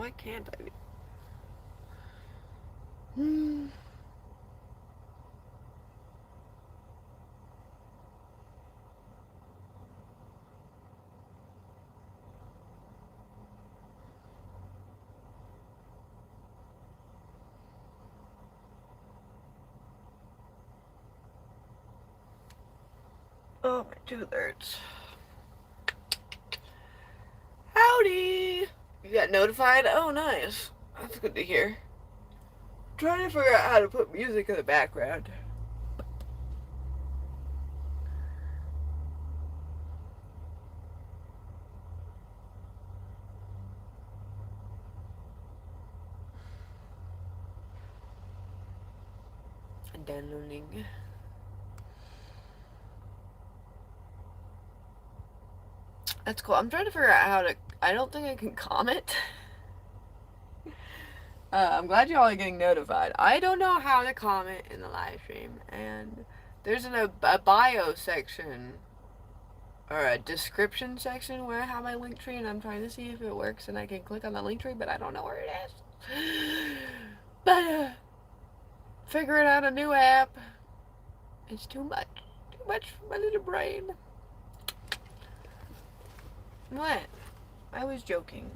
Why can't I do? Hmm. Oh, my tooth hurts. Howdy! You got notified? Oh, nice. That's good to hear. I'm trying to figure out how to put music in the background. Downloading. That's cool. I'm trying to figure out how to. I don't think I can comment. I'm glad y'all are getting notified. I don't know how to comment in the live stream, and there's a bio section or a description section where I have my link tree, and I'm trying to see if it works, and I can click on the link tree, but I don't know where it is. But figuring out a new app, it's too much for my little brain. What? I was joking.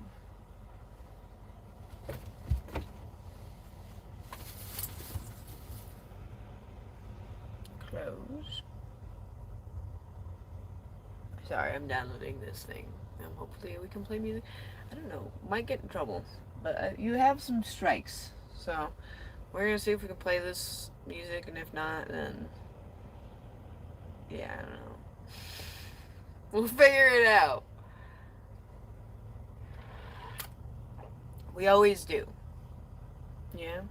Close. Sorry, I'm downloading this thing. Hopefully we can play music. I don't know. Might get in trouble. But you have some strikes. So we're going to see if we can play this music. And if not, then... yeah, I don't know. We'll figure it out. We always do. Yeah?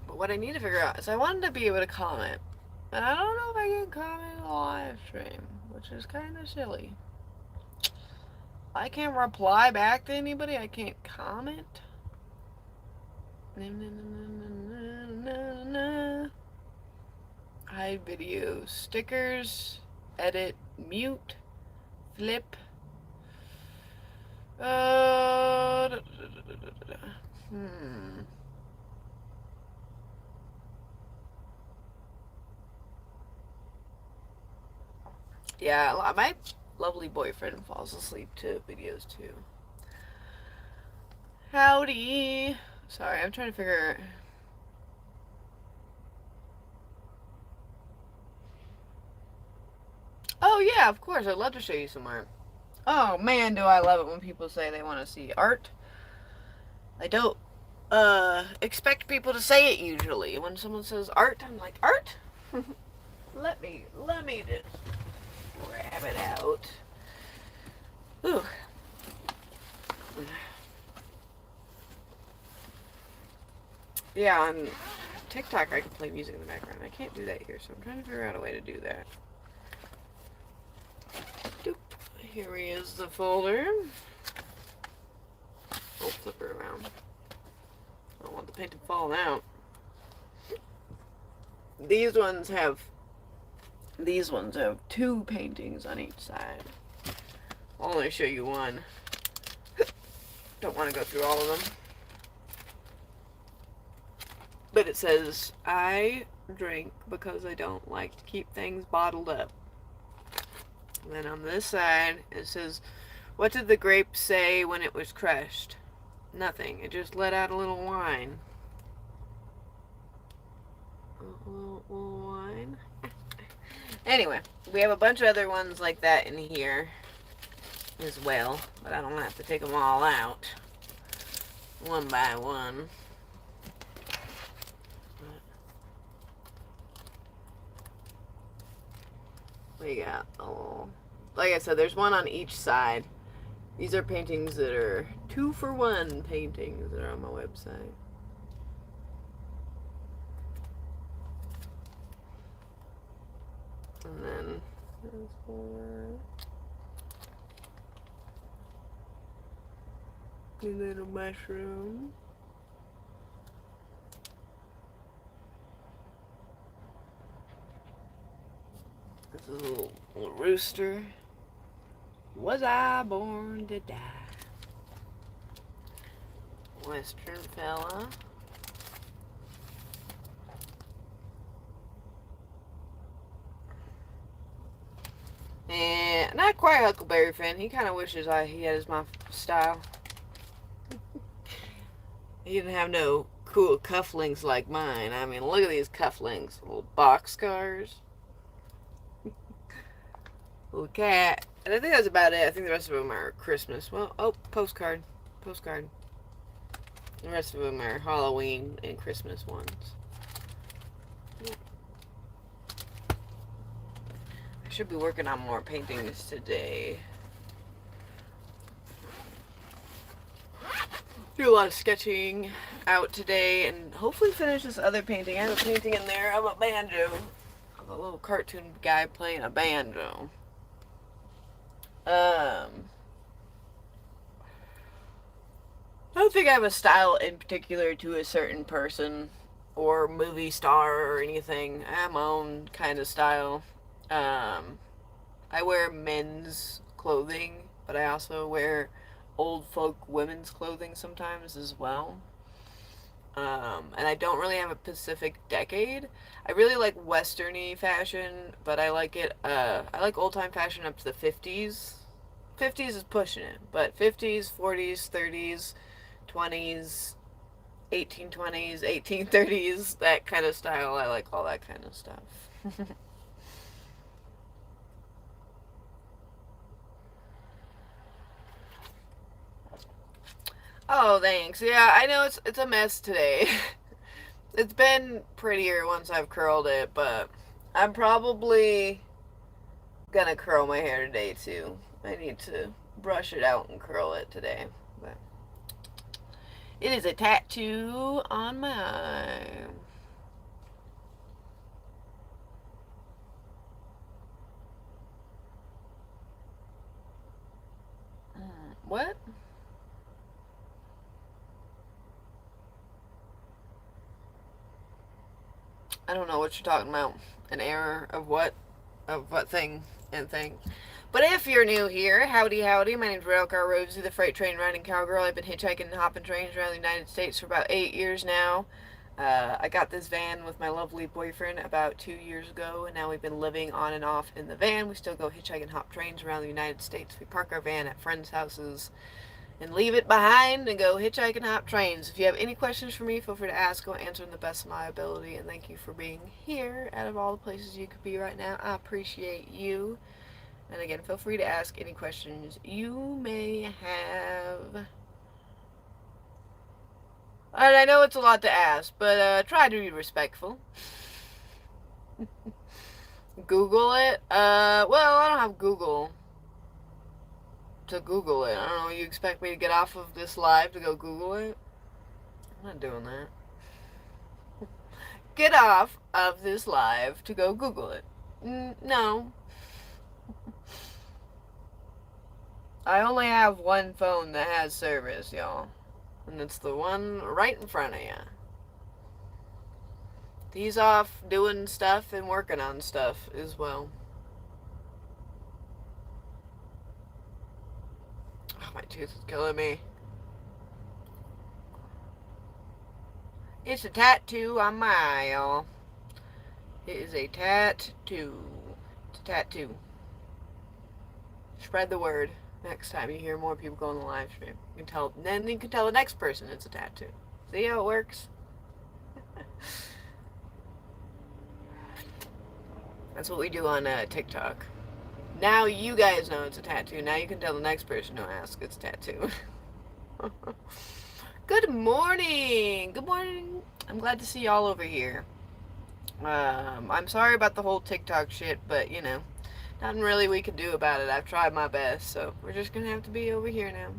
But what I need to figure out is I wanted to be able to comment. And I don't know if I can comment on a live stream, which is kind of silly. I can't reply back to anybody. I can't comment. Hide video. Stickers. Edit. Mute. Flip. Yeah, my lovely boyfriend falls asleep to videos too. Howdy. Sorry, I'm trying to figure... Oh yeah, of course, I'd love to show you some art. Oh man, do I love it when people say they want to see art. I don't expect people to say it usually. When someone says art, I'm like, art? let me just grab it out. Ooh. Yeah, on TikTok I can play music in the background. I can't do that here, so I'm trying to figure out a way to do that. Doop. Here is the folder. I'll flip her around. I don't want the paint to fall out. These ones have two paintings on each side. I'll only show you one. Don't want to go through all of them. But it says, I drink because I don't like to keep things bottled up. And then on this side, it says, what did the grape say when it was crushed? Nothing. It just let out a little wine. A little wine. Anyway, we have a bunch of other ones like that in here as well, but I don't have to take them all out one by one. We got, oh, like I said, there's one on each side. These are paintings that are 2-for-1 paintings that are on my website. And then there's more. A little mushroom. This is a little rooster. Was I born to die? Western fella. And not quite Huckleberry Finn. He kind of wishes he had my style. He didn't have no cool cufflinks like mine. I mean, look at these cufflinks. Little box scars. Little cat. And I think that's about it. I think the rest of them are Christmas. Well, oh, postcard. Postcard. The rest of them are Halloween and Christmas ones. I should be working on more paintings today. Do a lot of sketching out today and hopefully finish this other painting. I have a painting in there of a banjo. Of a little cartoon guy playing a banjo. I don't think I have a style in particular to a certain person or movie star or anything. I have my own kind of style. I wear men's clothing, but I also wear old folk women's clothing sometimes as well. And I don't really have a specific decade. I really like westerny fashion, but I like it, I like old time fashion up to the 50s. 50s is pushing it, but 50s, 40s, 30s, 20s, 1820s, 1830s, that kind of style. I like all that kind of stuff. Oh, thanks. Yeah, I know it's a mess today. It's been prettier once I've curled it, but I'm probably gonna curl my hair today too. I need to brush it out and curl it today. But it is a tattoo on my arm. What? I don't know what you're talking about. An error of what? Of what thing and thing? But if you're new here, howdy howdy, my name's Railcar Rosie, the freight train riding cowgirl. I've been hitchhiking and hopping trains around the United States for about 8 years now. I got this van with my lovely boyfriend about 2 years ago, and now we've been living on and off in the van. We still go hitchhike and hop trains around the United States. We park our van at friends' houses and leave it behind and go hitchhike and hop trains. If you have any questions for me, feel free to ask. I'll answer them the best of my ability. And thank you for being here out of all the places you could be right now. I appreciate you. And again, feel free to ask any questions you may have. And I know it's a lot to ask, but try to be respectful. Google it? Well, I don't have Google to Google it. I don't know, you expect me to get off of this live to go Google it? I'm not doing that. Get off of this live to go Google it. No. I only have one phone that has service, y'all. And it's the one right in front of you. He's off doing stuff and working on stuff as well. Oh, my tooth is killing me. It's a tattoo on my eye, y'all. It is a tattoo. It's a tattoo. Spread the word. Next time you hear more people go on the live stream, you can tell. Then you can tell the next person it's a tattoo. See how it works? That's what we do on TikTok. Now you guys know it's a tattoo. Now you can tell the next person who asks it's a tattoo. Good morning. Good morning. I'm glad to see y'all over here. I'm sorry about the whole TikTok shit, but you know, nothing really we can do about it. I've tried my best, so we're just gonna have to be over here now.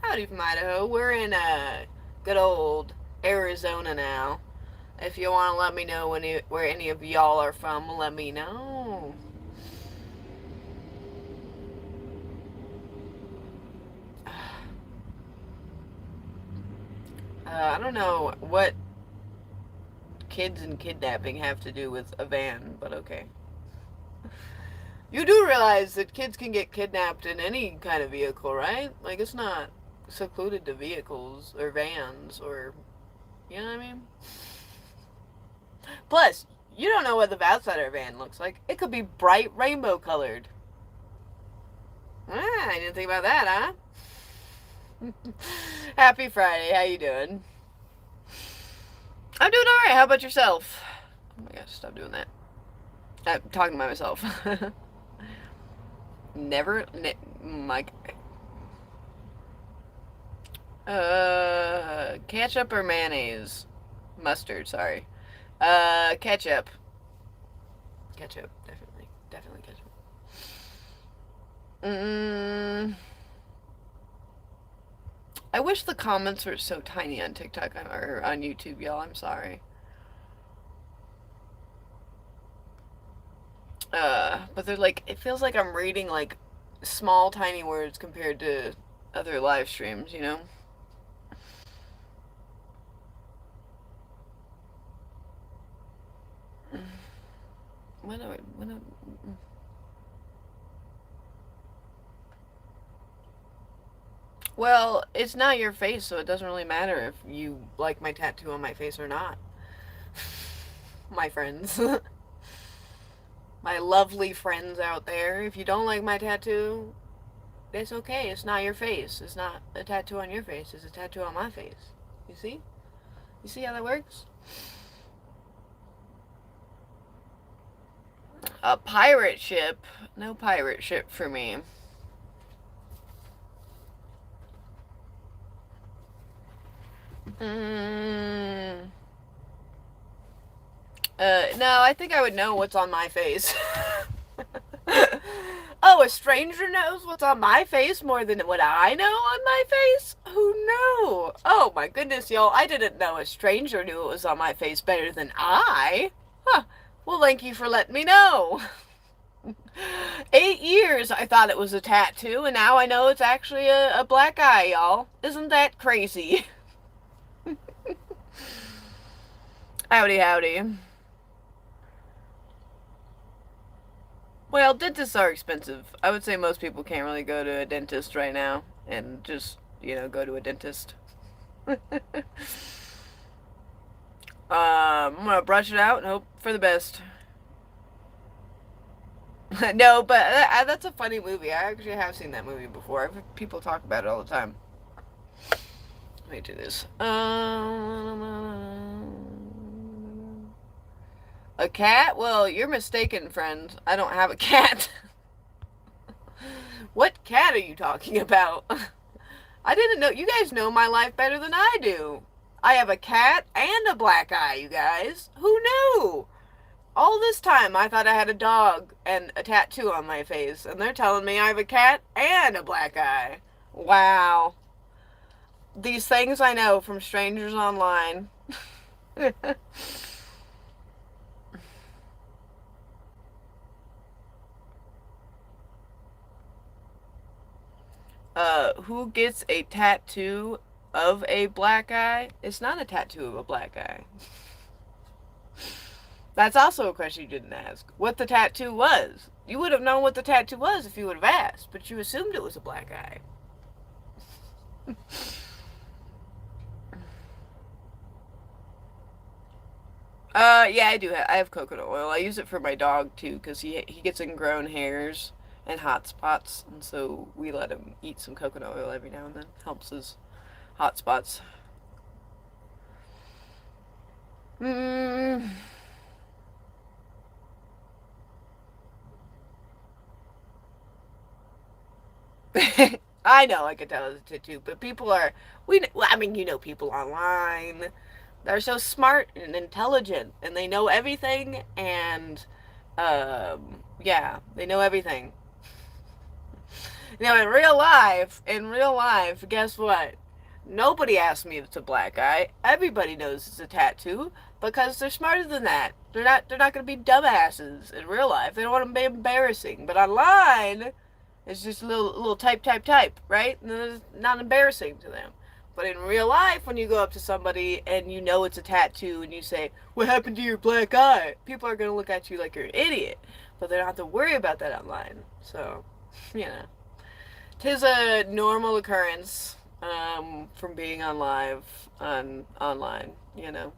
Howdy from Idaho. We're in good old Arizona now. If you want to let me know where any of y'all are from, let me know. I don't know what kids and kidnapping have to do with a van, but okay. You do realize that kids can get kidnapped in any kind of vehicle, right? Like, it's not secluded to vehicles or vans or, you know what I mean? Plus, you don't know what the outside of a van looks like. It could be bright rainbow colored. Ah, I didn't think about that, huh? Happy Friday. How you doing? I'm doing all right. How about yourself? Oh my gosh, stop doing that. I'm talking to myself. Never, Mike. Ketchup or mayonnaise? Mustard, sorry. Ketchup. Ketchup, definitely. Definitely ketchup. I wish the comments were so tiny on TikTok or on YouTube, y'all. I'm sorry. But they're like, it feels like I'm reading like small, tiny words compared to other live streams, you know? Well, it's not your face, so it doesn't really matter if you like my tattoo on my face or not. My friends. My lovely friends out there. If you don't like my tattoo, it's okay. It's not your face. It's not a tattoo on your face. It's a tattoo on my face. You see? You see how that works? A pirate ship? No pirate ship for me. No, I think I would know what's on my face. Oh, a stranger knows what's on my face more than what I know on my face? Who knew? Oh my goodness, y'all. I didn't know a stranger knew it was on my face better than I. Huh. Well, thank you for letting me know. 8 years I thought it was a tattoo, and now I know it's actually a black eye, y'all. Isn't that crazy? Howdy, howdy. Well, dentists are expensive. I would say most people can't really go to a dentist right now and just, go to a dentist. I'm gonna brush it out and hope for the best. No, but that's a funny movie. I actually have seen that movie before. People talk about it all the time. Let me do this. A cat? Well, you're mistaken, friend. I don't have a cat. What cat are you talking about? I didn't know. You guys know my life better than I do. I have a cat and a black eye, you guys. Who knew? All this time I thought I had a dog and a tattoo on my face, and they're telling me I have a cat and a black eye. Wow. These things I know from strangers online. Who gets a tattoo of a black eye? It's not a tattoo of a black eye. That's also a question you didn't ask. What the tattoo was. You would have known what the tattoo was if you would have asked, but you assumed it was a black eye. Yeah, I do. I have coconut oil. I use it for my dog too, because he gets ingrown hairs and hot spots, and so we let him eat some coconut oil every now and then. Helps his hot spots. I know I could tell it's a tattoo, but people are people online. They're so smart and intelligent, and they know everything, and yeah, they know everything. In real life, guess what? Nobody asked me if it's a black eye. Everybody knows it's a tattoo because they're smarter than that. They're not gonna be dumbasses in real life. They don't want to be embarrassing. But online, it's just a little type, right? And it's not embarrassing to them. But in real life, when you go up to somebody and you know it's a tattoo and you say, "What happened to your black eye?" People are gonna look at you like you're an idiot. but they don't have to worry about that online. So, you know, 'tis a normal occurrence from being online. You know.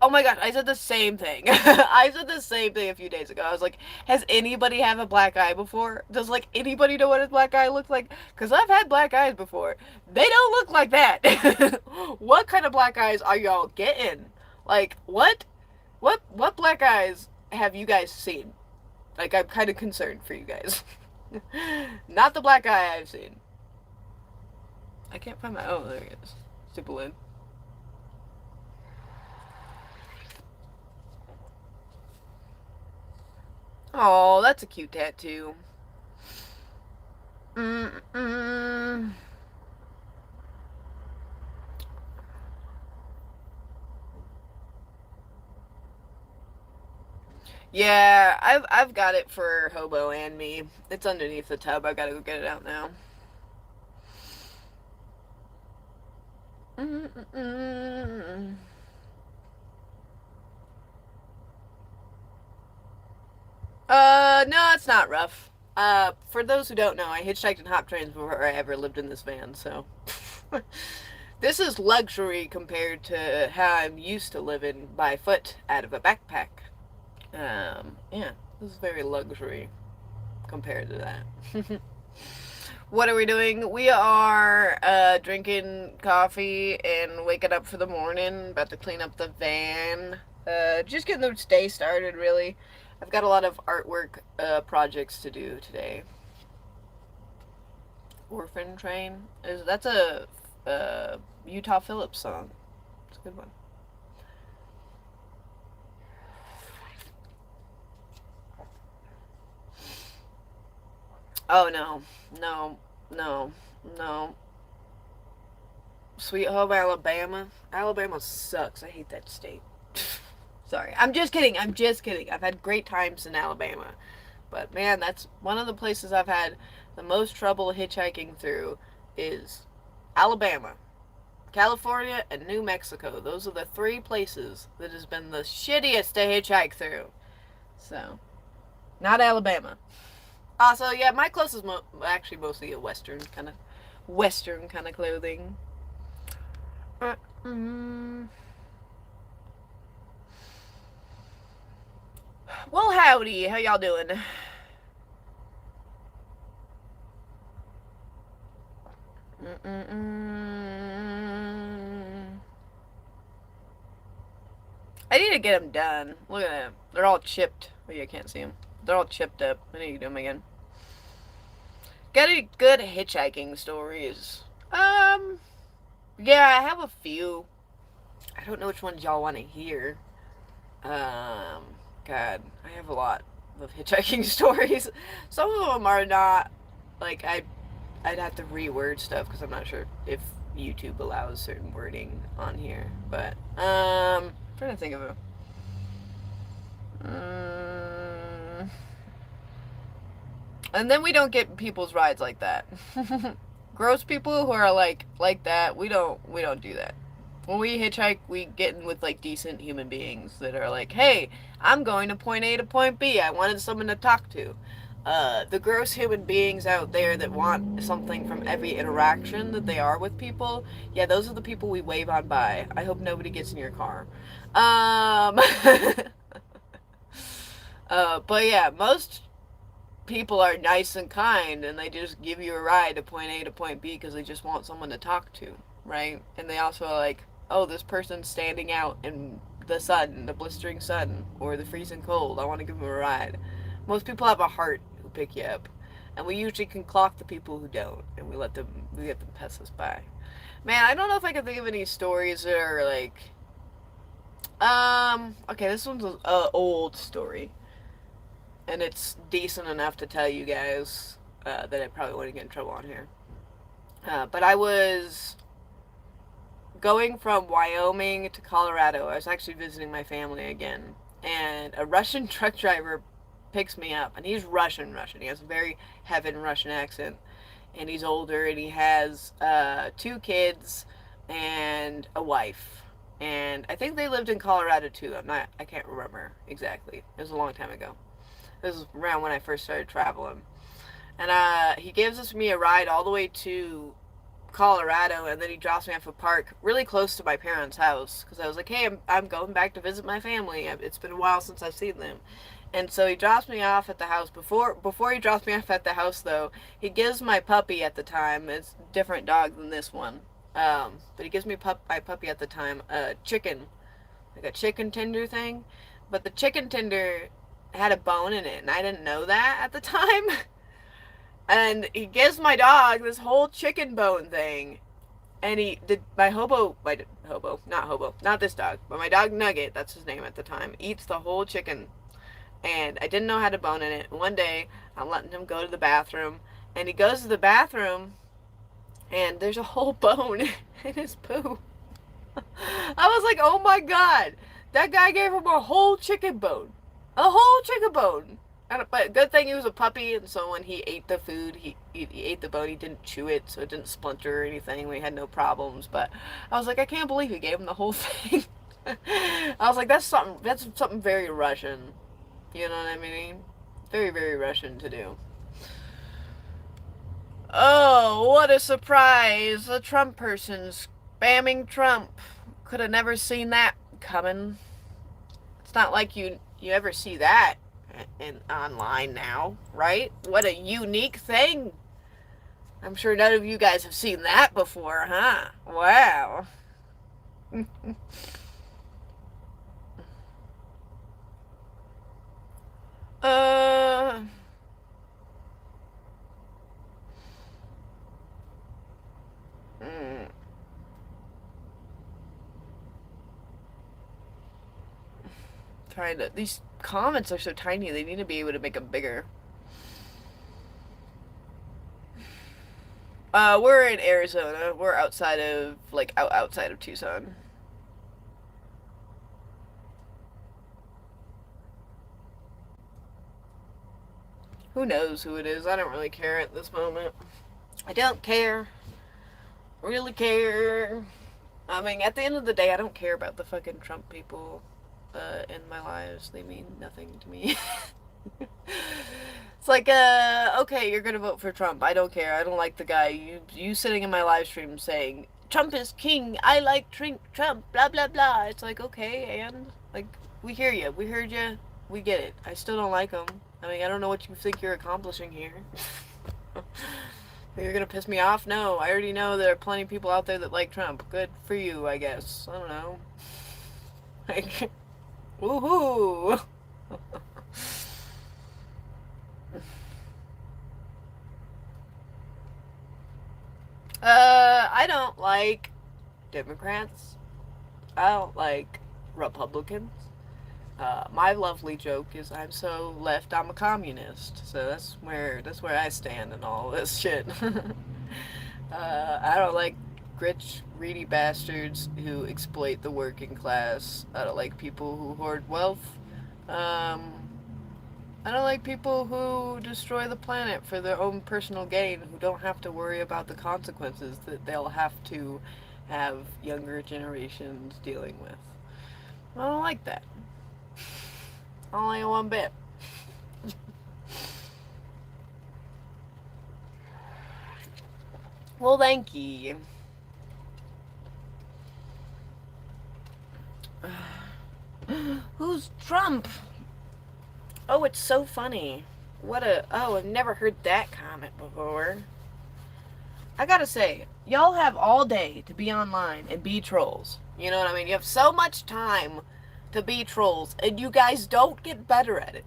Oh my gosh, I said the same thing. I said the same thing a few days ago. I was like, has anybody have a black eye before? Does like anybody know what a black eye looks like? Because I've had black eyes before. They don't look like that. What kind of black eyes are y'all getting? Like, what black eyes have you guys seen? Like, I'm kind of concerned for you guys. Not the black eye I've seen. I can't find my, oh, there it is. Super lid. Oh, that's a cute tattoo. Mm-mm. Yeah, I've got it for Hobo and me. It's underneath the tub. I gotta go get it out now. Mm-mm. No, it's not rough. For those who don't know, I hitchhiked and hop trains before I ever lived in this van, so. This is luxury compared to how I'm used to living by foot out of a backpack. Yeah, this is very luxury compared to that. What are we doing? We are drinking coffee and waking up for the morning. About to clean up the van. Just getting the day started, really. I've got a lot of artwork projects to do today. Orphan Train that's a Utah Phillips song. It's a good one. Oh no, no, no, no. Sweet Home, Alabama. Alabama sucks. I hate that state. Sorry. I'm just kidding. I'm just kidding. I've had great times in Alabama. But man, that's one of the places I've had the most trouble hitchhiking through is Alabama, California, and New Mexico. Those are the three places that has been the shittiest to hitchhike through. So, not Alabama. Also, yeah, my clothes is actually mostly a Western kind of clothing. Mm. Well, howdy. How y'all doing? I need to get them done. Look at them. They're all chipped. Oh, yeah, I can't see them. They're all chipped up. I need to do them again. Got any good hitchhiking stories? Yeah, I have a few. I don't know which ones y'all want to hear. God, I have a lot of hitchhiking stories. Some of them are not, like, I'd have to reword stuff because I'm not sure if YouTube allows certain wording on here. But, I'm trying to think of a... and then we don't get people's rides like that. Gross people who are like that, we don't do that. When we hitchhike, we get in with like decent human beings that are like, hey, I'm going to point A to point B. I wanted someone to talk to. The gross human beings out there that want something from every interaction that they are with people, yeah, those are the people we wave on by. I hope nobody gets in your car. But yeah, most people are nice and kind and they just give you a ride to point A to point B because they just want someone to talk to, right? And they also are like, oh, this person's standing out in the sun, the blistering sun, or the freezing cold. I want to give them a ride. Most people have a heart who pick you up. And we usually can clock the people who don't, and we let them pass us by. Man, I don't know if I can think of any stories that are like, okay, this one's an old story. And it's decent enough to tell you guys that I probably wouldn't get in trouble on here. But I was going from Wyoming to Colorado. I was actually visiting my family again. And a Russian truck driver picks me up. And he's Russian. He has a very heavy Russian accent. And he's older and he has 2 kids and a wife. And I think they lived in Colorado too. I can't remember exactly. It was a long time ago. It was around when I first started traveling. And he gives me a ride all the way to Colorado, and then he drops me off a park really close to my parents' house because I was like, hey, I'm going back to visit my family. It's been a while since I've seen them. And so he drops me off at the house. Before he drops me off at the house, though, he gives my puppy at the time, it's a different dog than this one, but he gives me my puppy at the time a chicken, like a chicken tender thing. But the chicken tender had a bone in it, and I didn't know that at the time. And he gives my dog this whole chicken bone thing. And he did not hobo, not this dog, but my dog Nugget, that's his name at the time, eats the whole chicken. And I didn't know how to bone in it. One day, I'm letting him go to the bathroom, and he goes to the bathroom, and there's a whole bone in his poo. I was like, oh my god, that guy gave him a whole chicken bone. A whole chicken bone. But good thing he was a puppy, and so when he ate the food, he ate the bone, he didn't chew it, so it didn't splinter or anything. We had no problems. But I was like, I can't believe he gave him the whole thing. I was like, that's something very Russian. You know what I mean? Very, very Russian to do. Oh, what a surprise! A Trump person spamming Trump. Could have never seen that coming. It's not like you ever see that in online now, right? What a unique thing. I'm sure none of you guys have seen that before, huh? Wow. uh mm, trying to, these comments are so tiny, they need to be able to make them bigger. We're in Arizona. We're outside of, like, outside of Tucson. Who knows who it is? I don't really care at this moment. I don't care. Really care. I mean, at the end of the day, I don't care about the fucking Trump people in my lives. They mean nothing to me. It's like, okay, you're gonna vote for Trump. I don't care. I don't like the guy. You sitting in my live stream saying, Trump is king. I like Trump. Blah, blah, blah. It's like, okay, and? Like, we hear you. We heard you. We get it. I still don't like him. I mean, I don't know what you think you're accomplishing here. You're gonna piss me off? No, I already know there are plenty of people out there that like Trump. Good for you, I guess. I don't know. Like, woohoo! I don't like Democrats. I don't like Republicans. My lovely joke is I'm so left, I'm a communist. So that's where I stand in all this shit. I don't like rich, greedy bastards who exploit the working class. I don't like people who hoard wealth. Um, I don't like people who destroy the planet for their own personal gain, who don't have to worry about the consequences that they'll have to have younger generations dealing with. I don't like that. Only one bit. Well, thank you. Who's Trump? Oh, it's so funny. I've never heard that comment before. I gotta say, y'all have all day to be online and be trolls. You know what I mean? You have so much time to be trolls, and you guys don't get better at it.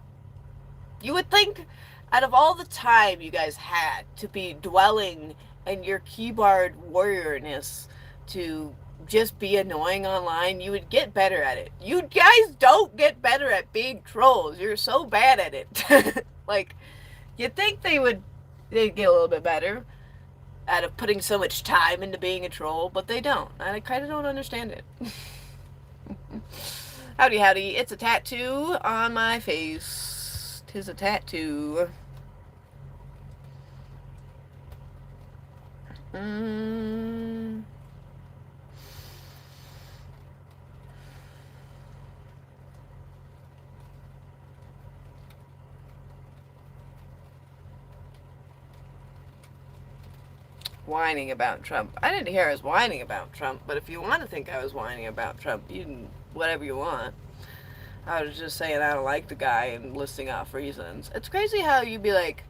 You would think, out of all the time you guys had to be dwelling in your keyboard warriorness to just be annoying online, you would get better at it. You guys don't get better at being trolls. You're so bad at it. Like, you'd think they'd get a little bit better out of putting so much time into being a troll, but they don't. I kind of don't understand it. Howdy, howdy. It's a tattoo on my face. 'Tis a tattoo. whining about Trump. I didn't hear I was whining about Trump, but if you want to think I was whining about Trump, you can, whatever you want. I was just saying I don't like the guy and listing off reasons. It's crazy how you'd be like,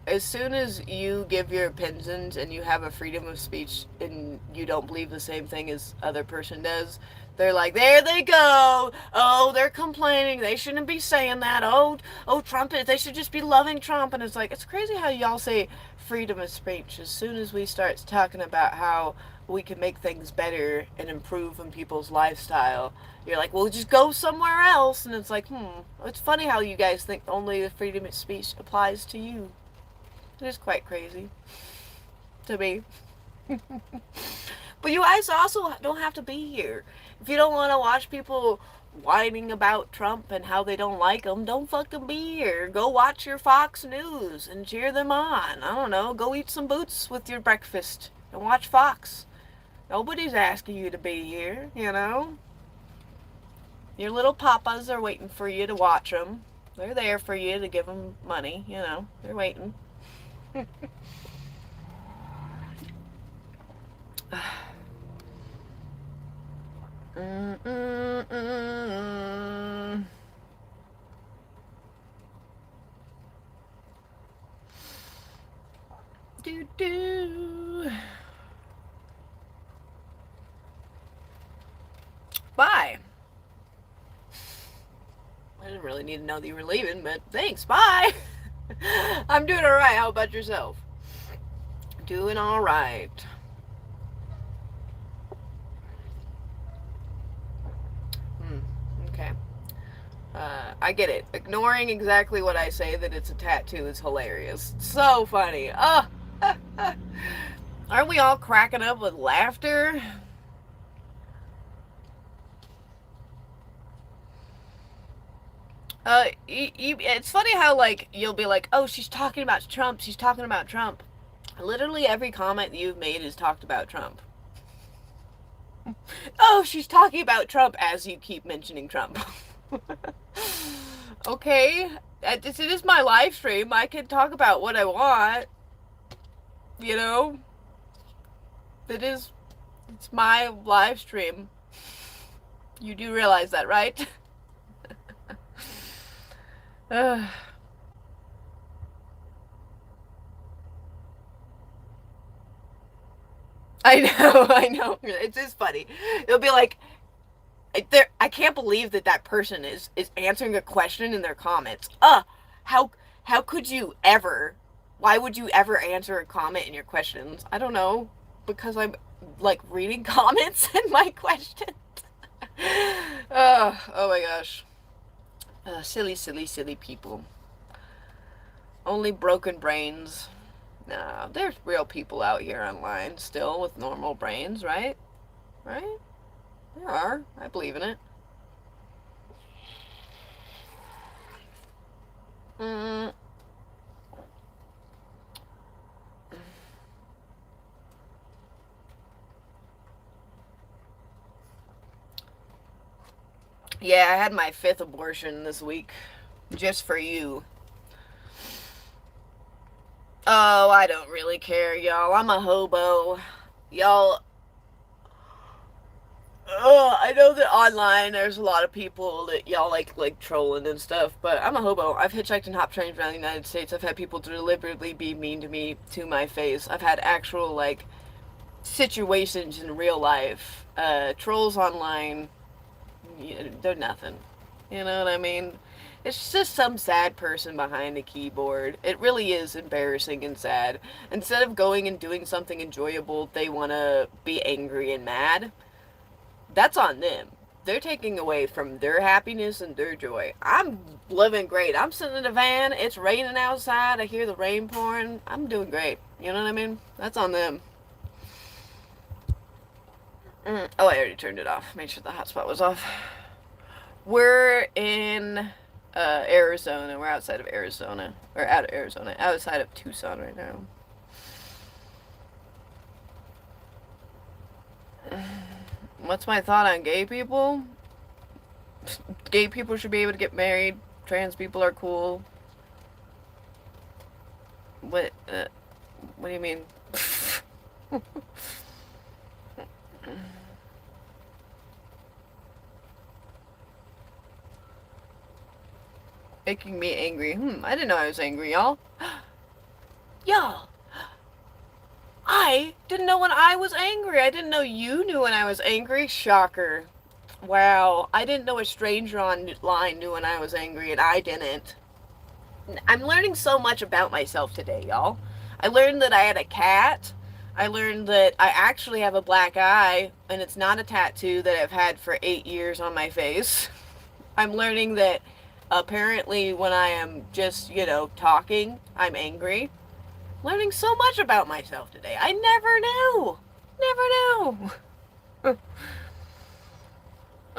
as soon as you give your opinions and you have a freedom of speech and you don't believe the same thing as other person does, they're like, there they go. Oh, they're complaining. They shouldn't be saying that. Oh, Trump, they should just be loving Trump. And it's like, it's crazy how y'all say freedom of speech. As soon as we start talking about how we can make things better and improve in people's lifestyle, you're like, well, just go somewhere else. And it's like, it's funny how you guys think only the freedom of speech applies to you. It is quite crazy to me. But you guys also don't have to be here. If you don't want to watch people whining about Trump and how they don't like him, don't fucking be here. Go watch your Fox News and cheer them on. I don't know. Go eat some boots with your breakfast and watch Fox. Nobody's asking you to be here, you know. Your little papas are waiting for you to watch them. They're there for you to give them money, you know. They're waiting. Bye. I didn't really need to know that you were leaving, but thanks. Bye. I'm doing alright. How about yourself? Doing alright. Okay. I get it. Ignoring exactly what I say that it's a tattoo is hilarious. So funny. Oh. Aren't we all cracking up with laughter? It's funny how, like, you'll be like, oh, she's talking about Trump. She's talking about Trump. Literally every comment you've made is talked about Trump. Oh, she's talking about Trump as you keep mentioning Trump. Okay. It is my live stream. I can talk about what I want. You know? It's my live stream. You do realize that, right? I know. It's just funny. It'll be like, I can't believe that person is answering a question in their comments. How could you ever? Why would you ever answer a comment in your questions? I don't know. Because I'm, like, reading comments in my questions. Oh my gosh. Silly people. Only broken brains. Nah, there's real people out here online still with normal brains, right? Right? There are. I believe in it. Yeah, I had my 5th abortion this week. Just for you. Oh, I don't really care, y'all. I'm a hobo. Y'all, I know that online there's a lot of people that y'all like trolling and stuff, but I'm a hobo. I've hitchhiked and hop trains around the United States. I've had people deliberately be mean to me to my face. I've had actual, like, situations in real life. Trolls online, they're nothing. You know what I mean? It's just some sad person behind a keyboard. It really is embarrassing and sad. Instead of going and doing something enjoyable, they want to be angry and mad. That's on them. They're taking away from their happiness and their joy. I'm living great. I'm sitting in a van. It's raining outside. I hear the rain pouring. I'm doing great. You know what I mean? That's on them. Oh, I already turned it off. Made sure the hotspot was off. We're in Arizona. We're outside of Arizona. Or out of Arizona. Outside of Tucson right now. What's my thought on gay people? Gay people should be able to get married. Trans people are cool. What do you mean? Making me angry. I didn't know I was angry, y'all. Y'all, I didn't know when I was angry. I didn't know you knew when I was angry. Shocker. Wow, I didn't know a stranger online knew when I was angry, and I didn't. I'm learning so much about myself today, y'all. I learned that I had a cat. I learned that I actually have a black eye, and it's not a tattoo that I've had for 8 years on my face. I'm learning that apparently when I am just, talking, I'm angry. Learning so much about myself today. I never knew. Never knew.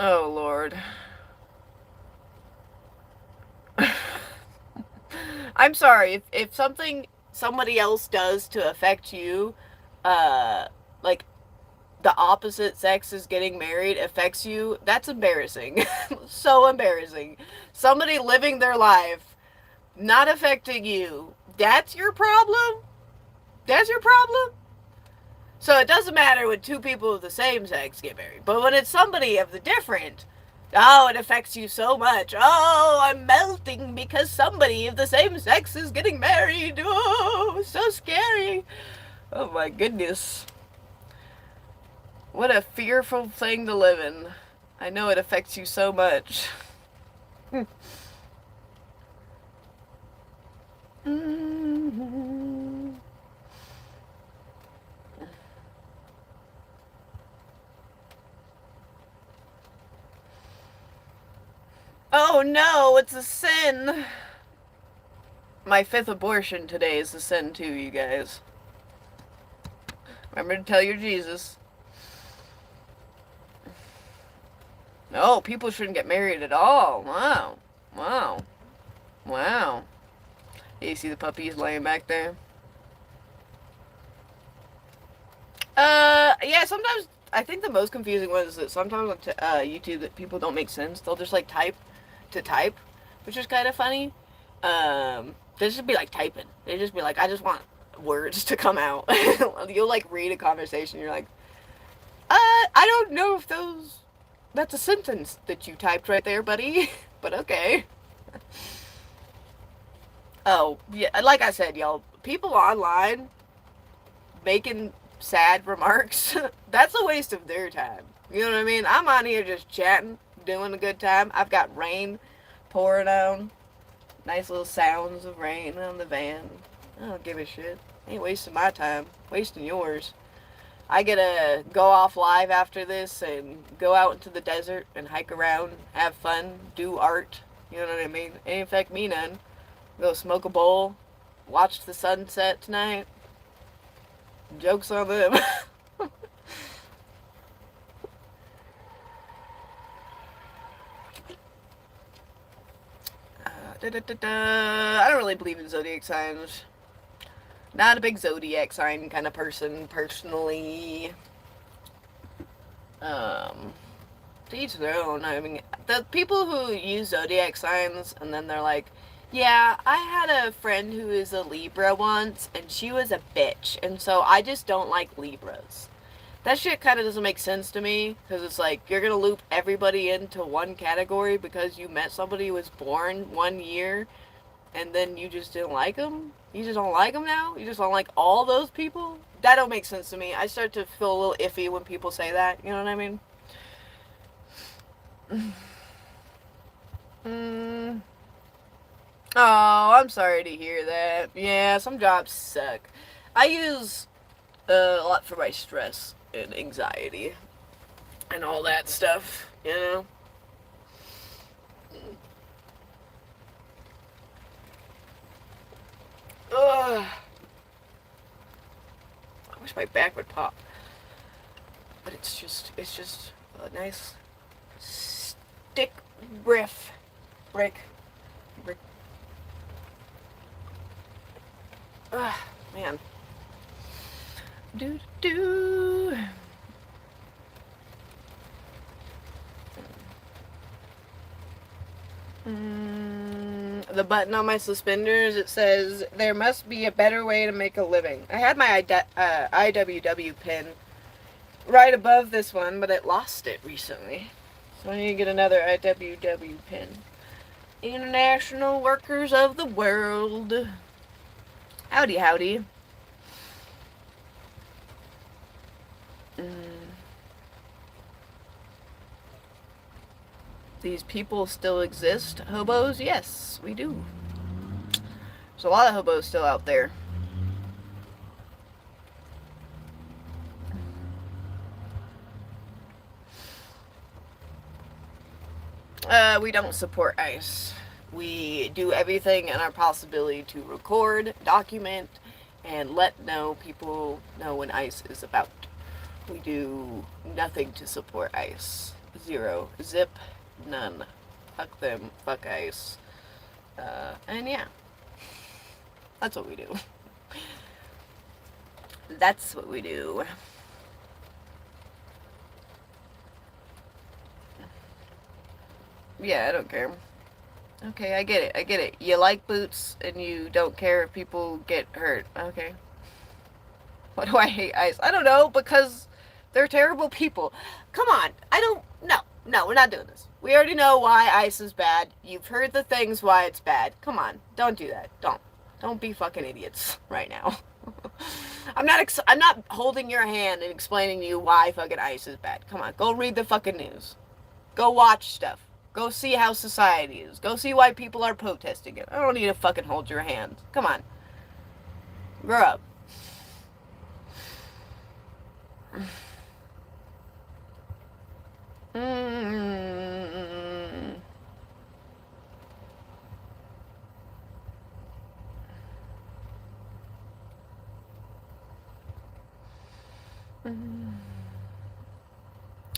Oh, Lord. I'm sorry if somebody else does to affect you, like the opposite sex is getting married affects you. That's embarrassing. So embarrassing. Somebody living their life not affecting you. That's your problem? That's your problem? So it doesn't matter when two people of the same sex get married, but when it's somebody of the different, oh, it affects you so much. Oh, I'm melting because somebody of the same sex is getting married. Oh, so scary. Oh my goodness. What a fearful thing to live in. I know it affects you so much. Oh no, it's a sin. My 5th abortion today is a sin too, you guys. Remember to tell your Jesus. No, people shouldn't get married at all. Wow. Wow. Wow. You see the puppies laying back there? Yeah, sometimes, I think the most confusing one is that sometimes on YouTube that people don't make sense. They'll just, like, type to type, which is kind of funny. They just be, like, typing. They just be like, I just want words to come out. You'll, like, read a conversation, you're like, I don't know if that's a sentence that you typed right there, buddy. But okay. Oh, yeah, like I said, y'all, people online making sad remarks, that's a waste of their time. You know what I mean? I'm on here just chatting, doing a good time. I've got rain pouring on. Nice little sounds of rain on the van. I don't give a shit. Ain't wasting my time. Wasting yours. I get to go off live after this and go out into the desert and hike around, have fun, do art. You know what I mean? Ain't affect me none. Go smoke a bowl, watch the sunset tonight. Joke's on them. I don't really believe in zodiac signs. Not a big zodiac sign kind of person, personally. To each their own. I mean, the people who use zodiac signs and then they're like, yeah, I had a friend who is a Libra once, and she was a bitch, and so I just don't like Libras. That shit kind of doesn't make sense to me, because it's like, you're gonna loop everybody into one category because you met somebody who was born one year, and then you just didn't like them? You just don't like them now? You just don't like all those people? That don't make sense to me. I start to feel a little iffy when people say that, you know what I mean? Oh, I'm sorry to hear that. Yeah, some jobs suck. I use a lot for my stress and anxiety and all that stuff, you know? Ugh. I wish my back would pop. But it's just a nice stick riff. Brick. Ugh, man. Do. the button on my suspenders, it says, there must be a better way to make a living. I had my IWW pin right above this one, but it lost it recently. So I need to get another IWW pin. International Workers of the World. Howdy, howdy. These people still exist? Hobos? Yes, we do. There's a lot of hobos still out there. We don't support ICE. We do everything in our possibility to record, document, and let people know when ICE is about. We do nothing to support ICE. Zero. Zip. None. Fuck them. Fuck ICE. And yeah. That's what we do. That's what we do. Yeah, I don't care. Okay, I get it. You like boots and you don't care if people get hurt. Okay. Why do I hate ICE? I don't know, because they're terrible people. Come on. No, we're not doing this. We already know why ICE is bad. You've heard the things why it's bad. Come on. Don't do that. Don't be fucking idiots right now. I'm not holding your hand and explaining to you why fucking ICE is bad. Come on. Go read the fucking news. Go watch stuff. Go see how society is. Go see why people are protesting it. I don't need to fucking hold your hand. Come on. Grow up.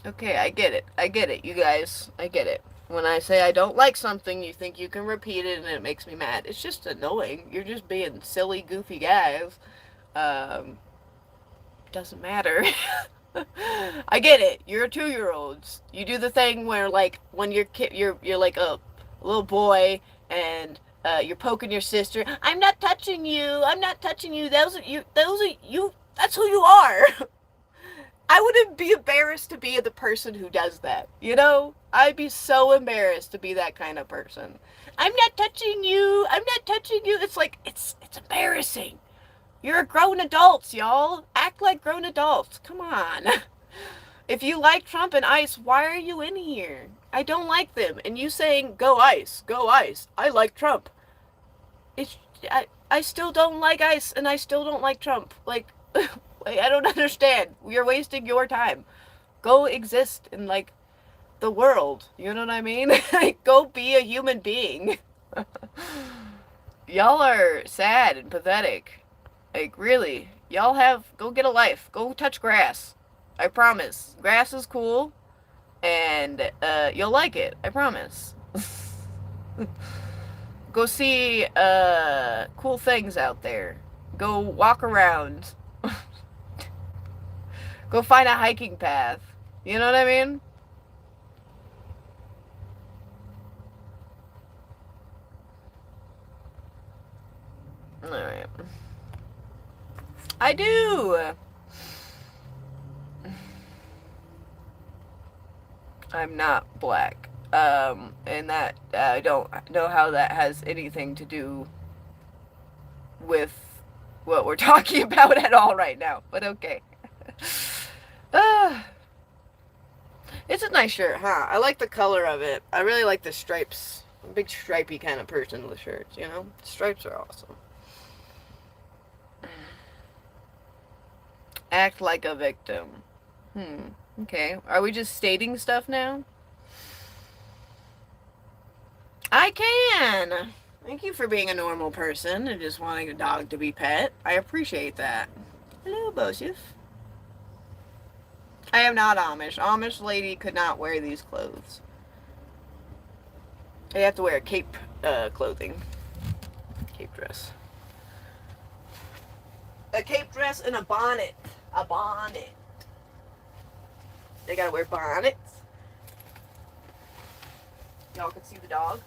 Okay, I get it, you guys. I get it. When I say I don't like something, you think you can repeat it and it makes me mad. It's just annoying. You're just being silly, goofy guys. Doesn't matter. I get it. You're 2-year-olds. You do the thing where, like, when you're like a little boy and you're poking your sister. I'm not touching you. I'm not touching you. Those are you. That's who you are. I wouldn't be embarrassed to be the person who does that. You know? I'd be so embarrassed to be that kind of person. I'm not touching you. I'm not touching you. It's like, it's embarrassing. You're grown adults, y'all. Act like grown adults. Come on. If you like Trump and ICE, why are you in here? I don't like them. And you saying, go ICE, go ICE. I like Trump. I still don't like ICE, and I still don't like Trump. Like, I don't understand. You're wasting your time. Go exist in, like, the world. You know what I mean? Go be a human being. Y'all are sad and pathetic. Like, really. Y'all go get a life. Go touch grass. I promise. Grass is cool. And, you'll like it. I promise. Go see, cool things out there. Go walk around. Go find a hiking path. You know what I mean? Alright. I do! I'm not black. And that, I don't know how that has anything to do with what we're talking about at all right now. But okay. It's a nice shirt, huh? I like the color of it. I really like the stripes. I'm a big stripy kind of person with shirts, you know? Stripes are awesome. Act like a victim. Okay. Are we just stating stuff now? I can! Thank you for being a normal person and just wanting a dog to be pet. I appreciate that. Hello, Bosif. I am not Amish. Amish lady could not wear these clothes. They have to wear cape clothing. Cape dress. A cape dress and a bonnet. A bonnet. They gotta wear bonnets. Y'all can see the dog.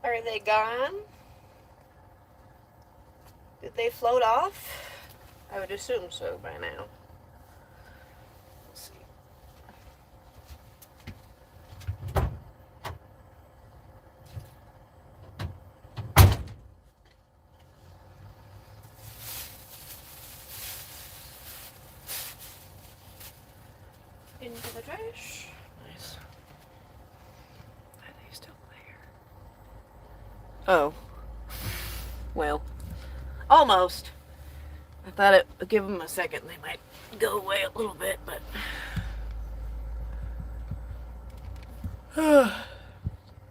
Are they gone? Did they float off? I would assume so by now. Let's see. Into the trash. Nice. Are they still there? Oh. Well. Almost. I thought it would give them a second. They might go away a little bit, but...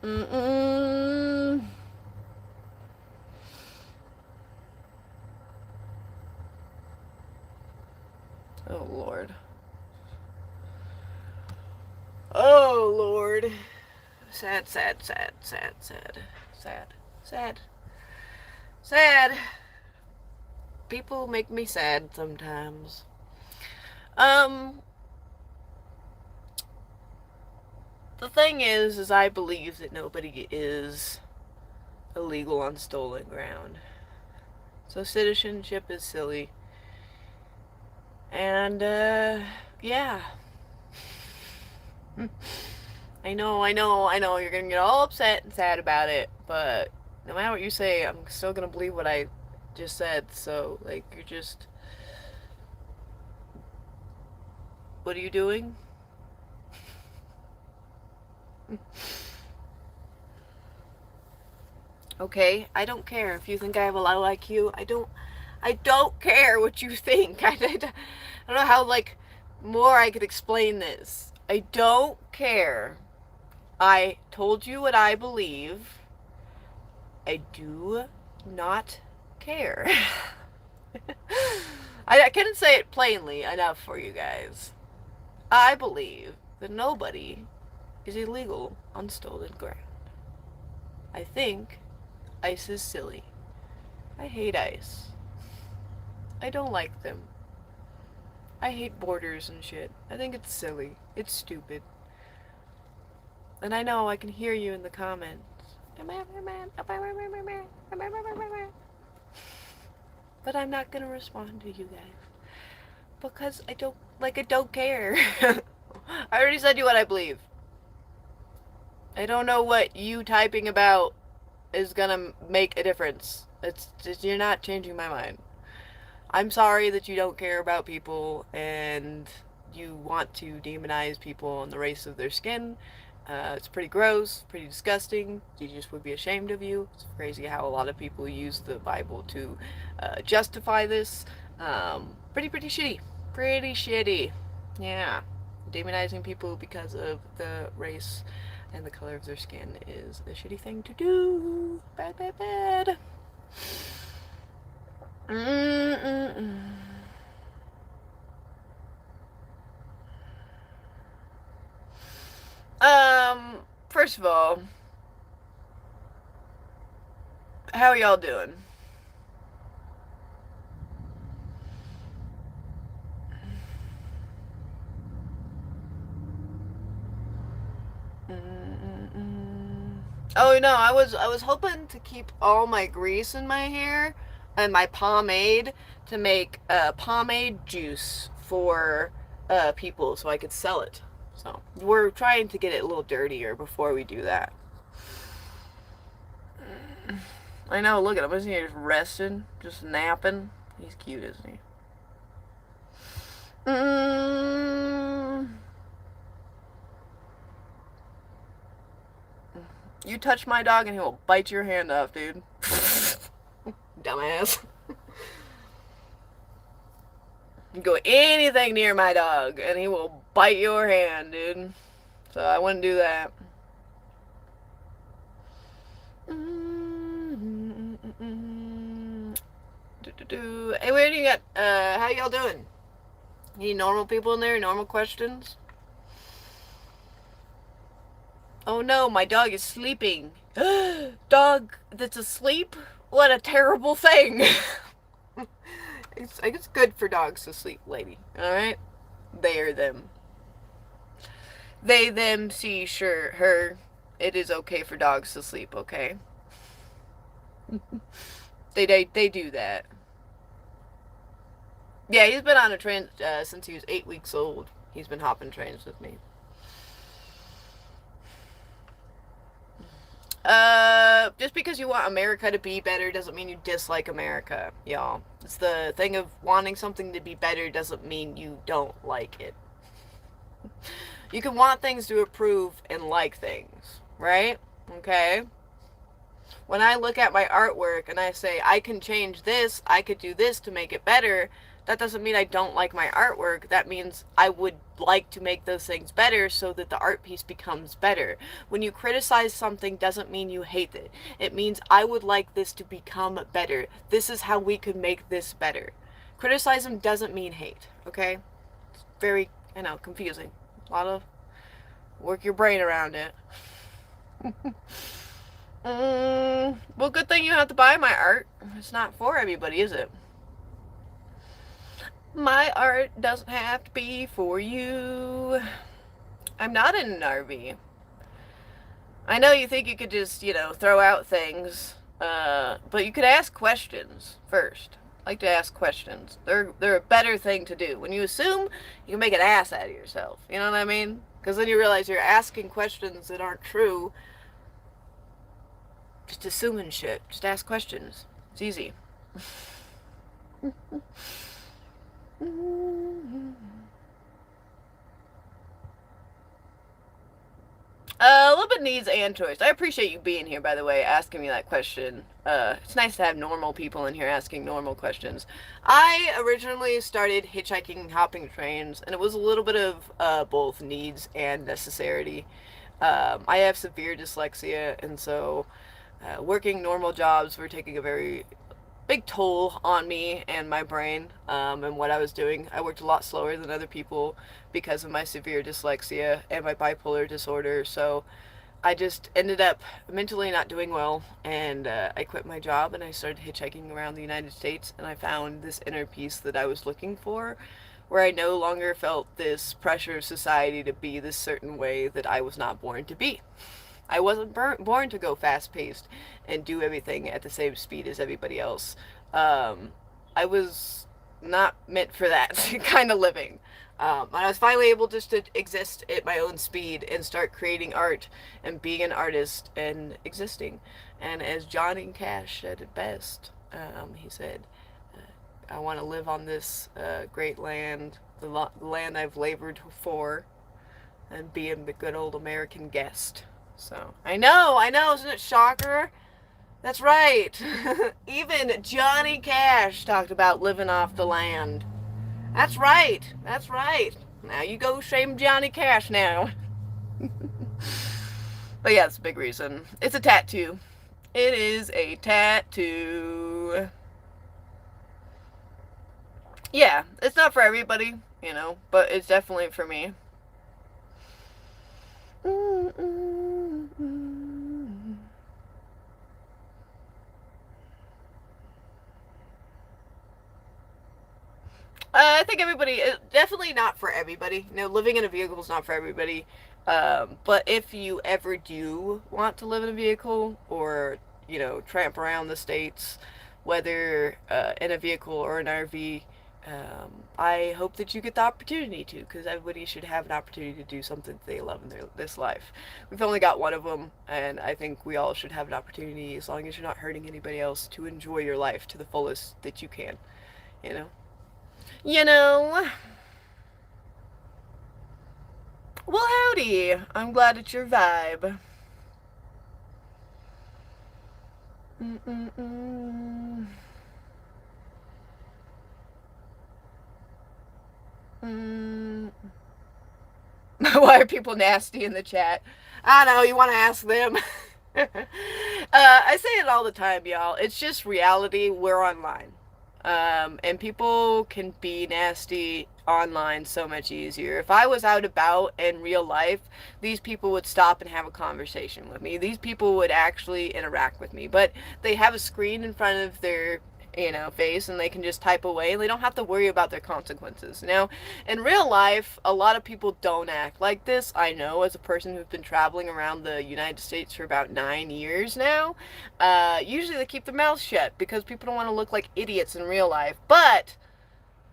Mm-mm. Oh, Lord. Oh, Lord. Sad, sad, sad, sad, sad, sad, sad, sad. People make me sad sometimes. The thing is I believe that nobody is illegal on stolen ground. So citizenship is silly. And, yeah. I know, you're gonna get all upset and sad about it, but no matter what you say, I'm still gonna believe what I just said, so, like, you're just... What are you doing? Okay, I don't care if you think I have a low IQ. I don't care what you think. I don't know how, like, more I could explain this. I don't care. I told you what I believe. I do not care. I couldn't say it plainly enough for you guys. I believe that nobody is illegal on stolen ground. I think ice is silly. I hate ice. I don't like them. I hate borders and shit. I think it's silly. It's stupid. And I know I can hear you in the comments. But I'm not gonna respond to you guys. Because I don't care. I already said you what I believe. I don't know what you typing about is gonna make a difference. It's just, you're not changing my mind. I'm sorry that you don't care about people and you want to demonize people on the race of their skin. It's pretty gross, pretty disgusting. You just would be ashamed of you. It's crazy how a lot of people use the Bible to justify this. Pretty shitty. Pretty shitty. Yeah. Demonizing people because of the race and the color of their skin is a shitty thing to do. Bad, bad, bad. First of all, how are y'all doing? Oh no, I was hoping to keep all my grease in my hair and my pomade to make pomade juice for people so I could sell it. So we're trying to get it a little dirtier before we do that. I know, look at him. Isn't he just resting? Just napping? He's cute, isn't he? You touch my dog and he will bite your hand off, dude. Dumbass. You go anything near my dog and he will bite your hand, dude. So I wouldn't do that. Hey, where do you got, how y'all doing? Any normal people in there? Normal questions? Oh no, my dog is sleeping. Dog that's asleep? What a terrible thing. It's good for dogs to sleep, lady. Alright? They are them. They, them, she, sure, her. It is okay for dogs to sleep, okay? They do that. Yeah, he's been on a train since he was 8 weeks old. He's been hopping trains with me. Just because you want America to be better doesn't mean you dislike America, y'all. It's the thing of wanting something to be better doesn't mean you don't like it. You can want things to improve and like things, right? Okay? When I look at my artwork and I say, I can change this, I could do this to make it better, that doesn't mean I don't like my artwork. That means I would like to make those things better so that the art piece becomes better. When you criticize something doesn't mean you hate it. It means I would like this to become better. This is how we could make this better. Criticism doesn't mean hate, okay? It's very, confusing. A lot of work your brain around it. Well, good thing you have to buy my art. It's not for everybody, is it? My art doesn't have to be for you. I'm not in an RV. I know you think you could just, throw out things, but you could ask questions first. I like to ask questions. They're a better thing to do. When you assume, you can make an ass out of yourself. You know what I mean? Because then you realize you're asking questions that aren't true. Just assuming shit. Just ask questions. It's easy. A little bit needs and choice. I appreciate you being here, by the way, asking me that question. It's nice to have normal people in here asking normal questions. I originally started hitchhiking and hopping trains, and it was a little bit of both needs and necessity. I have severe dyslexia, and so working normal jobs were taking a very big toll on me and my brain, and what I was doing. I worked a lot slower than other people because of my severe dyslexia and my bipolar disorder, so I just ended up mentally not doing well, and I quit my job and I started hitchhiking around the United States, and I found this inner peace that I was looking for, where I no longer felt this pressure of society to be this certain way that I was not born to be. I wasn't born to go fast paced and do everything at the same speed as everybody else. I was not meant for that kind of living. And I was finally able just to exist at my own speed and start creating art and being an artist and existing. And as Johnny Cash said it best, he said, I want to live on this great land, the land I've labored for, and be a good old American guest. So, I know, isn't it shocker? That's right. Even Johnny Cash talked about living off the land. That's right. Now you go shame Johnny Cash now. But yeah, it's a big reason. It's a tattoo. It is a tattoo. Yeah, it's not for everybody, but it's definitely for me. I think everybody, definitely not for everybody. Living in a vehicle is not for everybody. But if you ever do want to live in a vehicle or, tramp around the States, whether in a vehicle or an RV, I hope that you get the opportunity to, because everybody should have an opportunity to do something that they love in this life. We've only got one of them, and I think we all should have an opportunity, as long as you're not hurting anybody else, to enjoy your life to the fullest that you can, you know? Well, howdy. I'm glad it's your vibe. Why are people nasty in the chat? I don't know, you want to ask them? I say it all the time, y'all. It's just reality. We're online. And people can be nasty online so much easier. If I was out about in real life, these people would stop and have a conversation with me. These people would actually interact with me. But they have a screen in front of their face, and they can just type away and they don't have to worry about their consequences. In real life, a lot of people don't act like this. I know, as a person who's been traveling around the United States for about 9 years now. Usually they keep their mouths shut because people don't want to look like idiots in real life, but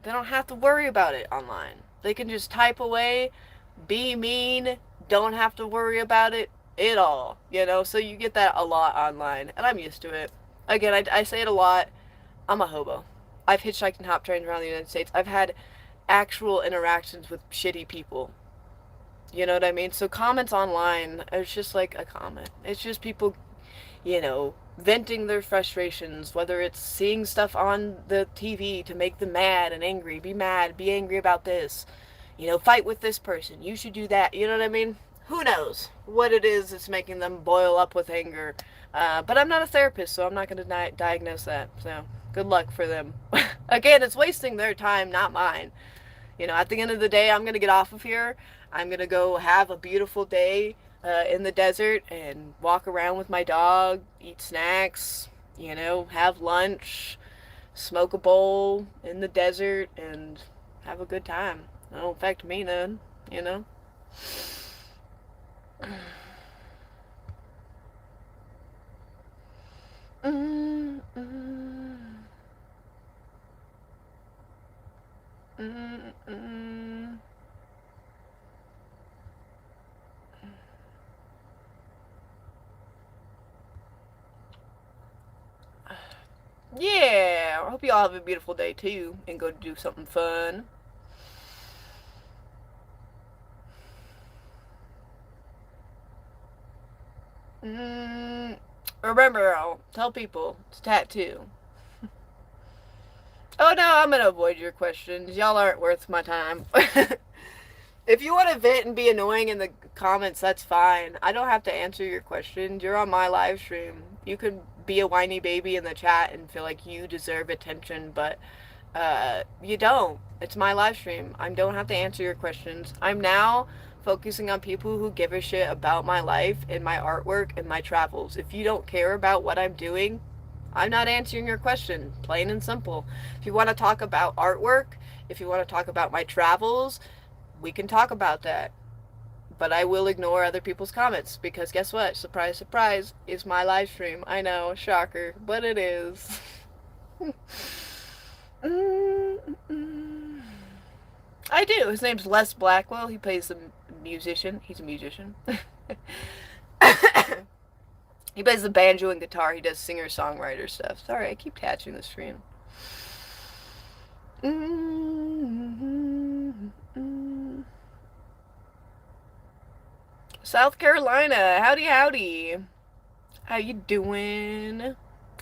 they don't have to worry about it online. They can just type away, be mean, don't have to worry about it at all, so you get that a lot online, and I'm used to it. Again, I say it a lot. I'm a hobo. I've hitchhiked and hop trains around the United States. I've had actual interactions with shitty people. You know what I mean? So comments online, it's just like a comment. It's just people, venting their frustrations, whether it's seeing stuff on the TV to make them mad and angry. Be mad, be angry about this. Fight with this person. You should do that. You know what I mean? Who knows what it is that's making them boil up with anger. But I'm not a therapist, so I'm not going to diagnose that. So good luck for them. Again, it's wasting their time, not mine. At the end of the day, I'm going to get off of here. I'm going to go have a beautiful day in the desert and walk around with my dog, eat snacks, have lunch, smoke a bowl in the desert, and have a good time. It don't affect me none, Mm, mm, mm, mm. Yeah, I hope you all have a beautiful day too and go do something fun. Remember, I'll tell people it's a tattoo. Oh no, I'm gonna avoid your questions. Y'all aren't worth my time. If you want to vent and be annoying in the comments, that's fine. I don't have to answer your questions. You're on my live stream. You can be a whiny baby in the chat and feel like you deserve attention, but you don't. It's my live stream. I don't have to answer your questions. I'm now focusing on people who give a shit about my life and my artwork and my travels. If you don't care about what I'm doing, I'm not answering your question. Plain and simple. If you want to talk about artwork, if you want to talk about my travels, we can talk about that. But I will ignore other people's comments because guess what? Surprise, surprise, it's my live stream. I know, shocker, but it is. I do. His name's Les Blackwell. He plays the musician. He's a musician. He plays the banjo and guitar. He does singer-songwriter stuff. Sorry, I keep touching the screen. South Carolina. Howdy, howdy. How you doing?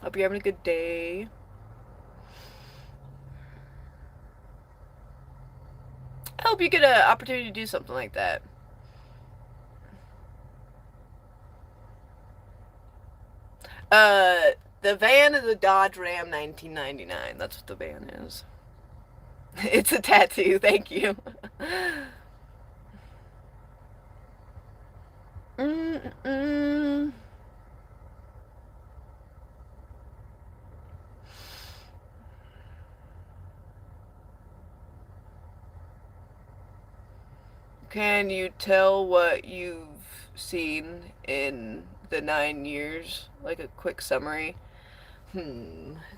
Hope you're having a good day. I hope you get an opportunity to do something like that. The van is a Dodge Ram 1999. That's what the van is. It's a tattoo. Thank you. Can you tell what you've seen in the 9 years? Like a quick summary?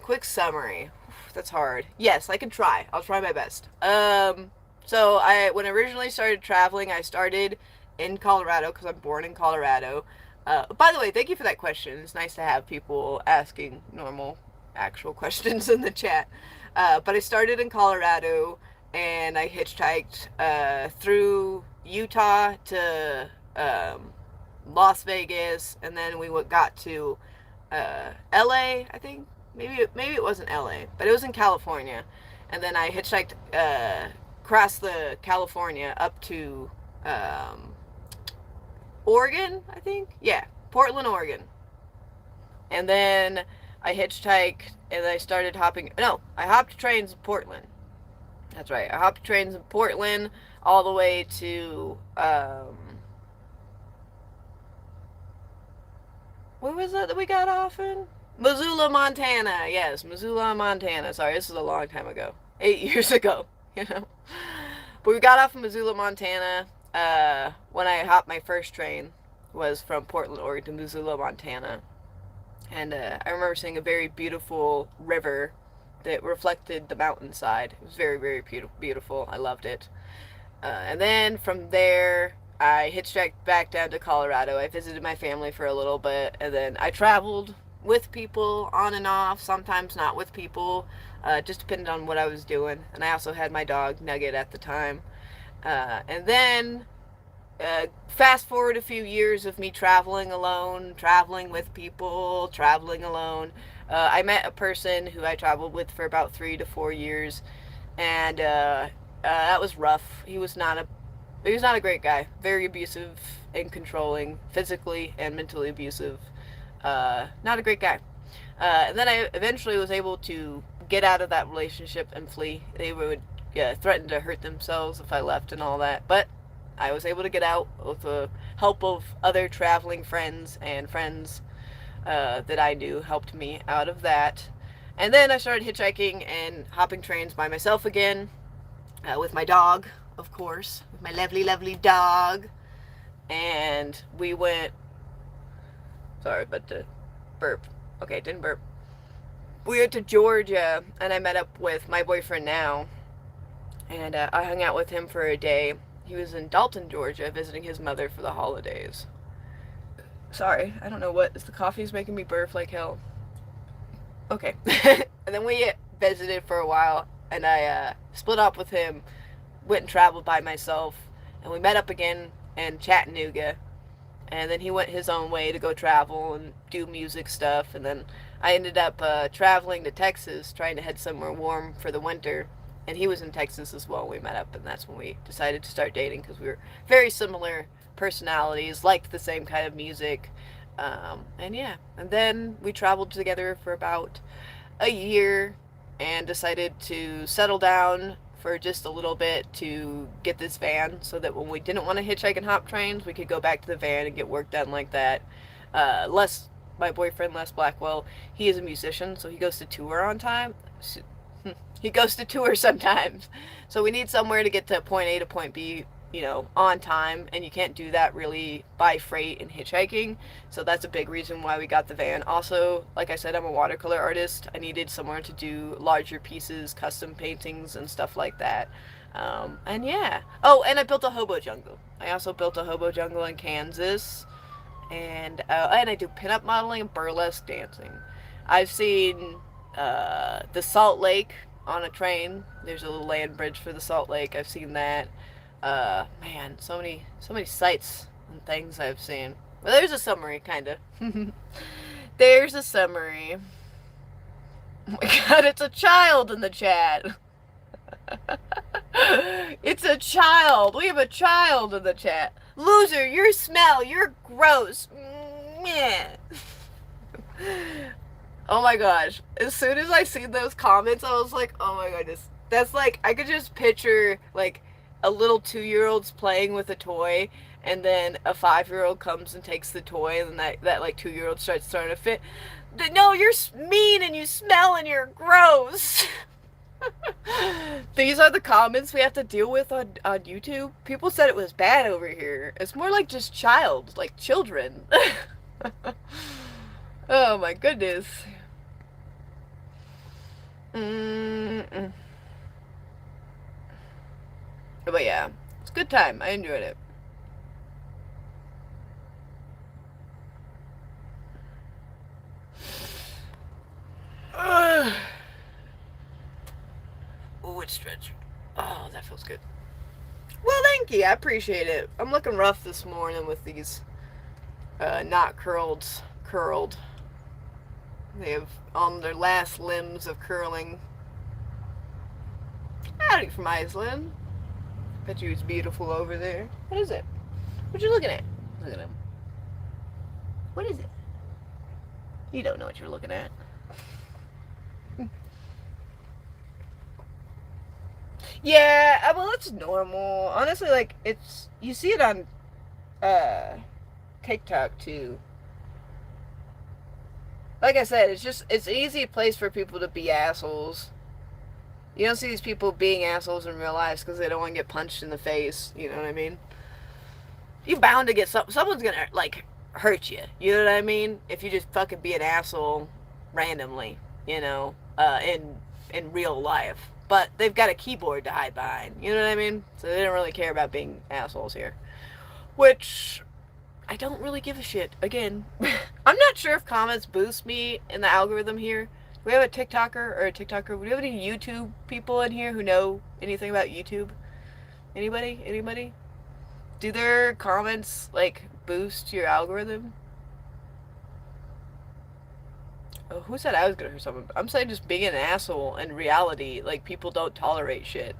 Quick summary. That's hard. Yes, I can try. I'll try my best. So when I originally started traveling, I started in Colorado because I'm born in Colorado. By the way, thank you for that question. It's nice to have people asking normal, actual questions in the chat. But I started in Colorado and I hitchhiked through Utah to Las Vegas, and then we got to LA, I think. Maybe it wasn't LA, but it was in California. And then I hitchhiked across the California up to Oregon, I think. Yeah, Portland, Oregon. And then I hitchhiked and I started hopping. No, I hopped trains in Portland. That's right. I hopped trains in Portland all the way to where was that we got off in? Missoula, Montana. Yes, Missoula, Montana. Sorry, this is a long time ago. 8 years ago, you know. But we got off of Missoula, Montana. When I hopped my first train was from Portland, Oregon to Missoula, Montana. And I remember seeing a very beautiful river that reflected the mountainside. It was very, very beautiful. I loved it. And then from there, I hitchhiked back down to Colorado. I visited my family for a little bit, and then I traveled with people on and off, sometimes not with people, just depended on what I was doing. And I also had my dog, Nugget, at the time. And then fast forward a few years of me traveling alone, traveling with people, traveling alone. I met a person who I traveled with for about 3 to 4 years, and that was rough. He was not a great guy. Very abusive and controlling, physically and mentally abusive. Not a great guy. And then I eventually was able to get out of that relationship and flee. They would threaten to hurt themselves if I left and all that, but I was able to get out with the help of other traveling friends, and friends that I knew helped me out of that. And then I started hitchhiking and hopping trains by myself again, with my dog, of course, with my lovely, lovely dog. And we went. Sorry about the burp. Okay, didn't burp. We went to Georgia, and I met up with my boyfriend now, and I hung out with him for a day. He was in Dalton, Georgia, visiting his mother for the holidays. Sorry, I don't know what. The coffee's making me burp like hell. Okay. And then we visited for a while, and I split up with him, went and traveled by myself, and we met up again in Chattanooga. And then he went his own way to go travel and do music stuff. And then I ended up traveling to Texas, trying to head somewhere warm for the winter. And he was in Texas as well. We met up, and that's when we decided to start dating, because we were very similar personalities, liked the same kind of music. And yeah, and then we traveled together for about a year and decided to settle down for just a little bit to get this van, so that when we didn't want to hitchhike and hop trains, we could go back to the van and get work done like that. My boyfriend, Les Blackwell, he is a musician, so he goes to tour on time. He goes to tour sometimes. So we need somewhere to get to point A to point B, on time, and you can't do that really by freight and hitchhiking. So that's a big reason why we got the van. Also, like I said, I'm a watercolor artist. I needed somewhere to do larger pieces, custom paintings, and stuff like that. And yeah. Oh, and I built a hobo jungle. I also built a hobo jungle in Kansas. And I do pinup modeling and burlesque dancing. I've seen the Salt Lake on a train. There's a little land bridge for the Salt Lake. I've seen that. Man, so many sights and things I've seen. Well, there's a summary, kind of. There's a summary. Oh my god, it's a child in the chat. It's a child. We have a child in the chat. Loser, your smell, you're gross. Meh. Oh my gosh. As soon as I seen those comments, I was like, oh my goodness. That's like, I could just picture, like, a little 2-year-old's playing with a toy, and then a 5-year-old comes and takes the toy, and that like 2-year-old starts throwing a fit. No, you're mean, and you smell, and you're gross. These are the comments we have to deal with on YouTube. People said it was bad over here. It's more like just children. Oh my goodness. But yeah, it's a good time. I enjoyed it. Oh, it's stretched. Oh, that feels good. Well, thank you. I appreciate it. I'm looking rough this morning with these not curled. They have on their last limbs of curling. Howdy from Iceland. Bet you it's beautiful over there. What is it? What you looking at? Look at him. What is it? You don't know what you're looking at. Yeah, well, it's normal. Honestly, like, you see it on TikTok too. Like I said, it's an easy place for people to be assholes. You don't see these people being assholes in real life because they don't want to get punched in the face. You know what I mean? You're bound to get someone's gonna like hurt you. You know what I mean? If you just fucking be an asshole randomly, you know, in real life. But they've got a keyboard to hide behind. You know what I mean? So they don't really care about being assholes here. Which I don't really give a shit. Again, I'm not sure if comments boost me in the algorithm here. Do we have a TikToker or a TikToker? Do we have any YouTube people in here who know anything about YouTube? Anybody? Anybody? Do their comments like boost your algorithm? Oh, who said I was gonna hurt someone? I'm saying just being an asshole in reality, like people don't tolerate shit.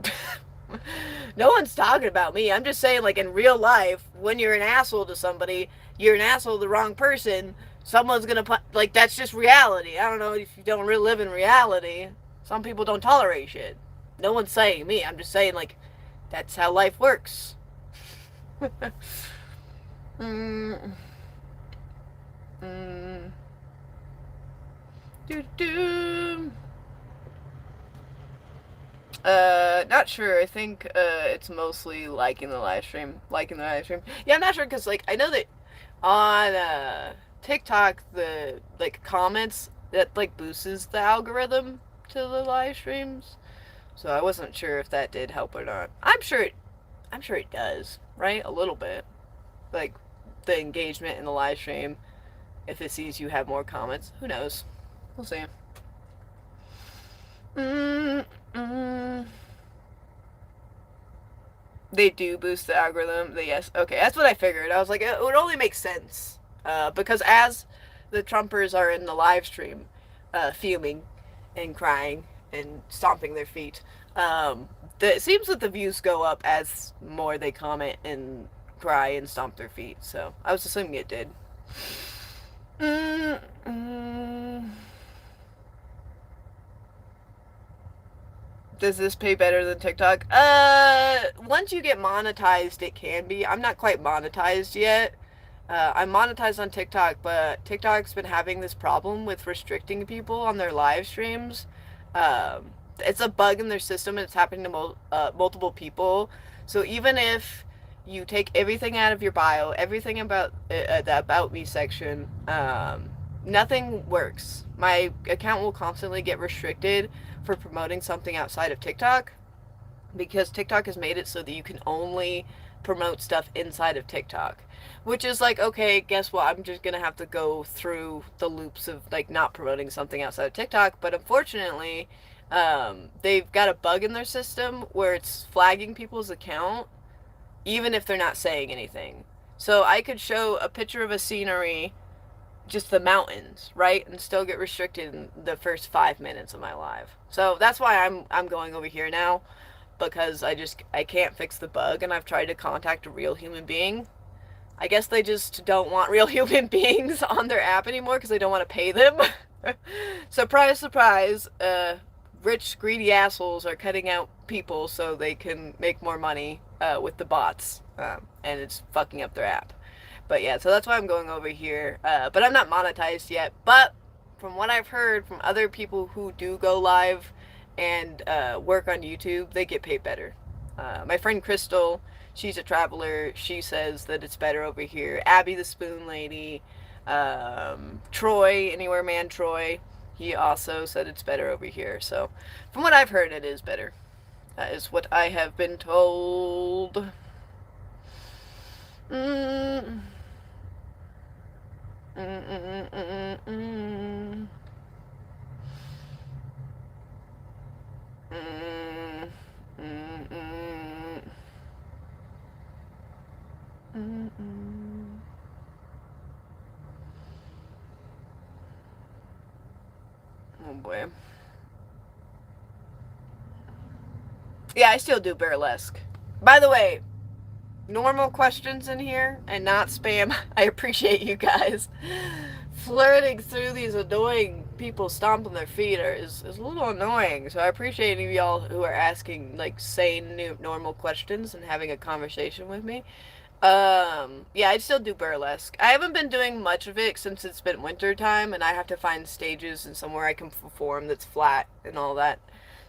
No one's talking about me. I'm just saying, like in real life, when you're an asshole to somebody, you're an asshole to the wrong person. Someone's gonna like that's just reality. I don't know if you don't really live in reality. Some people don't tolerate shit. No one's saying me. I'm just saying like that's how life works. mm. Mm. Do do. Not sure. I think it's mostly liking the live stream. Liking the live stream. Yeah, I'm not sure because like I know that on TikTok the like comments that like boosts the algorithm to the live streams. So I wasn't sure if that did help or not. I'm sure it does, right? A little bit. Like the engagement in the live stream. If it sees you have more comments, who knows? We'll see. Mm-mm. They do boost the algorithm. Yes. Okay, that's what I figured. I was like, it would only make sense. Because as the Trumpers are in the live stream, fuming and crying and stomping their feet, it seems that the views go up as more they comment and cry and stomp their feet. So I was assuming it did. Mm-mm. Does this pay better than TikTok? Once you get monetized, it can be. I'm not quite monetized yet. I'm monetized on TikTok, but TikTok's been having this problem with restricting people on their live streams. It's a bug in their system, and it's happening to multiple people. So even if you take everything out of your bio, everything about the About Me section, nothing works. My account will constantly get restricted for promoting something outside of TikTok because TikTok has made it so that you can only promote stuff inside of TikTok, which is like, okay, guess what? I'm just gonna have to go through the loops of like not promoting something outside of TikTok. But unfortunately, they've got a bug in their system where it's flagging people's account even if they're not saying anything. So I could show a picture of a scenery, just the mountains, right, and still get restricted in the first 5 minutes of my live. So that's why I'm going over here now, because I can't fix the bug, and I've tried to contact a real human being. I guess they just don't want real human beings on their app anymore because they don't want to pay them. Surprise, surprise. Rich, greedy assholes are cutting out people so they can make more money with the bots, and it's fucking up their app. But yeah, so that's why I'm going over here. But I'm not monetized yet. But from what I've heard from other people who do go live and work on YouTube, they get paid better. My friend Crystal, she's a traveler. She says that it's better over here. Abby the Spoon Lady, Troy, Anywhere Man Troy, he also said it's better over here. So from what I've heard, it is better. That is what I have been told. Mm. Mm-mm-mm-mm-mm. Mm-mm. Mm-mm. Mm-mm. Oh boy. Yeah, I still do burlesque. By the way, normal questions in here and not spam. I appreciate you guys. Flirting through these annoying people stomping their feet is a little annoying. So I appreciate any of y'all who are asking like sane, new, normal questions and having a conversation with me. Yeah, I still do burlesque. I haven't been doing much of it since it's been winter time and I have to find stages and somewhere I can perform that's flat and all that.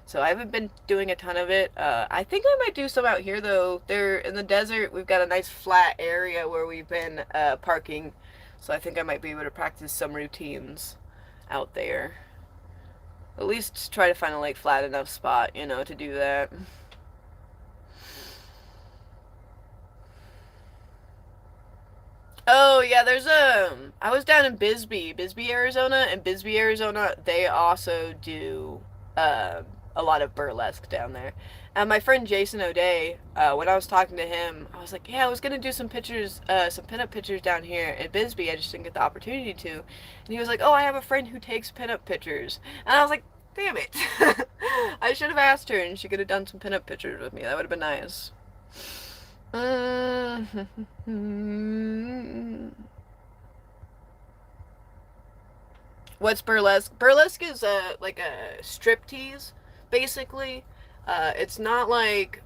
So I haven't been doing a ton of it. I think I might do some out here though. There in the desert, we've got a nice flat area where we've been parking. So I think I might be able to practice some routines out there. At least try to find a like flat enough spot, you know, to do that. Oh yeah, there's I was down in Bisbee, Arizona, and Bisbee, Arizona, they also do a lot of burlesque down there. And my friend Jason O'Day, when I was talking to him, I was like, yeah, I was gonna do some pictures, some pinup pictures down here at Bisbee. I just didn't get the opportunity to. And he was like, oh, I have a friend who takes pinup pictures. And I was like, damn it, I should have asked her, and she could have done some pinup pictures with me. That would have been nice. What's burlesque? Burlesque is like a striptease, basically. It's not like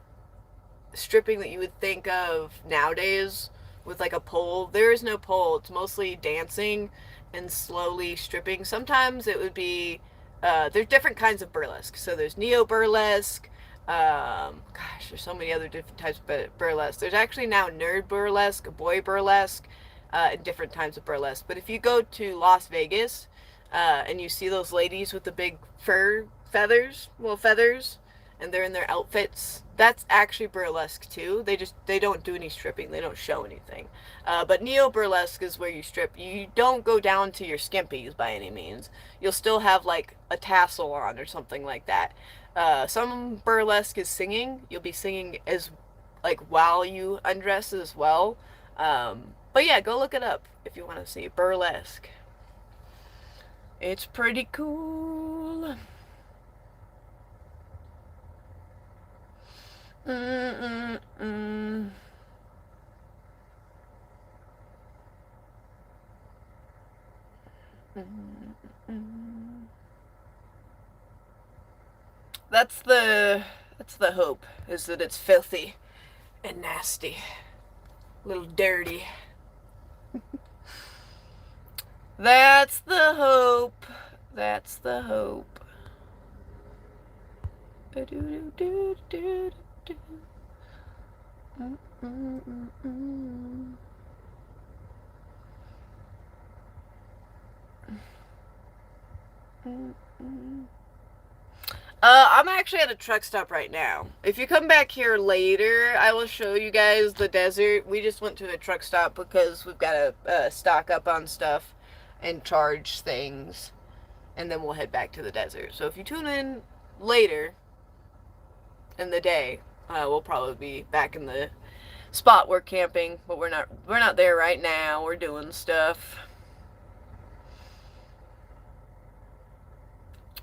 stripping that you would think of nowadays with like a pole. There is no pole. It's mostly dancing and slowly stripping. Sometimes it would be there's different kinds of burlesque. So there's neo burlesque. Gosh, there's so many other different types of burlesque. There's actually now nerd burlesque, boy burlesque, and different types of burlesque. But if you go to Las Vegas and you see those ladies with the big fur feathers, well feathers, and they're in their outfits. That's actually burlesque too. They don't do any stripping. They don't show anything. But neo burlesque is where you strip. You don't go down to your skimpies by any means. You'll still have like a tassel on or something like that. Some burlesque is singing. You'll be singing as like while you undress as well. But yeah, go look it up if you want to see burlesque. It's pretty cool. Mm-mm-mm. Mm-mm. That's the hope, is that it's filthy and nasty, a little dirty. That's the hope. That's the hope. I'm actually at a truck stop right now. If you come back here later, I will show you guys the desert. We just went to a truck stop because we've got to stock up on stuff and charge things, and then we'll head back to the desert. So if you tune in later in the day, we'll probably be back in the spot we're camping, but we're not there right now. We're doing stuff.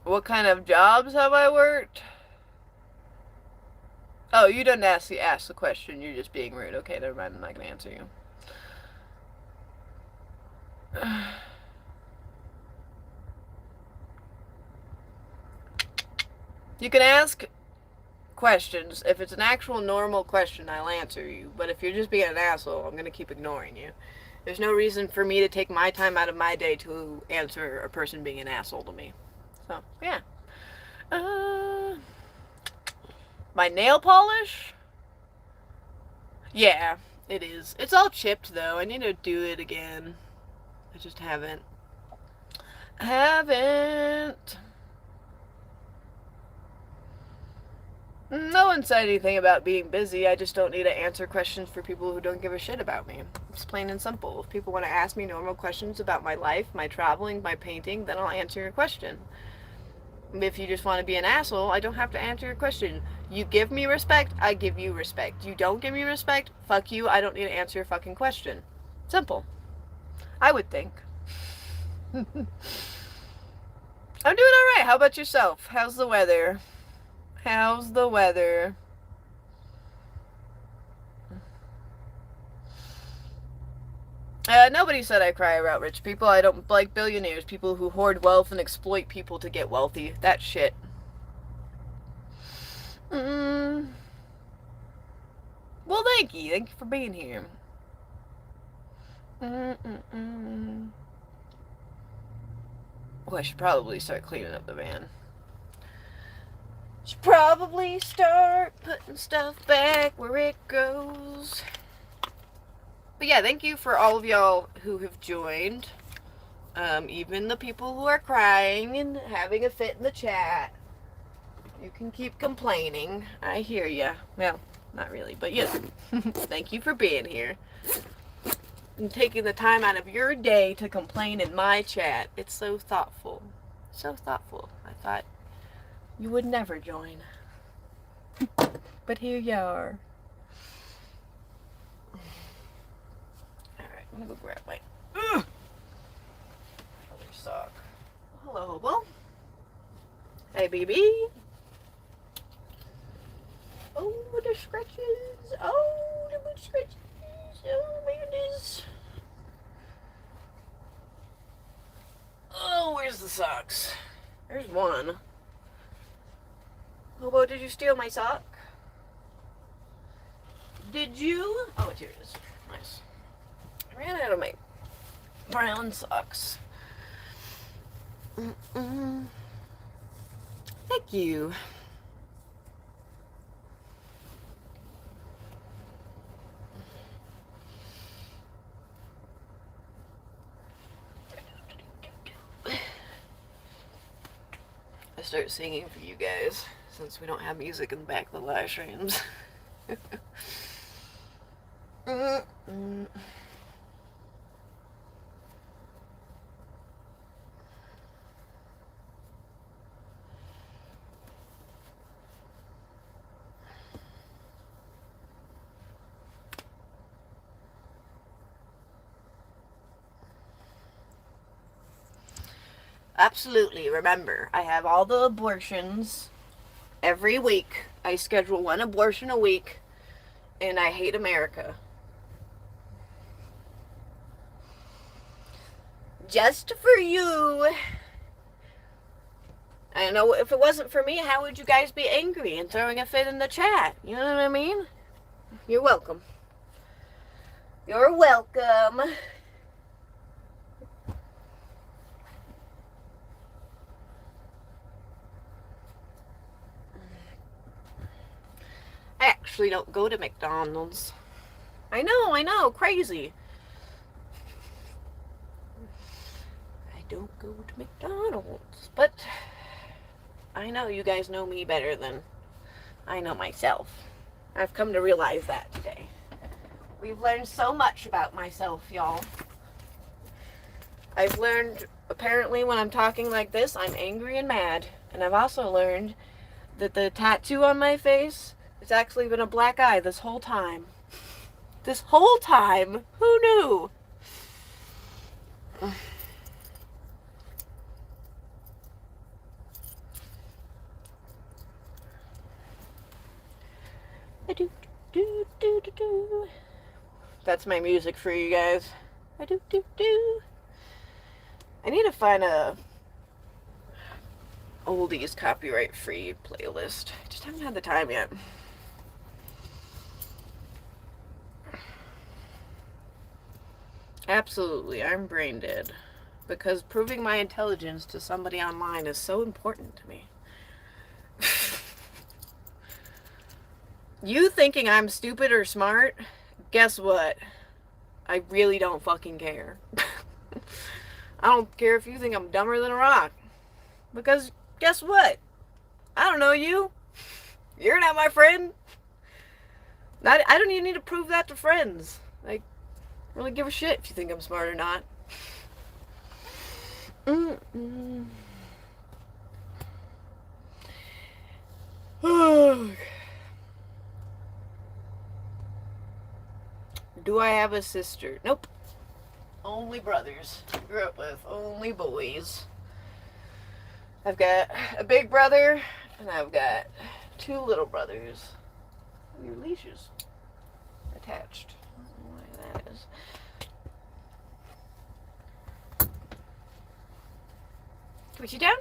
What kind of jobs have I worked? Oh, you didn't ask the question. You're just being rude. Okay, never mind. I'm not gonna answer you. You can ask questions. If it's an actual normal question, I'll answer you. But if you're just being an asshole, I'm gonna keep ignoring you. There's no reason for me to take my time out of my day to answer a person being an asshole to me. So, yeah. My nail polish? Yeah, it is. It's all chipped though. I need to do it again. I just haven't. No one said anything about being busy. I just don't need to answer questions for people who don't give a shit about me. It's plain and simple. If people want to ask me normal questions about my life, my traveling, my painting, then I'll answer your question. If you just want to be an asshole, I don't have to answer your question. You give me respect, I give you respect. You don't give me respect, fuck you, I don't need to answer your fucking question. Simple. I would think. I'm doing alright. How about yourself? How's the weather? How's the weather? Nobody said I cry about rich people. I don't like billionaires, people who hoard wealth and exploit people to get wealthy. That shit. Well, thank you. Thank you for being here. Oh, I should probably start cleaning up the van. Should probably start putting stuff back where it goes. But yeah, thank you for all of y'all who have joined. Even the people who are crying and having a fit in the chat. You can keep complaining. I hear ya. Well, not really, but you know. Thank you for being here. And taking the time out of your day to complain in my chat. It's so thoughtful. So thoughtful. I thought you would never join. But here you are. Alright, I'm gonna go grab my other sock. Hello, Hobo. Hey, baby. Oh, the scratches. Oh, the boot scratches. Oh, my goodness. Oh, where's the socks? There's one. Hobo, did you steal my sock? Did you? Oh, here it is. Nice. I ran out of my brown socks. Thank you. I start singing for you guys since we don't have music in the back of the live streams. Absolutely. Remember, I have all the abortions every week. I schedule one abortion a week, and I hate America. Just for you. I know if it wasn't for me, how would you guys be angry and throwing a fit in the chat? You know what I mean? You're welcome. You're welcome. I actually don't go to McDonald's. I know, crazy. I don't go to McDonald's, but I know you guys know me better than I know myself. I've come to realize that today. We've learned so much about myself, y'all. I've learned, apparently, when I'm talking like this, I'm angry and mad. And I've also learned that the tattoo on my face, it's actually been a black eye this whole time. This whole time? Who knew? That's my music for you guys. I need to find a oldies copyright free playlist. I just haven't had the time yet. Absolutely, I'm brain dead. Because proving my intelligence to somebody online is so important to me. You thinking I'm stupid or smart? Guess what? I really don't fucking care. I don't care if you think I'm dumber than a rock. Because guess what? I don't know you. You're not my friend. I don't even need to prove that to friends. Like, really give a shit if you think I'm smart or not. Do I have a sister? Nope. Only brothers. Grew up with only boys. I've got a big brother, and I've got two little brothers. Your leash is attached. I don't know why that is. Can we sit down?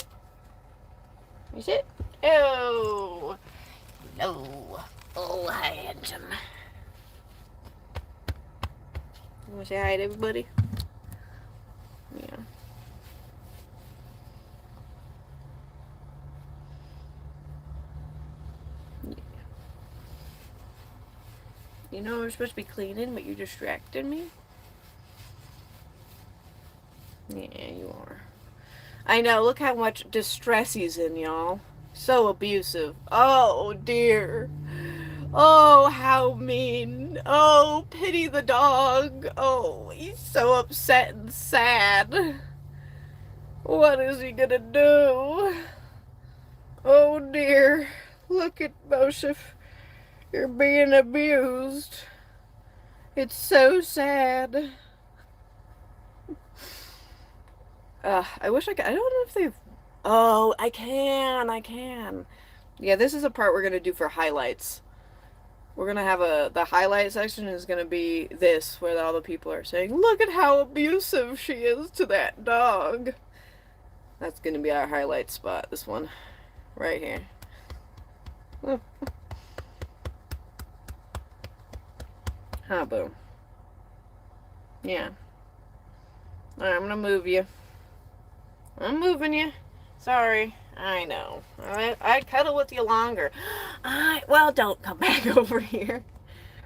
Can we sit? Oh. No. Oh, hi, handsome. You want to say hi to everybody? Yeah. You know we're supposed to be cleaning, but you distracted me? Yeah, you are. I know, look how much distress he's in, y'all. So abusive. Oh, dear. Oh, how mean. Oh, pity the dog. Oh, he's so upset and sad. What is he gonna do? Oh, dear. Look at Moshe. You're being abused. It's so sad. I wish I could. I don't know if they've. Oh, I can. Yeah, this is a part we're gonna do for highlights. We're gonna have the highlight section is gonna be this, where all the people are saying, "Look at how abusive she is to that dog." That's gonna be our highlight spot. This one, right here. Hobo. Yeah. Alright, I'm gonna move you. I'm moving you. Sorry. I know. I'd cuddle with you longer. Well, don't come back over here.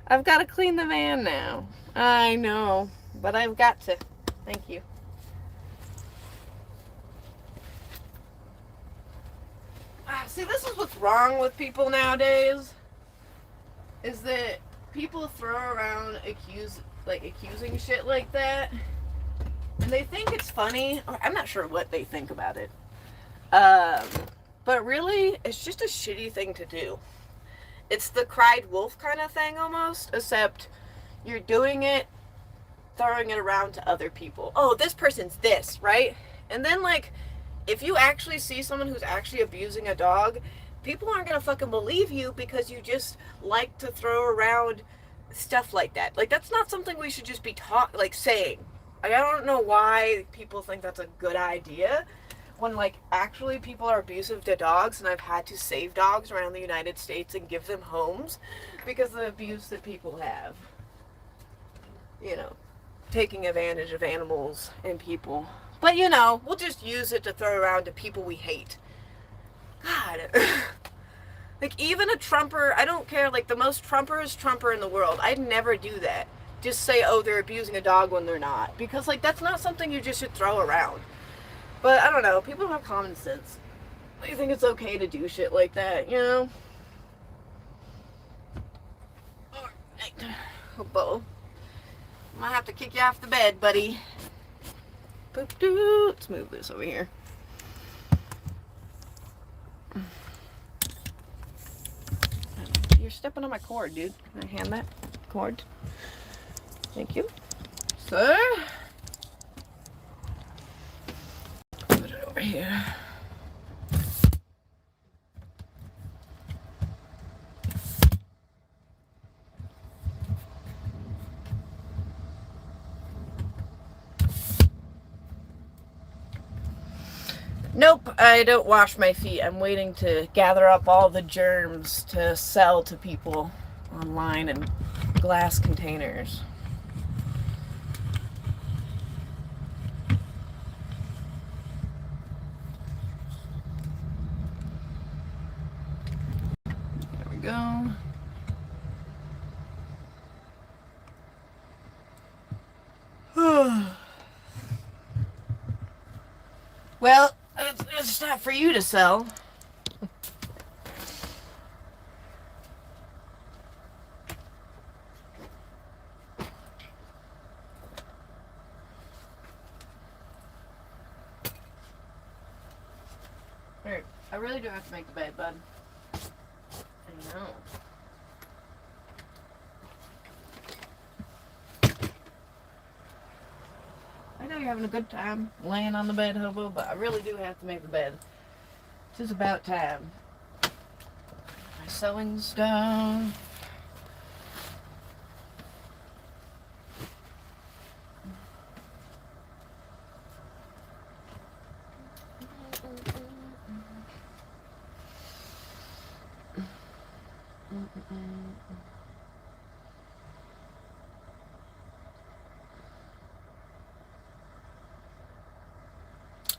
I've got to clean the van now. I know. But I've got to. Thank you. See, this is what's wrong with people nowadays. Is that people throw around accusing shit like that. And they think it's funny. I'm not sure what they think about it. But really, it's just a shitty thing to do. It's the cried wolf kind of thing almost, except you're doing it, throwing it around to other people. Oh, this person's this, right? And then, like, if you actually see someone who's actually abusing a dog, people aren't gonna fucking believe you because you just like to throw around stuff like that. Like, that's not something we should just be saying. Like, I don't know why people think that's a good idea when, like, actually people are abusive to dogs, and I've had to save dogs around the United States and give them homes because of the abuse that people have. You know, taking advantage of animals and people. But, you know, we'll just use it to throw around to people we hate. God. Like, even a Trumper, I don't care, like, the most Trumper in the world, I'd never do that. Just say, oh, they're abusing a dog when they're not. Because, like, that's not something you just should throw around. But, I don't know, people don't have common sense. They think it's okay to do shit like that, you know? Alright. Hobo. I'm gonna have to kick you off the bed, buddy. Boop-doo. Let's move this over here. You're stepping on my cord, dude. Can I hand that cord? Thank you. Sir. Put it over here. Nope, I don't wash my feet. I'm waiting to gather up all the germs to sell to people online in glass containers. There we go. Well, it's not for you to sell. Here, I really do have to make the bed, bud. I know. I know you're having a good time laying on the bed, Hobo, but I really do have to make the bed. It's just about time. My sewing's done.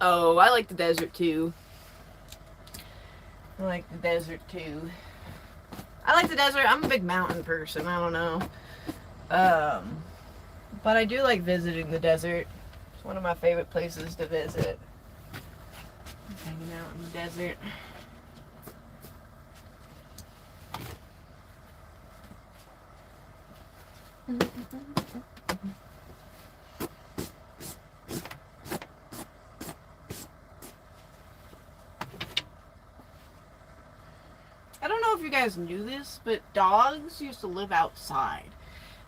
Oh, I like the desert too. I like the desert too. I like the desert. I'm a big mountain person. I don't know. But I do like visiting the desert. It's one of my favorite places to visit. Hanging out in the desert. I don't know if you guys knew this, but dogs used to live outside.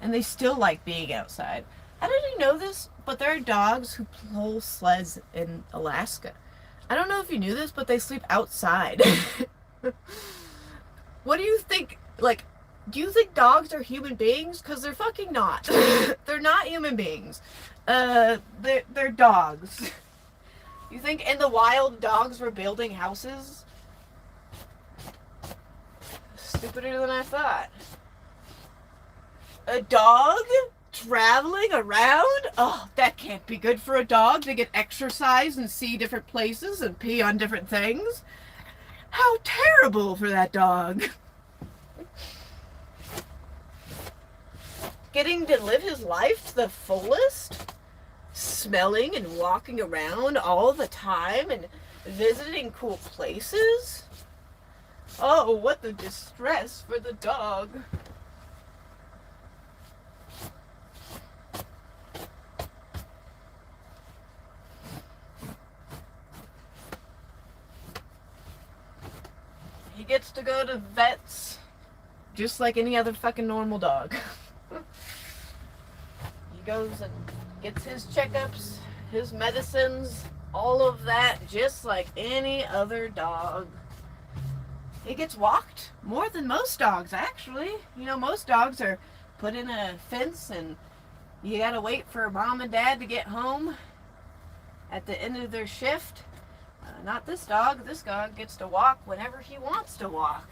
And they still like being outside. I didn't know this, but there are dogs who pull sleds in Alaska. I don't know if you knew this, but they sleep outside. What do you think? Like, do you think dogs are human beings? Because they're fucking not. They're not human beings. They're dogs. You think in the wild dogs were building houses? Stupider than I thought. A dog traveling around? Oh, that can't be good for a dog to get exercise and see different places and pee on different things. How terrible for that dog. Getting to live his life to the fullest, smelling and walking around all the time and visiting cool places. Oh, what the distress for the dog. He gets to go to vets just like any other fucking normal dog. He goes and gets his checkups, his medicines, all of that just like any other dog. He gets walked more than most dogs, actually. You know, most dogs are put in a fence and you gotta wait for mom and dad to get home at the end of their shift. Not this dog. This dog gets to walk whenever he wants to walk.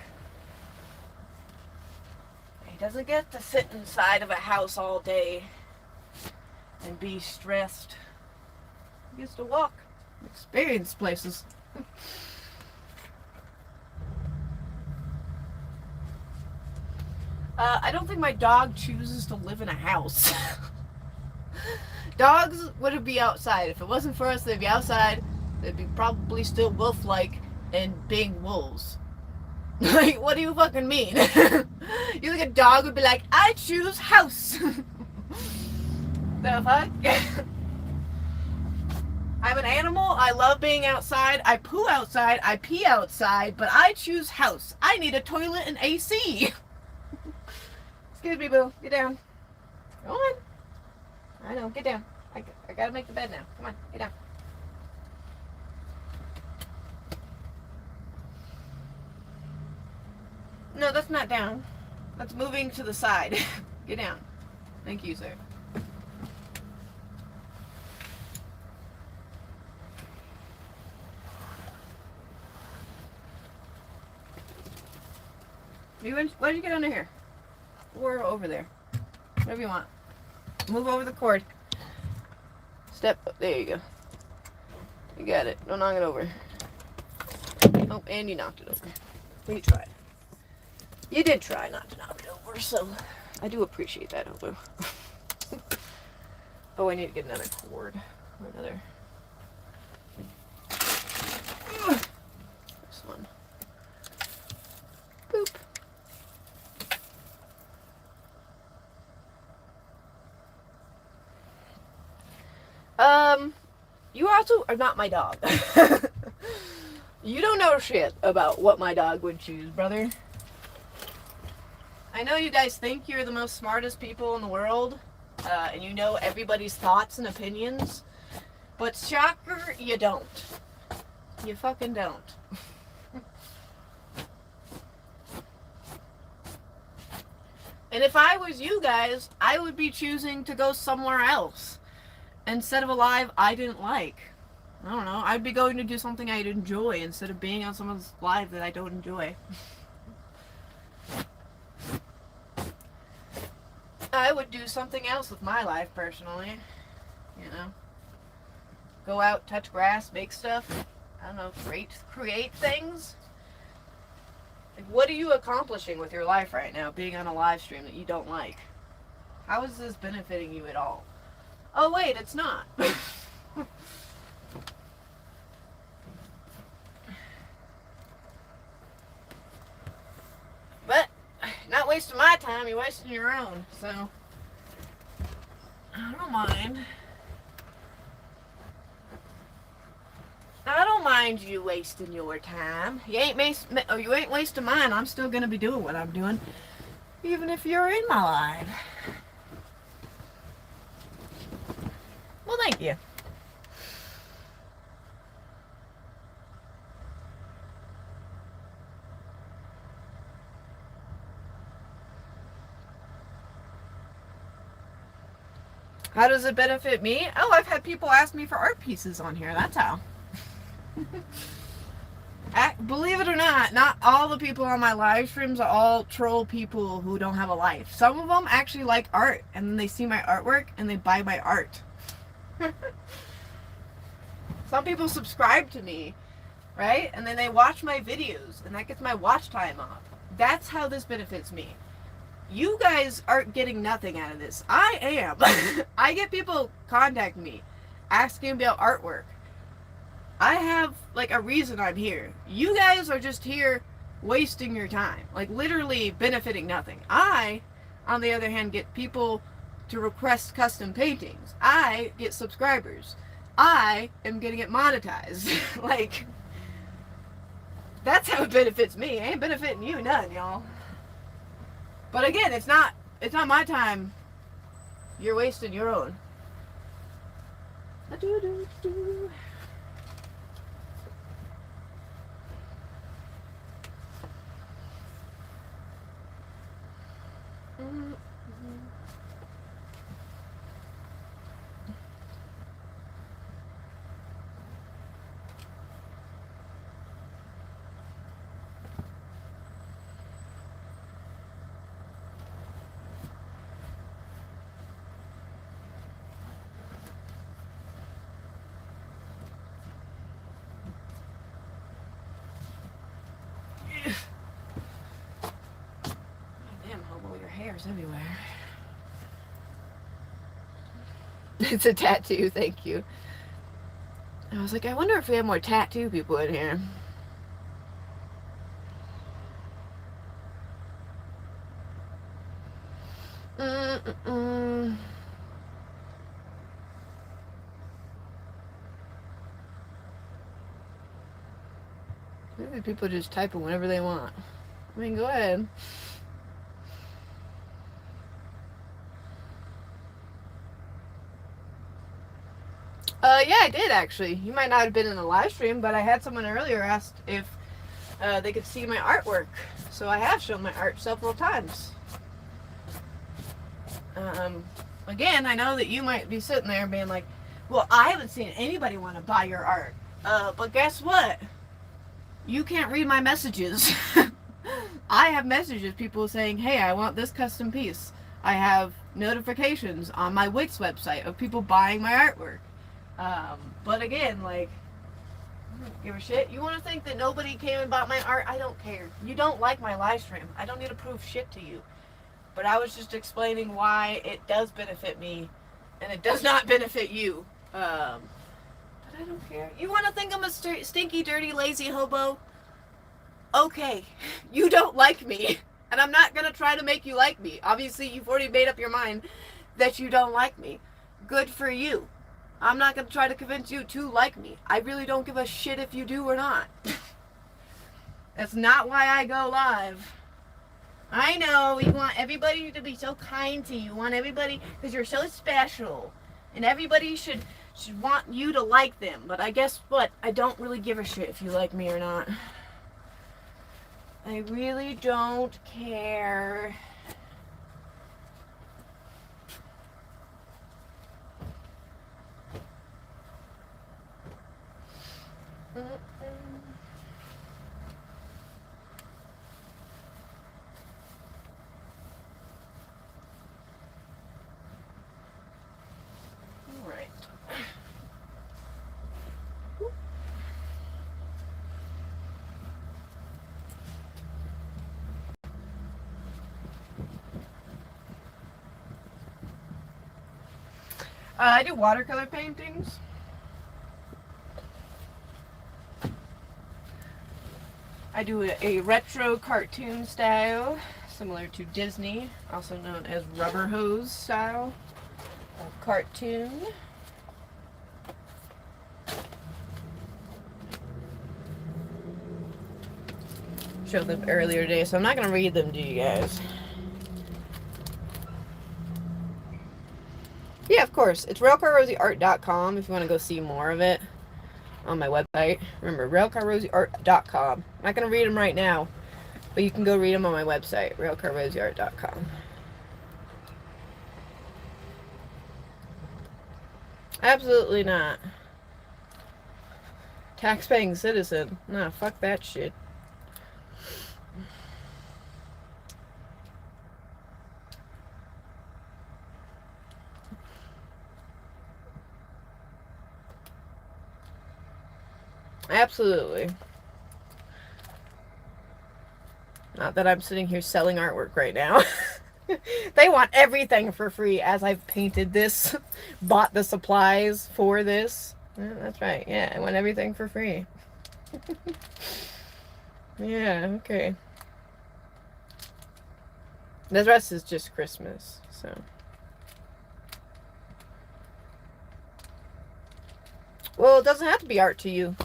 He doesn't get to sit inside of a house all day and be stressed. He gets to walk, experience places. I don't think my dog chooses to live in a house. Dogs would be outside. If it wasn't for us, they'd be outside. They'd be probably still wolf-like and being wolves. Like, what do you fucking mean? You think a dog would be like, I choose house? The fuck? I'm an animal. I love being outside. I poo outside. I pee outside. But I choose house. I need a toilet and AC. Excuse me, boo. Get down. Go on. I know. Get down. I gotta make the bed now. Come on. Get down. No, that's not down. That's moving to the side. Get down. Thank you, sir. Why did you get under here? Or over there. Whatever you want. Move over the cord. Step up. There you go. You got it. Don't knock it over. Oh, and you knocked it over. Well, you tried. You did try not to knock it over, so I do appreciate that, hobo. Oh, I need to get another cord. Or another. This one. Boop. You also are not my dog. You don't know shit about what my dog would choose, brother. I know you guys think you're the most smartest people in the world, and you know everybody's thoughts and opinions, but shocker, you don't. You fucking don't. And if I was you guys, I would be choosing to go somewhere else instead of a life I didn't like. I don't know. I'd be going to do something I'd enjoy instead of being on someone's life that I don't enjoy. I would do something else with my life, personally. You know? go out, touch grass, make stuff. I don't know, create things. Like, what are you accomplishing with your life right now, being on a live stream that you don't like? How is this benefiting you at all? Oh, wait, it's not. But, not wasting my time, you're wasting your own, so I don't mind. I don't mind you wasting your time. You ain't wasting mine. I'm still gonna be doing what I'm doing, even if you're in my life. Well, thank you. How does it benefit me? Oh, I've had people ask me for art pieces on here. That's how. Believe it or not all the people on my live streams are all troll people who don't have a life. Some of them actually like art, and then they see my artwork and they buy my art. Some people subscribe to me, right? And then they watch my videos, and that gets my watch time up. That's how this benefits me. You guys aren't getting nothing out of this. I am. I get people contact me asking about artwork. I have like a reason I'm here. You guys are just here wasting your time, like literally benefiting nothing. I, on the other hand, get people to request custom paintings. I get subscribers. I am getting it monetized. Like, that's how it benefits me. It ain't benefiting you none, y'all. But again, it's not my time. You're wasting your own. Damn, hobo, your hair's everywhere. It's a tattoo, thank you. I was like, I wonder if we have more tattoo people in here. Maybe people just type it whenever they want. I mean, go ahead. Yeah, I did actually. You might not have been in the live stream, but I had someone earlier asked if they could see my artwork. So I have shown my art several times. Again, I know that you might be sitting there being like, well, I haven't seen anybody want to buy your art. But guess what? You can't read my messages. I have messages, people saying, hey, I want this custom piece. I have notifications on my Wix website of people buying my artwork. But again, like, I don't give a shit. You want to think that nobody came and bought my art? I don't care. You don't like my live stream. I don't need to prove shit to you. But I was just explaining why it does benefit me and it does not benefit you. But I don't care. You want to think I'm a stinky, dirty, lazy hobo? Okay. You don't like me. And I'm not going to try to make you like me. Obviously, you've already made up your mind that you don't like me. Good for you. I'm not going to try to convince you to like me. I really don't give a shit if you do or not. That's not why I go live. I know, you want everybody to be so kind to you. You want everybody, because you're so special. And everybody should want you to like them. But I guess what? I don't really give a shit if you like me or not. I really don't care. Right. I do watercolor paintings. I do a retro cartoon style, similar to Disney, also known as rubber hose style of cartoon. Showed them earlier today, so I'm not going to read them to you guys. Yeah, of course. It's railcarrosieart.com if you want to go see more of it on my website. Remember, railcarrosieart.com. I'm not going to read them right now, but you can go read them on my website, railcarrosieart.com. Absolutely not. Tax-paying citizen. Nah, fuck that shit. Absolutely. Not that I'm sitting here selling artwork right now. They want everything for free as I've painted this, bought the supplies for this. Yeah, that's right. Yeah, I want everything for free. Yeah, okay. The rest is just Christmas, so. Well, it doesn't have to be art to you.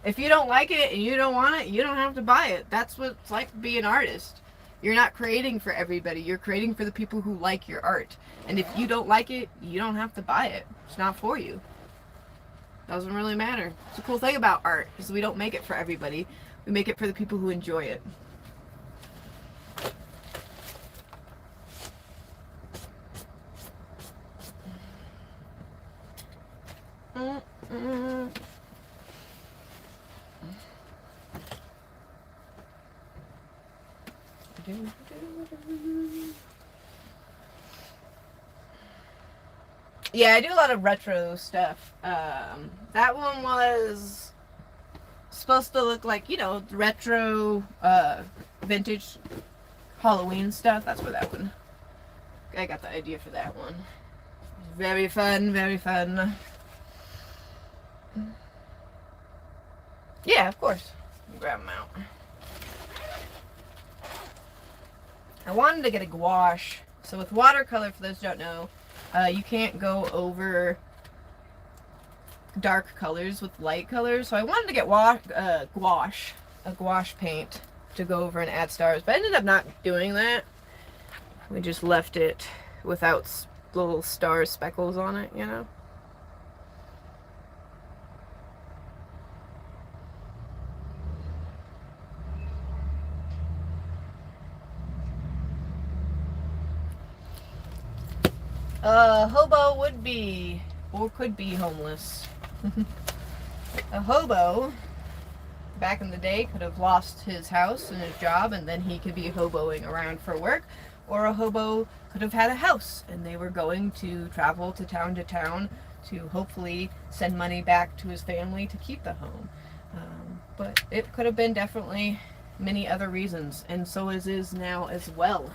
If you don't like it and you don't want it, you don't have to buy it. That's what it's like to be an artist. You're not creating for everybody. You're creating for the people who like your art. And if you don't like it, you don't have to buy it. It's not for you. Doesn't really matter. It's a cool thing about art is we don't make it for everybody. We make it for the people who enjoy it. Yeah, I do a lot of retro stuff. That one was supposed to look like, you know, retro, vintage Halloween stuff. That's where that one. I got the idea for that one. Very fun, very fun. Yeah, of course. Grab them out. I wanted to get a gouache. So with watercolor, for those who don't know, you can't go over dark colors with light colors. So I wanted to get gouache, a gouache paint to go over and add stars. But I ended up not doing that. We just left it without little star speckles on it, you know? Hobo would be, or could be homeless. A hobo, back in the day, could have lost his house and his job, and then he could be hoboing around for work. Or a hobo could have had a house, and they were going to travel to town to hopefully send money back to his family to keep the home. But it could have been definitely many other reasons, and so it is now as well.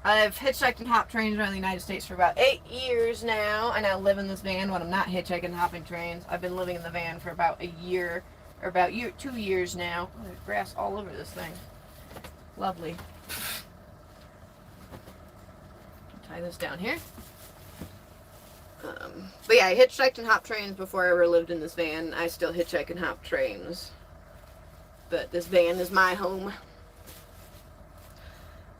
I've hitchhiked and hopped trains around the United States for about 8 years now. I now live in this van when I'm not hitchhiking and hopping trains. I've been living in the van for about a year, or about 2 years now. Oh, there's grass all over this thing. Lovely. Tie this down here. But yeah, I hitchhiked and hopped trains before I ever lived in this van. I still hitchhike and hop trains. But this van is my home.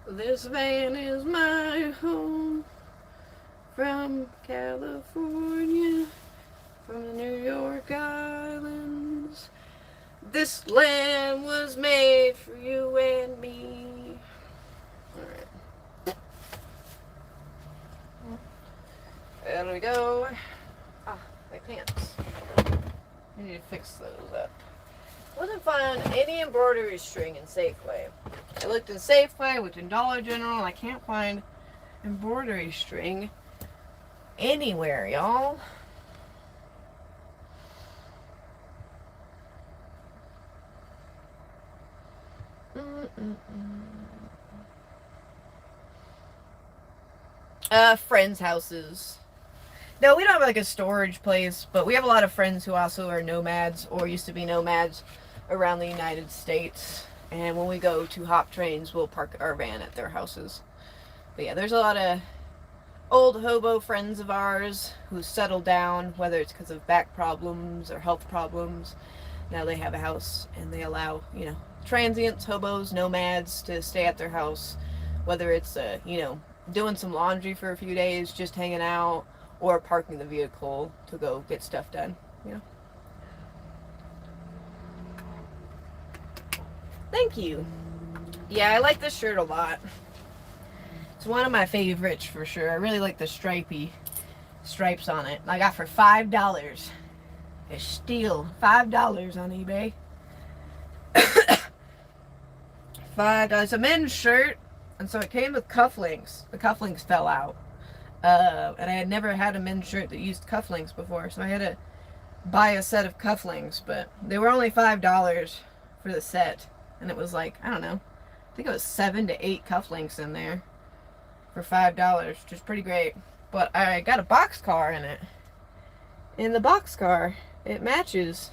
This van is my home. From California, from the New York Islands. This land was made for you and me. Alright. There we go. Ah, my pants. I need to fix those up. Wasn't finding any embroidery string in Safeway. I looked in Safeway, looked in Dollar General, and I can't find embroidery string anywhere, y'all. Friends' houses. No, we don't have like a storage place, but we have a lot of friends who also are nomads or used to be nomads around the United States. And when we go to hop trains, we'll park our van at their houses. But yeah, there's a lot of old hobo friends of ours who settled down, whether it's because of back problems or health problems. Now they have a house and they allow, transients, hobos, nomads to stay at their house, whether it's, doing some laundry for a few days, just hanging out, or parking the vehicle to go get stuff done, Thank you. Yeah, I like this shirt a lot. It's one of my favorites for sure. I really like the stripes on it. I got for $5. A steal. $5 on eBay. $5. It's a men's shirt, and so it came with cufflinks. The cufflinks fell out. And I had never had a men's shirt that used cufflinks before, so I had to buy a set of cufflinks, but they were only $5 for the set. And it was like, I don't know, I think it was 7 to 8 cufflinks in there for $5, which is pretty great. But I got a boxcar in it. In the boxcar, it matches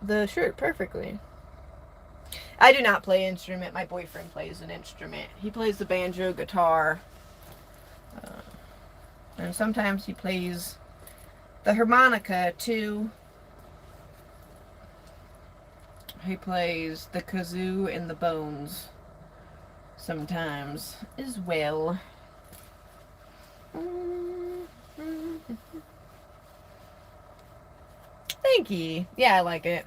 the shirt perfectly. I do not play an instrument. My boyfriend plays an instrument. He plays the banjo, guitar, and sometimes he plays the harmonica too. He plays the kazoo and the bones sometimes as well. Thank you. Yeah, I like it.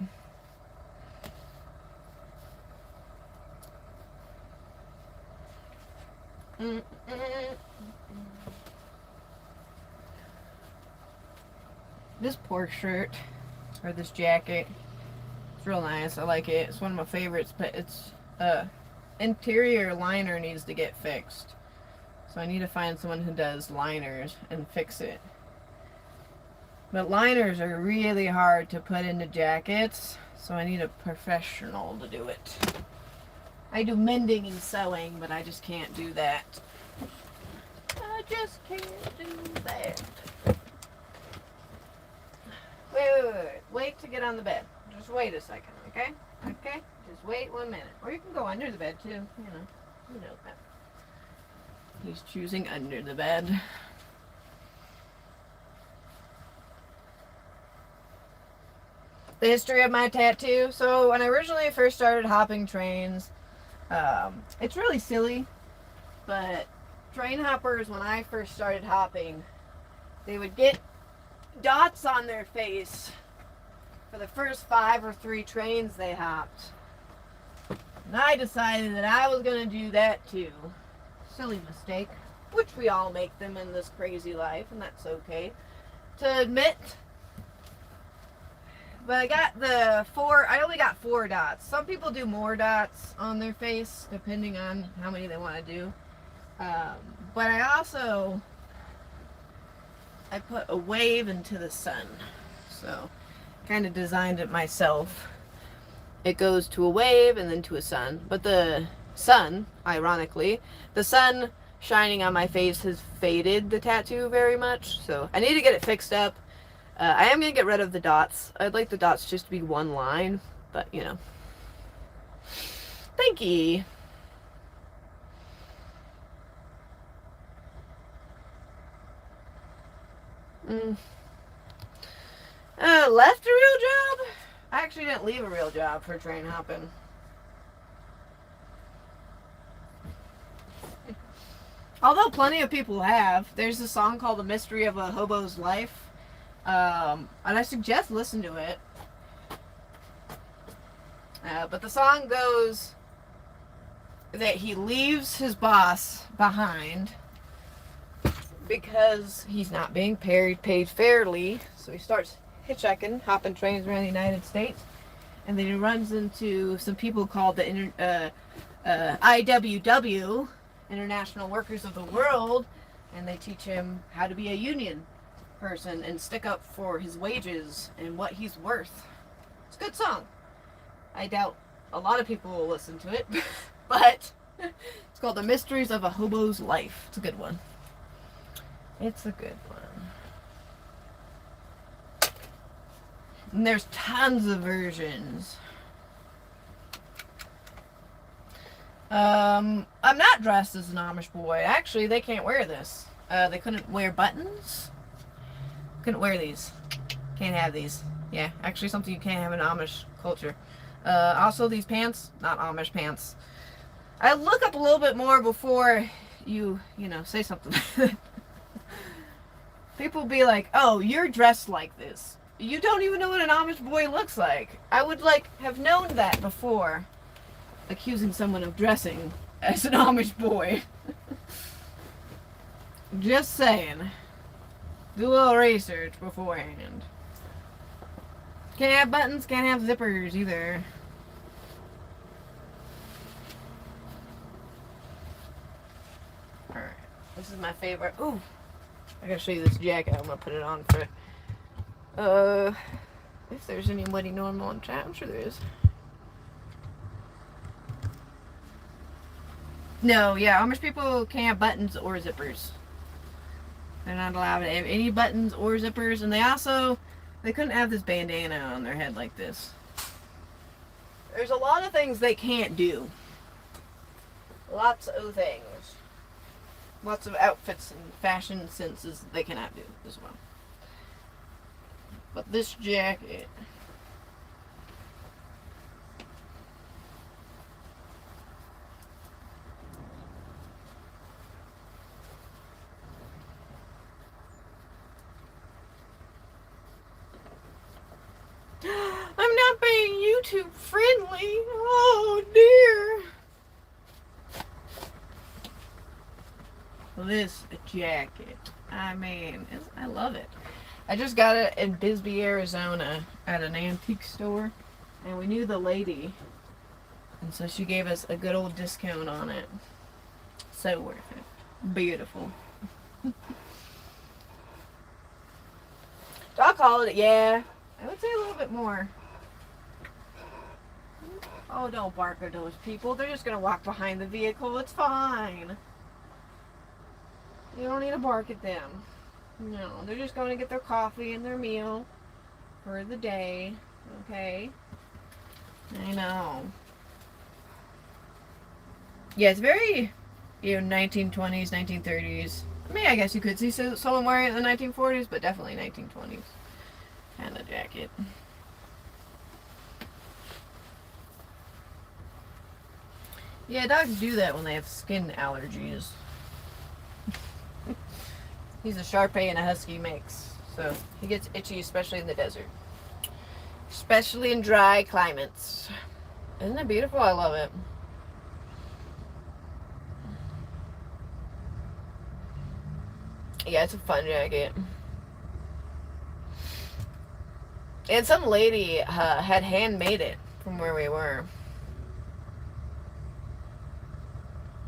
This pork shirt, or this jacket, it's real nice. I like it. It's one of my favorites, but its interior liner needs to get fixed. So I need to find someone who does liners and fix it. But liners are really hard to put into jackets, so I need a professional to do it. I do mending and sewing, but I just can't do that. I just can't do that. Wait to get on the bed. Just wait a second, okay? Okay? Just wait 1 minute. Or you can go under the bed too, you know that. He's choosing under the bed. The history of my tattoo. So when I originally first started hopping trains, it's really silly, but train hoppers, when I first started hopping, they would get dots on their face for the first 5 or 3 trains they hopped. And I decided that I was going to do that too. Silly mistake, which we all make them in this crazy life, and that's okay to admit. But I only got 4 dots. Some people do more dots on their face, depending on how many they want to do. But I put a wave into the sun. So, kind of designed it myself. It goes to a wave and then to a sun. But the sun, ironically, the sun shining on my face has faded the tattoo very much. So, I need to get it fixed up. I am going to get rid of the dots. I'd like the dots just to be one line, but Thank you. Left a real job? I actually didn't leave a real job for train hopping. Although plenty of people have. There's a song called The Mystery of a Hobo's Life. And I suggest listen to it. But the song goes that he leaves his boss behind because he's not being paid fairly. So he starts hitchhiking, hopping trains around the United States. And then he runs into some people called the IWW, International Workers of the World. And they teach him how to be a union person and stick up for his wages and what he's worth. It's a good song. I doubt a lot of people will listen to it, but it's called The Mysteries of a Hobo's Life. It's a good one. It's a good one. And there's tons of versions. I'm not dressed as an Amish boy. Actually, they can't wear this. They couldn't wear buttons. Couldn't wear these. Can't have these. Yeah, actually something you can't have in Amish culture. Also, these pants, not Amish pants. I look up a little bit more before you say something. People be like, oh, you're dressed like this. You don't even know what an Amish boy looks like. I would, have known that before accusing someone of dressing as an Amish boy. Just saying. Do a little research beforehand. Can't have buttons, can't have zippers either. Alright, this is my favorite. Ooh, I gotta show you this jacket. I'm gonna put it on for, if there's anybody normal in chat. I'm sure there is. No, yeah, Amish people can't have buttons or zippers. They're not allowed to have any buttons or zippers, and they couldn't have this bandana on their head like this. There's a lot of things they can't do. Lots of things. Lots of outfits and fashion senses they cannot do as well. But this jacket... I'm not being YouTube friendly. Oh dear. This jacket. I mean, I love it. I just got it in Bisbee, Arizona at an antique store. And we knew the lady. And so she gave us a good old discount on it. So worth it. Beautiful. I'll call it, yeah. I would say a little bit more. Oh, don't bark at those people. They're just going to walk behind the vehicle. It's fine. You don't need to bark at them. No, they're just going to get their coffee and their meal for the day. Okay? I know. Yeah, it's very, 1920s, 1930s. I mean, I guess you could see someone wearing it in the 1940s, but definitely 1920s. And a jacket. Yeah, dogs do that when they have skin allergies. He's a Shar-Pei and a Husky mix, so he gets itchy, especially in the desert. Especially in dry climates. Isn't it beautiful? I love it. Yeah, it's a fun jacket. And some lady had handmade it from where we were.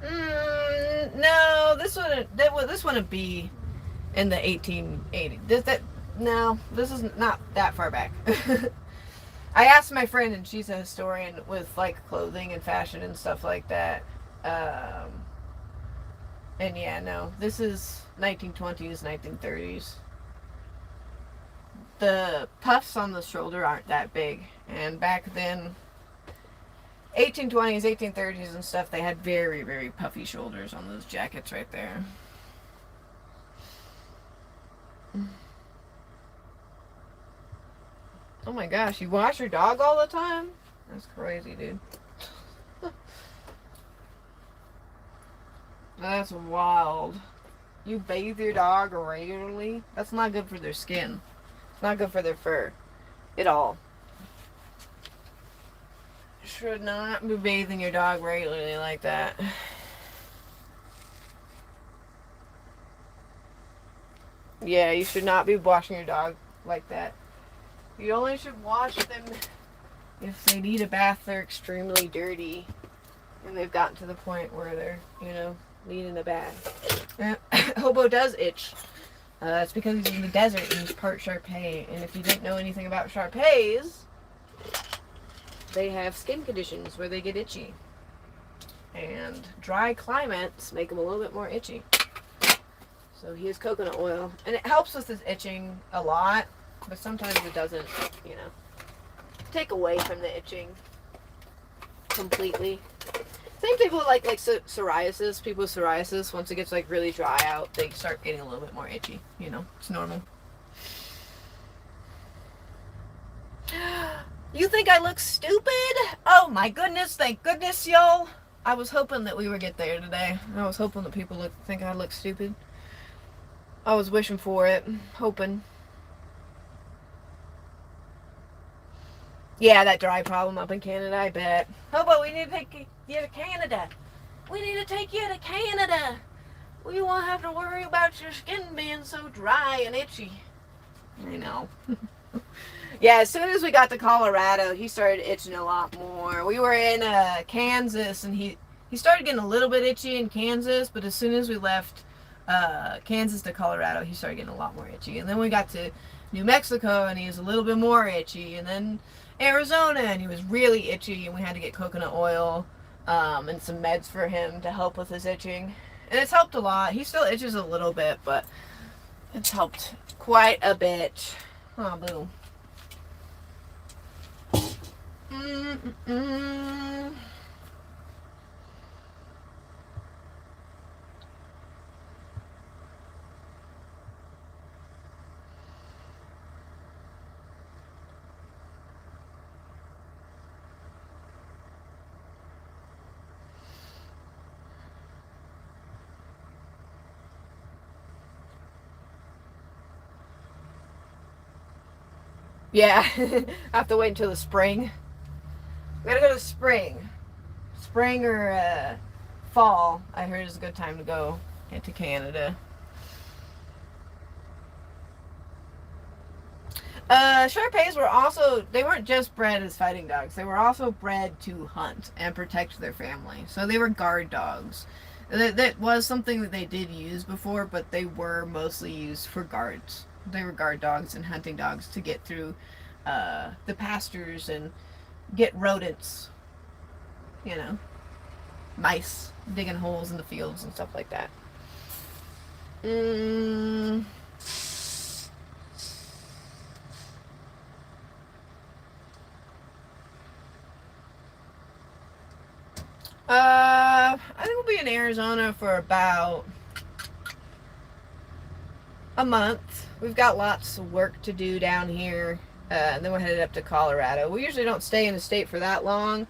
No, this wouldn't be in the 1880s. No, this is not that far back. I asked my friend, and she's a historian with clothing and fashion and stuff like that. And yeah, no, this is 1920s, 1930s. The puffs on the shoulder aren't that big, and back then 1820s, 1830s and stuff, they had very, very puffy shoulders on those jackets right there. Oh my gosh, you wash your dog all the time? That's crazy, dude. That's wild. You bathe your dog regularly? That's not good for their skin. It's not good for their fur. At all. You should not be bathing your dog regularly like that. Yeah, you should not be washing your dog like that. You only should wash them if they need a bath, they're extremely dirty. And they've gotten to the point where they're, needing a bath. Hobo does itch. It's because he's in the desert and he's part Shar-Pei. And if you didn't know anything about Shar-Peis, they have skin conditions where they get itchy. And dry climates make them a little bit more itchy. So he has coconut oil. And it helps with his itching a lot. But sometimes it doesn't, you know, take away from the itching completely. Same thing with like psoriasis. People with psoriasis, once it gets like really dry out, they start getting a little bit more itchy. You know, it's normal. You think I look stupid? Oh my goodness, thank goodness, y'all. I was hoping that we would get there today. I was hoping that people would think I look stupid. I was wishing for it, hoping. Yeah, that dry problem up in Canada, I bet. Hobo, we need to take you to Canada. We need to take you to Canada. We won't have to worry about your skin being so dry and itchy. I know. Yeah, as soon as we got to Colorado, he started itching a lot more. We were in Kansas, and he started getting a little bit itchy in Kansas, but as soon as we left Kansas to Colorado, he started getting a lot more itchy. And then we got to New Mexico, and he was a little bit more itchy. And then Arizona, and he was really itchy, and we had to get coconut oil and some meds for him to help with his itching. And it's helped a lot. He still itches a little bit, but it's helped quite a bit. Oh, boo. Yeah, I have to wait until the spring. We gotta go to spring. Spring or fall, I heard, is a good time to go into Canada. Shar-Peis were also, they weren't just bred as fighting dogs. They were also bred to hunt and protect their family. So they were guard dogs. That was something that they did use before, but they were mostly used for guards. They were guard dogs and hunting dogs to get through the pastures and get rodents, you know, mice digging holes in the fields and stuff like that. I think we'll be in Arizona for about a month. We've got lots of work to do down here. And then we're headed up to Colorado. We usually don't stay in the state for that long,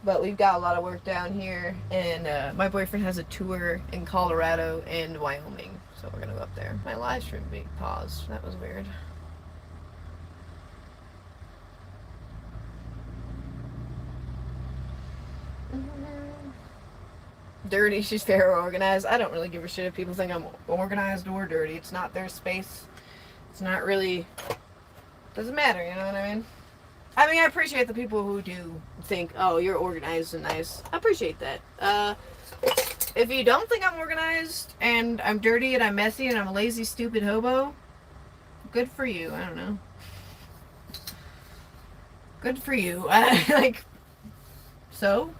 but we've got a lot of work down here. And my boyfriend has a tour in Colorado and Wyoming, so we're gonna go up there. My live stream being paused. That was weird. Dirty, she's very organized. I don't really give a shit if people think I'm organized or dirty. It's not their space. It's not really, doesn't matter, you know what I mean? I mean, I appreciate the people who do think, oh, you're organized and nice. I appreciate that. If you don't think I'm organized and I'm dirty and I'm messy and I'm a lazy, stupid hobo, good for you. I don't know. Good for you. Like, so?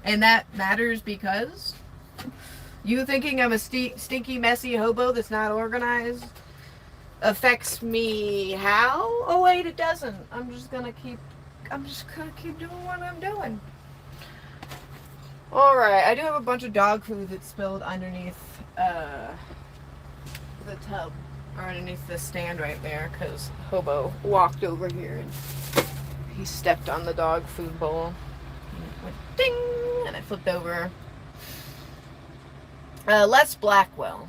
And that matters because you thinking I'm a stinky, messy hobo that's not organized affects me how? Oh wait, it doesn't. I'm just gonna keep doing what I'm doing. Alright, I do have a bunch of dog food that's spilled underneath the tub, or underneath the stand right there, because Hobo walked over here and he stepped on the dog food bowl. And it went ding! And I flipped over. Les Blackwell.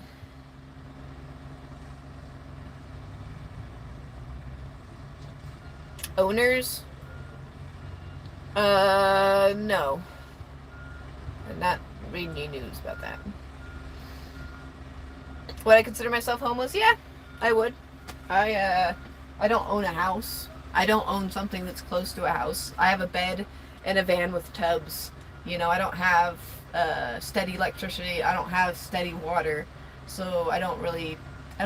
Owners? No. I'm not reading any news about that. Would I consider myself homeless? Yeah, I would. I don't own a house. I don't own something that's close to a house. I have a bed and a van with tubs. You know, I don't have steady electricity. I don't have steady water. So I don't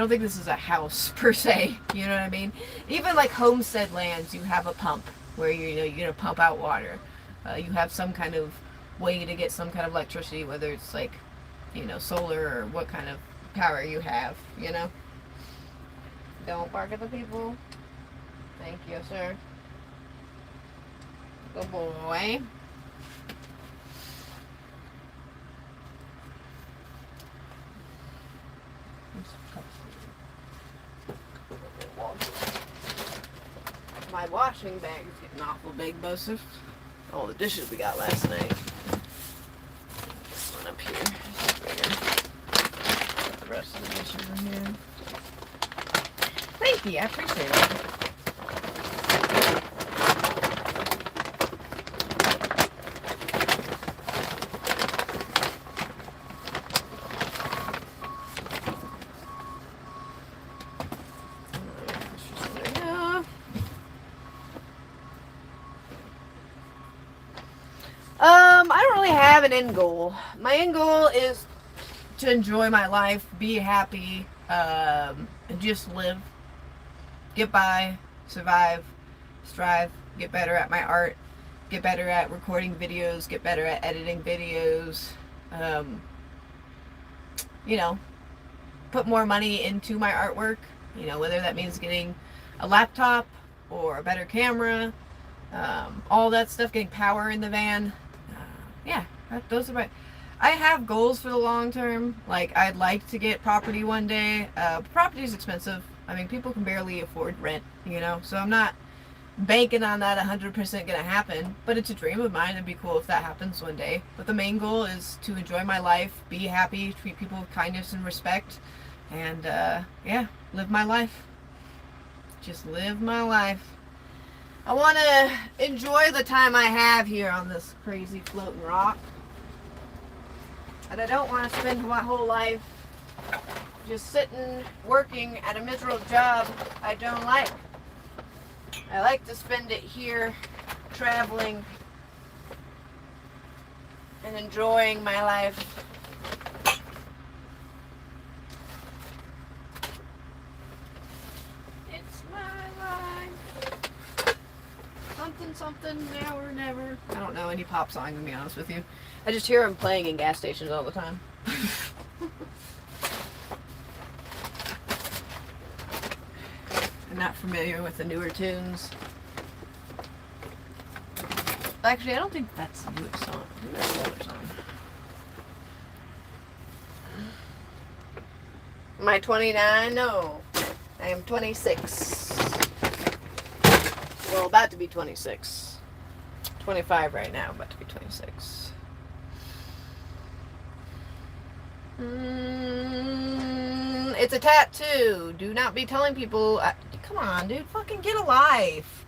think this is a house per se. You know what I mean? Even like homestead lands, you have a pump where you're gonna pump out water. You have some kind of way to get some kind of electricity, whether it's like, solar or what kind of power you have, you know? Don't bark at the people. Thank you, sir. Good boy. My washing bag is getting awful big, Bosif. All the dishes we got last night. This one up here is bigger. Put the rest of the dishes in here. Thank you, I appreciate it. I don't really have an end goal. My end goal is to enjoy my life, be happy, and just live. Get by, survive, strive, get better at my art, get better at recording videos, get better at editing videos, you know, put more money into my artwork, you know, whether that means getting a laptop or a better camera, all that stuff, getting power in the van. Yeah, those are my... I have goals for the long term. Like, I'd like to get property one day. Property is expensive. I mean, people can barely afford rent, you know? So I'm not banking on that 100% gonna happen. But it's a dream of mine. It'd be cool if that happens one day. But the main goal is to enjoy my life, be happy, treat people with kindness and respect. And, yeah, live my life. Just live my life. I want to enjoy the time I have here on this crazy floating rock. And I don't want to spend my whole life just sitting, working at a miserable job I don't like. I like to spend it here, traveling, and enjoying my life. It's my life. Something, now or never. I don't know any pop song, to be honest with you. I just hear them playing in gas stations all the time. I'm not familiar with the newer tunes. Actually, I don't think that's the newest song. I think that's the older song. Am I 29? No. I am 26. Well, about to be 26. 25 right now, about to be 26. It's a tattoo. Do not be telling people. Come on, dude. Fucking get a life.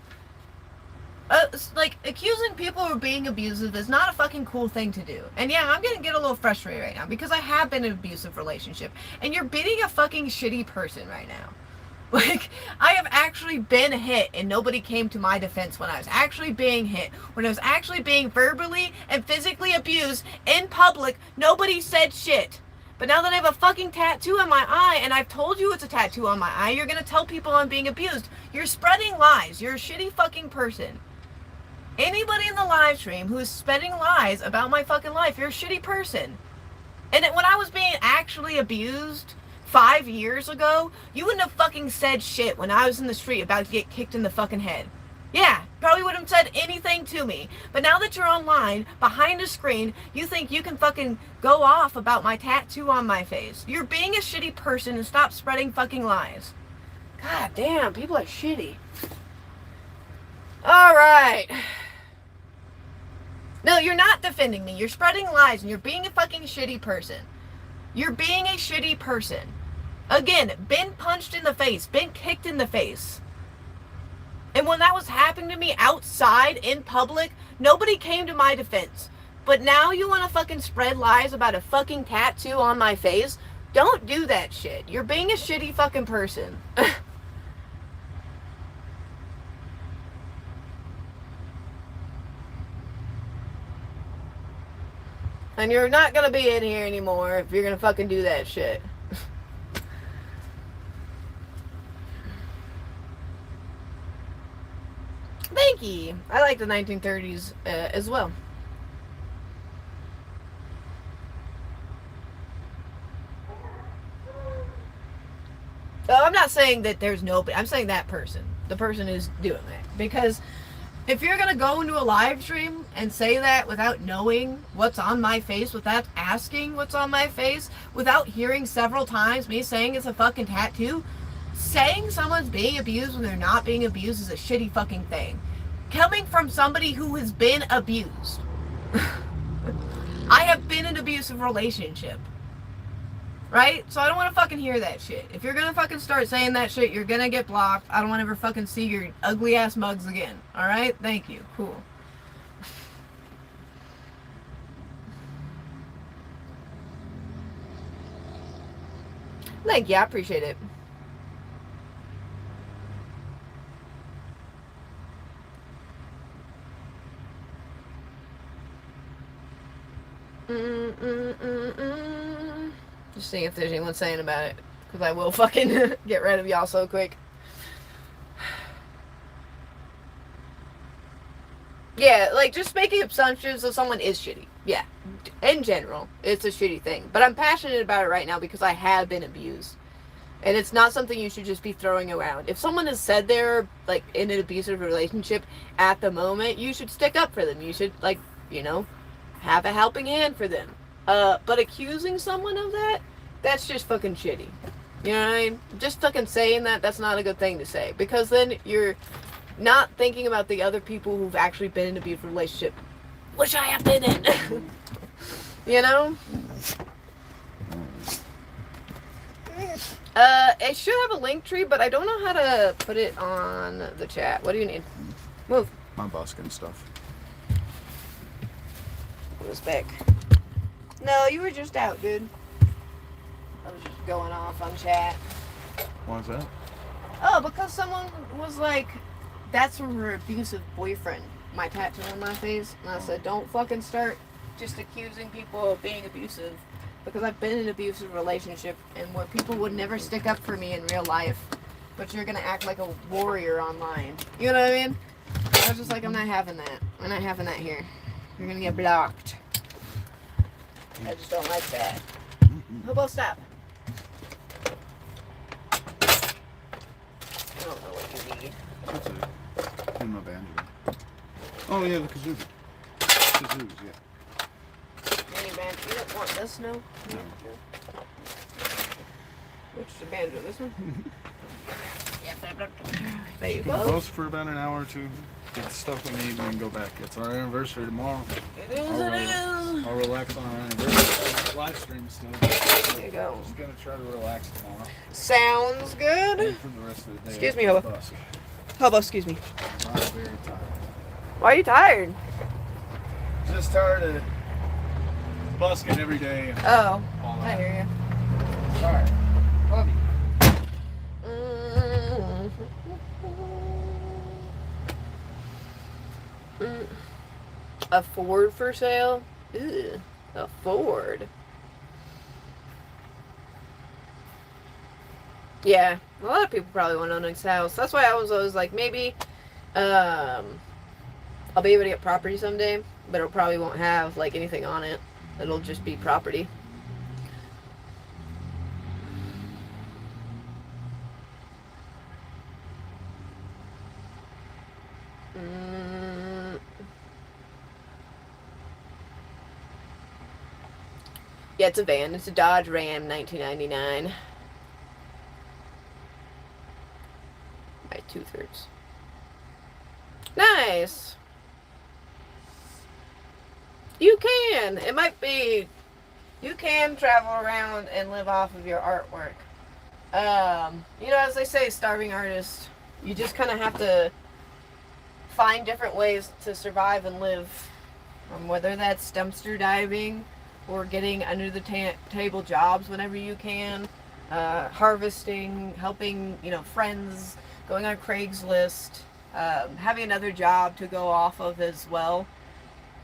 Like, accusing people of being abusive is not a fucking cool thing to do. And yeah, I'm gonna get a little frustrated right now because I have been in an abusive relationship. And you're being a fucking shitty person right now. Like, I have actually been hit and nobody came to my defense when I was actually being hit. When I was actually being verbally and physically abused in public, nobody said shit. But now that I have a fucking tattoo on my eye and I've told you it's a tattoo on my eye, you're gonna tell people I'm being abused. You're spreading lies. You're a shitty fucking person. Anybody in the live stream who is spreading lies about my fucking life, you're a shitty person. And when I was being actually abused 5 years ago, you wouldn't have fucking said shit when I was in the street about to get kicked in the fucking head. Yeah, probably wouldn't have said anything to me. But now that you're online, behind a screen, you think you can fucking go off about my tattoo on my face. You're being a shitty person and stop spreading fucking lies. God damn, people are shitty. Alright. No, you're not defending me. You're spreading lies and you're being a fucking shitty person. You're being a shitty person. Again, been punched in the face, been kicked in the face. And when that was happening to me outside, in public, nobody came to my defense. But now you want to fucking spread lies about a fucking tattoo on my face? Don't do that shit. You're being a shitty fucking person. And you're not gonna be in here anymore if you're gonna fucking do that shit. Thank you. I like the 1930s as well. saying that there's nobody. I'm saying that person. The person is doing that. Because if you're going to go into a live stream and say that without knowing what's on my face, without asking what's on my face, without hearing several times me saying it's a fucking tattoo, saying someone's being abused when they're not being abused is a shitty fucking thing. Coming from somebody who has been abused. I have been in an abusive relationship. Right? So I don't want to fucking hear that shit. If you're gonna fucking start saying that shit, you're gonna get blocked. I don't want to ever fucking see your ugly ass mugs again. Alright? Thank you. Cool. Thank you. I appreciate it. Just seeing if there's anyone saying about it. Because I will fucking get rid of y'all so quick. Yeah, like, just making assumptions that someone is shitty. Yeah. In general, it's a shitty thing. But I'm passionate about it right now because I have been abused. And it's not something you should just be throwing around. If someone has said they're, like, in an abusive relationship at the moment, you should stick up for them. You should, like, you know, have a helping hand for them. But accusing someone of that, that's just fucking shitty. You know what I mean? Just fucking saying that, that's not a good thing to say. Because then you're not thinking about the other people who've actually been in an abusive relationship, which I have been in. You know? It should have a link tree, but I don't know how to put it on the chat. What do you need? Move. My busking stuff. It was back. No, you were just out, dude. I was just going off on chat. Why is that? Oh, because someone was like, that's from her abusive boyfriend, my tattoo on my face. And I said, don't fucking start just accusing people of being abusive. Because I've been in an abusive relationship and where people would never stick up for me in real life. But you're going to act like a warrior online. You know what I mean? I was just like, I'm not having that. I'm not having that here. You're going to get blocked. I just don't like that. Hobo, stop. I don't know what you need. That's it. In my banjo. Oh yeah, the kazoo. Kazoos, yeah. Mini banjo. You don't want this, no? No. Which is the banjo? This one? Yep. There you We'll go. post for about an hour or two. Get the stuff we need and then go back. It's our anniversary tomorrow. It is, it is. I'll relax on our anniversary live stream still. There you go. Just gonna try to relax tomorrow. Sounds good. And for the rest of the day. Excuse me, Hobo. Hobo, excuse me. I'm very tired. Why are you tired? Just tired of busking every day. And Oh, all I that. hear you. Sorry. Love you. A Ford for sale? Ew, a Ford. Yeah, a lot of people probably want to own a house. That's why I was always like, maybe I'll be able to get property someday, but it probably won't have like anything on it. It'll just be property. Yeah, it's a van. It's a Dodge Ram 1999. By 2/3. Nice. You can. It might be. You can travel around and live off of your artwork. You know, as they say, starving artists. You just kind of have to find different ways to survive and live. Whether that's dumpster diving or getting under the table jobs whenever you can, harvesting, helping, you know, friends, going on Craigslist, having another job to go off of as well.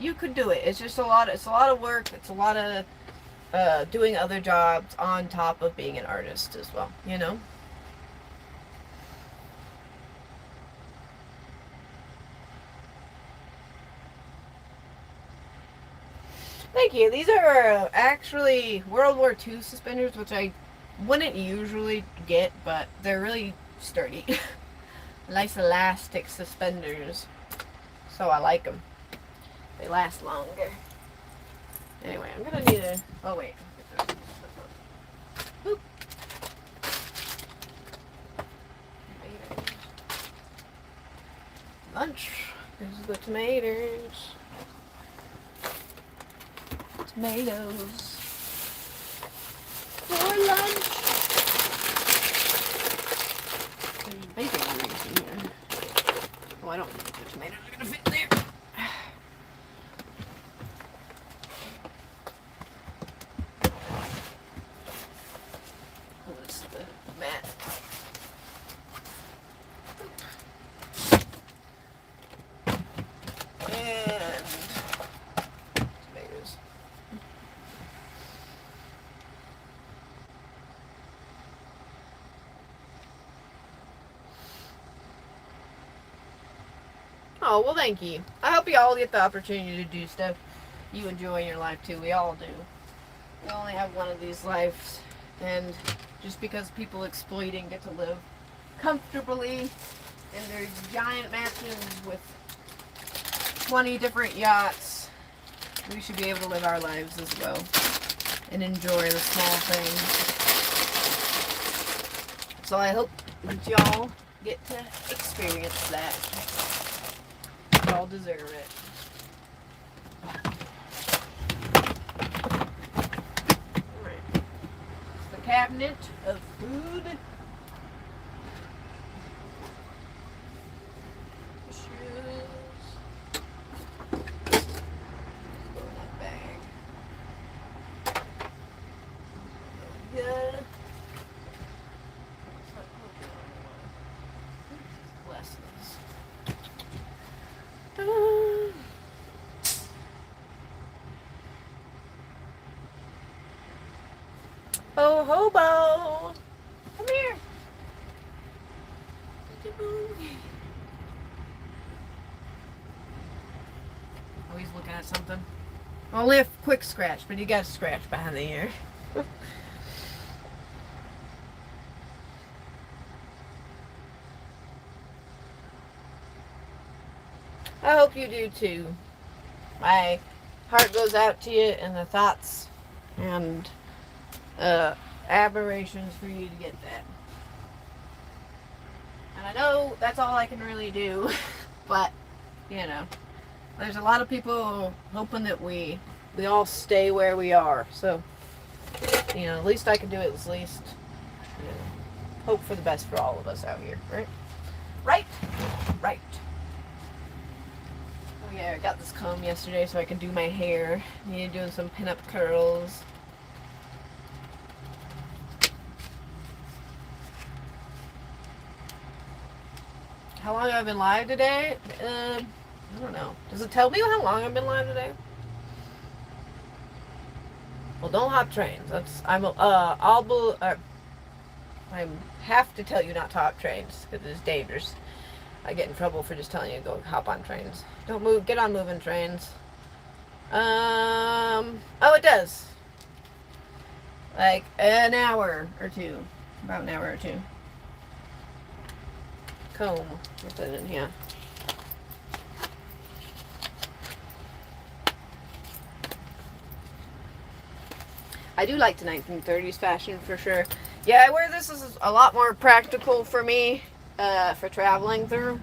You could do it. It's just a lot. It's a lot of work. It's a lot of doing other jobs on top of being an artist as well. You know. Thank you. These are actually World War II suspenders, which I wouldn't usually get, but they're really sturdy. Nice elastic suspenders. So I like them. They last longer. Anyway, I'm gonna need a... Oh, wait. Boop. Lunch. Here's the tomatoes. Tomatoes. For lunch. There's bacon grease in here. Oh, I don't think the tomatoes are gonna fit there. What's the mat? And tomatoes. Oh, well, thank you. I hope you all get the opportunity to do stuff you enjoy in your life, too. We all do. We only have one of these lives, and just because people exploiting get to live comfortably in their giant mansions with 20 different yachts, we should be able to live our lives as well and enjoy the small things. So I hope that y'all get to experience that. Y'all deserve it. Alright. The cabinet of food. Shoes. Go in that bag. Good. Lessons. Oh, hobo! Come here! Oh, he's looking at something. Only a quick scratch, but he got a scratch behind the ear. I hope you do too. My heart goes out to you and the thoughts and admirations for you to get that. And I know that's all I can really do, but, you know, there's a lot of people hoping that we all stay where we are. So, you know, the least I can do is least, you know, hope for the best for all of us out here, right? Right? Right. Oh yeah, I got this comb yesterday so I can do my hair. Needed doing some pinup curls. How long have I been live today? I don't know. Does it tell me how long I've been live today? Well, don't hop trains. I have to tell you not to hop trains because it's dangerous. I get in trouble for just telling you to go hop on trains. Don't move. Get on moving trains. Oh, it does. Like an hour or two. About an hour or two. Comb. What's that in here? I do like the 1930s fashion for sure. Yeah, I wear this. This is a lot more practical for me for traveling through.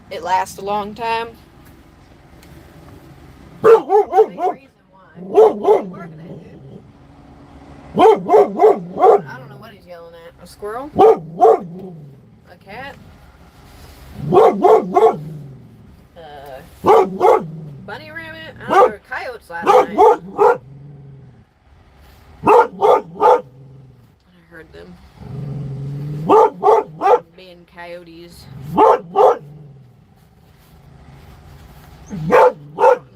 It lasts a long time. I don't know what he's yelling at. A squirrel? A cat? Bunny rabbit? I don't know. There were coyotes last night. I heard them. Being coyotes. In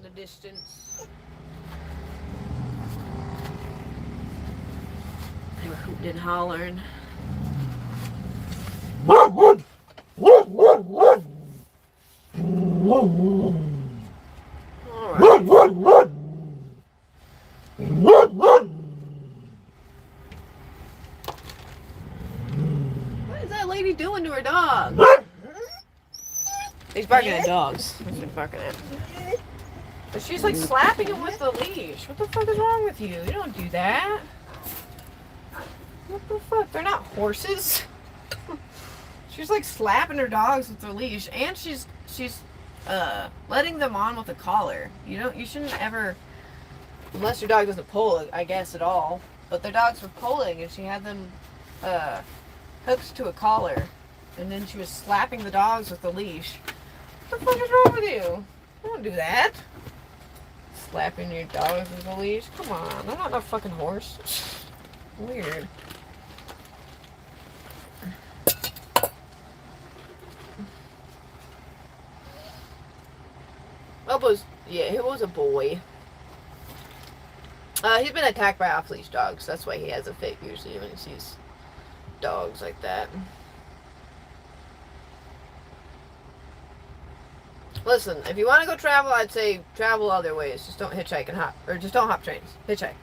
the distance. They were hooting and hollering. Alright. He's barking at dogs. That's what he's barking at. But she's like slapping him with the leash. What the fuck is wrong with you? You don't do that. What the fuck? They're not horses. She's like slapping her dogs with the leash, and she's letting them on with a collar. You shouldn't ever, unless your dog doesn't pull, I guess, at all. But their dogs were pulling, and she had them hooked to a collar, and then she was slapping the dogs with the leash. What the fuck is wrong with you? Don't do that. Slapping your dogs with a leash? Come on, I'm not no fucking horse. Weird. He was a boy. He's been attacked by off-leash dogs. That's why he has a fit usually when he sees dogs like that. Listen, if you want to go travel, I'd say travel other ways. Just don't hitchhike and hop. Or just don't hop trains. Hitchhike.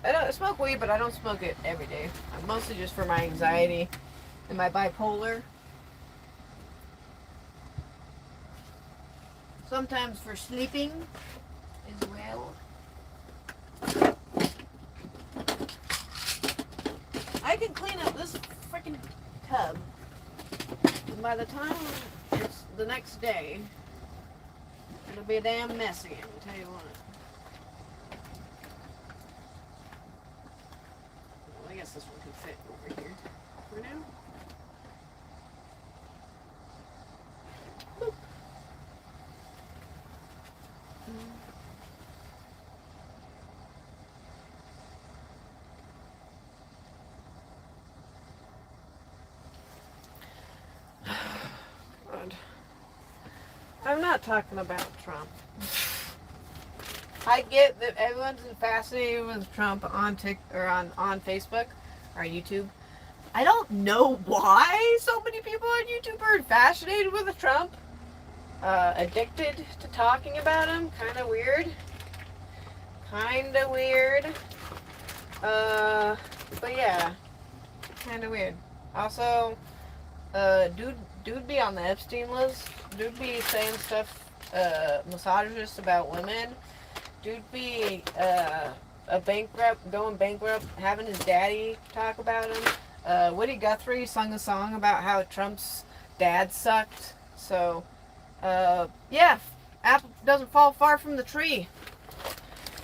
I don't smoke weed, but I don't smoke it every day. Mostly just for my anxiety and my bipolar. Sometimes for sleeping as well. I can clean up this freaking tub. And by the time it's the next day, it'll be a damn mess again, I'll tell you what. Well, I guess this one can fit over here for now. Boop. God. I'm not talking about Trump. I get that everyone's fascinated with Trump on on Facebook or YouTube. I don't know why so many people on YouTube are fascinated with Trump. Addicted to talking about him. Kind of weird. But yeah. Kind of weird. Also, dude be on the Epstein list. Dude be saying stuff, misogynist about women. Dude be going bankrupt, having his daddy talk about him. Woody Guthrie sung a song about how Trump's dad sucked. So, yeah, apple doesn't fall far from the tree.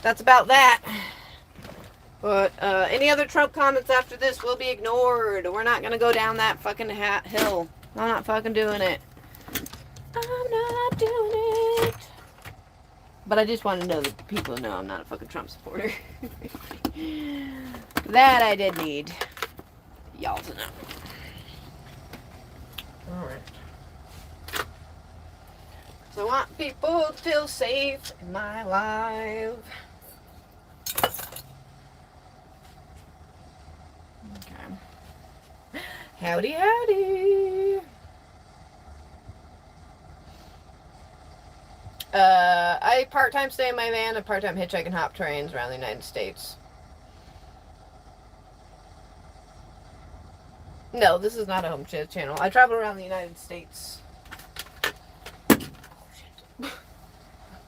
That's about that. But any other Trump comments after this will be ignored. We're not gonna go down that fucking hill. I'm not fucking doing it. I'm not doing it. But I just want to know that people know I'm not a fucking Trump supporter. That I did need y'all to know. Alright. So I want people to feel safe in my life. Okay. Howdy, howdy. I part-time stay in my van and part-time hitchhike and hop trains around the United States. No, this is not a home channel. I travel around the United States. Oh, shit.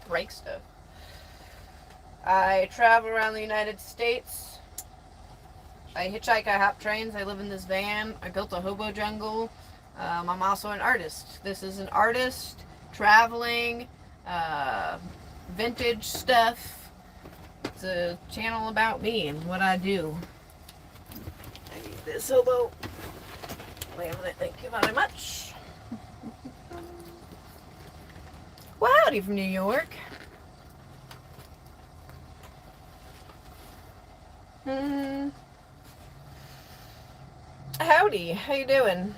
Break stuff. I travel around the United States. I hitchhike, I hop trains. I live in this van. I built a hobo jungle. I'm also an artist. This is an artist traveling, vintage stuff. It's a channel about me and what I do. I need this hobo. Wait a minute, thank you very much. Well, howdy from New York. Howdy, how you doing?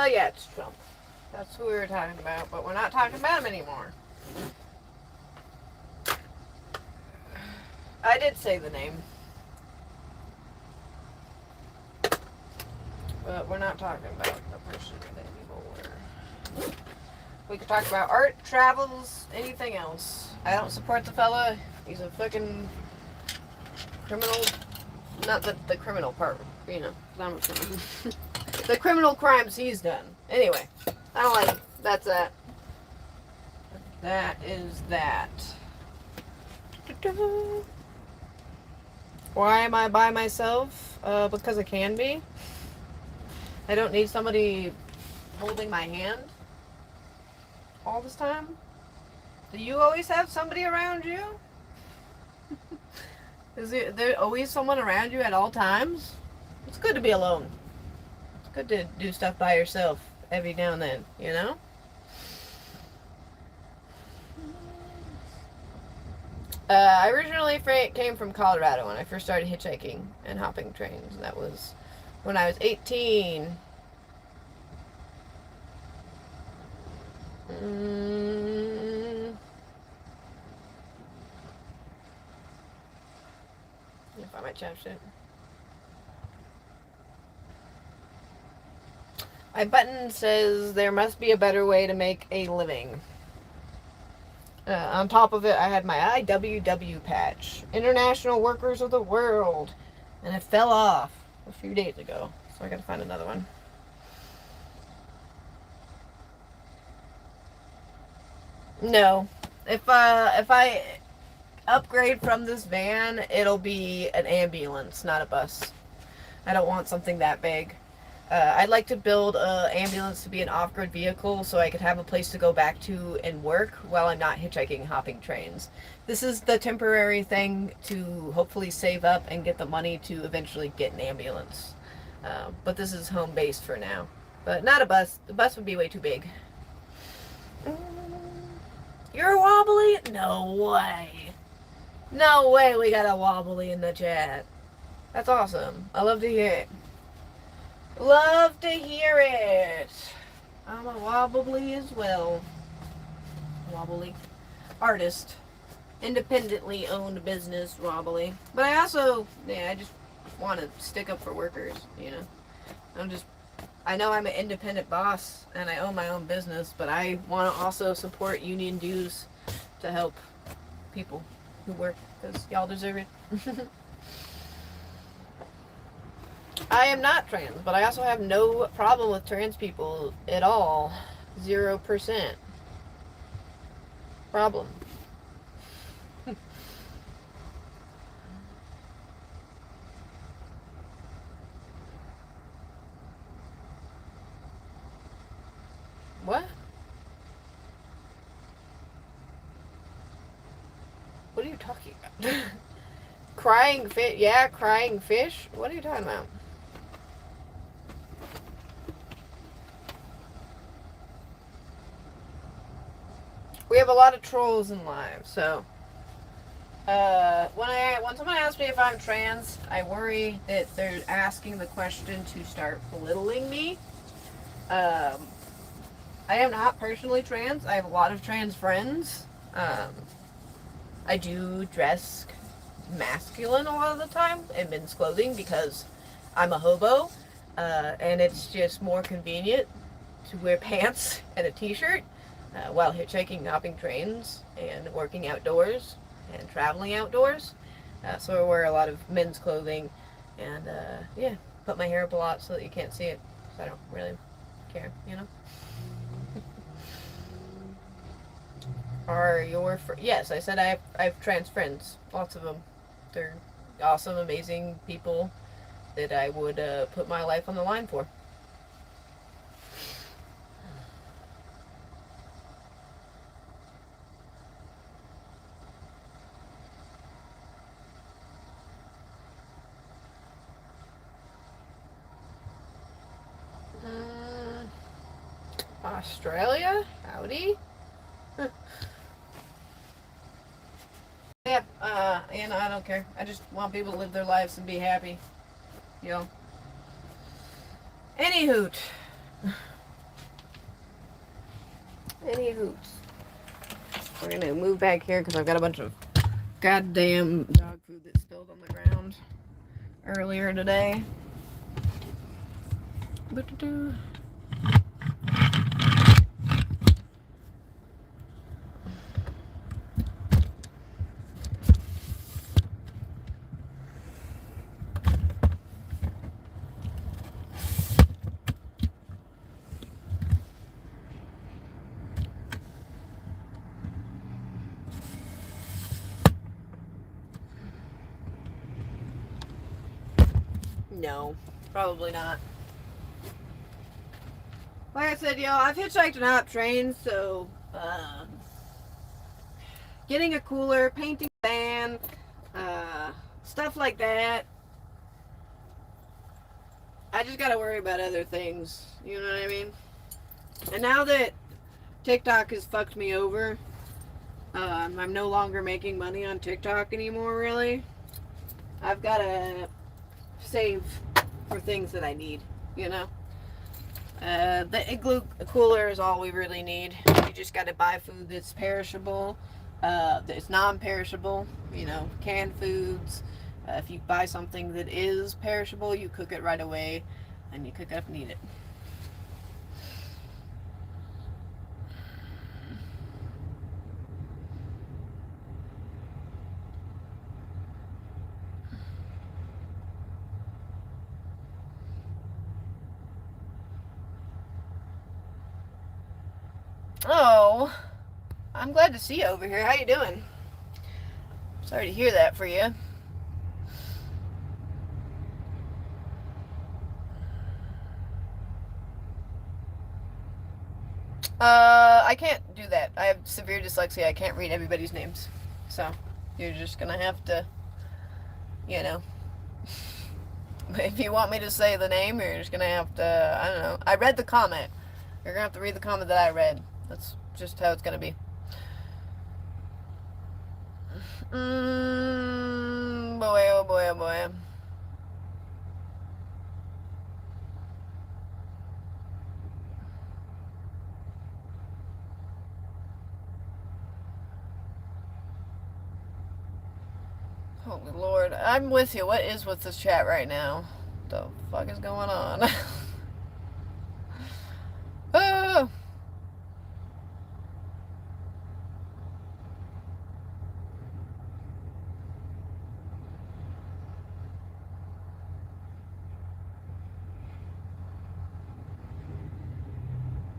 Yeah, it's Trump. That's who we were talking about, but we're not talking about him anymore. I did say the name. But we're not talking about the person anymore. We could talk about art, travels, anything else. I don't support the fella. He's a fucking criminal. Not the criminal part, you know. I'm a criminal. The criminal crimes he's done. Anyway, I don't like it. That's that. That is that. Why am I by myself? Because I can be. I don't need somebody holding my hand all this time. Do you always have somebody around you? Is there always someone around you at all times? It's good to be alone. It's good to do stuff by yourself every now and then, you know? I originally came from Colorado when I first started hitchhiking and hopping trains. And that was when I was 18. If I might change it. My button says there must be a better way to make a living. On top of it, I had my IWW patch, International Workers of the World, and it fell off a few days ago, so I gotta find another one. No, if I upgrade from this van, it'll be an ambulance, not a bus. I don't want something that big. I'd like to build an ambulance to be an off-grid vehicle so I could have a place to go back to and work while I'm not hitchhiking, hopping trains. This is the temporary thing to hopefully save up and get the money to eventually get an ambulance. But this is home base for now. But not a bus. The bus would be way too big. You're wobbly? No way. No way we got a wobbly in the chat. That's awesome. I love to hear it. Love to hear it. I'm a wobbly as well. Wobbly. Artist. Independently owned business, wobbly. But I also, I just want to stick up for workers, you know. I know I'm an independent boss and I own my own business, but I want to also support union dues to help people who work, because y'all deserve it. I am not trans, but I also have no problem with trans people at all. 0% problem. What? What are you talking about? Crying fish? Yeah, crying fish? What are you talking about? We have a lot of trolls in live, so when someone asks me if I'm trans, I worry that they're asking the question to start belittling me. I am not personally trans. I have a lot of trans friends. I do dress masculine a lot of the time in men's clothing because I'm a hobo, and it's just more convenient to wear pants and a t-shirt while hitchhiking, hopping trains, and working outdoors and traveling outdoors. So I wear a lot of men's clothing, and yeah, put my hair up a lot so that you can't see it, because I don't really care, you know. Are your yes, I said I have trans friends, lots of them. They're awesome, amazing people that I would put my life on the line for. Australia? Howdy? Yeah, and I don't care. I just want people to live their lives and be happy. You know. Any hoot. Any hoots. We're gonna move back here because I've got a bunch of goddamn dog food that spilled on the ground earlier today. No, probably not. Like I said, y'all, I've hitchhiked and hop trains, so getting a cooler, painting a van, stuff like that. I just gotta worry about other things, you know what I mean? And now that TikTok has fucked me over, I'm no longer making money on TikTok anymore, really. I've gotta save for things that I need, you know? The igloo cooler is all we really need. You just gotta buy food that's perishable, that's non-perishable, you know, canned foods. If you buy something that is perishable, you cook it right away and you cook up and eat it. Oh, I'm glad to see you over here. How you doing? Sorry to hear that for you. I can't do that. I have severe dyslexia. I can't read everybody's names. So, you're just gonna have to, you know, if you want me to say the name, you're just gonna have to, I don't know. I read the comment. You're gonna have to read the comment that I read. That's just how it's gonna be. Boy, oh boy, oh boy. Holy Lord. I'm with you. What is with this chat right now? What the fuck is going on? Oh!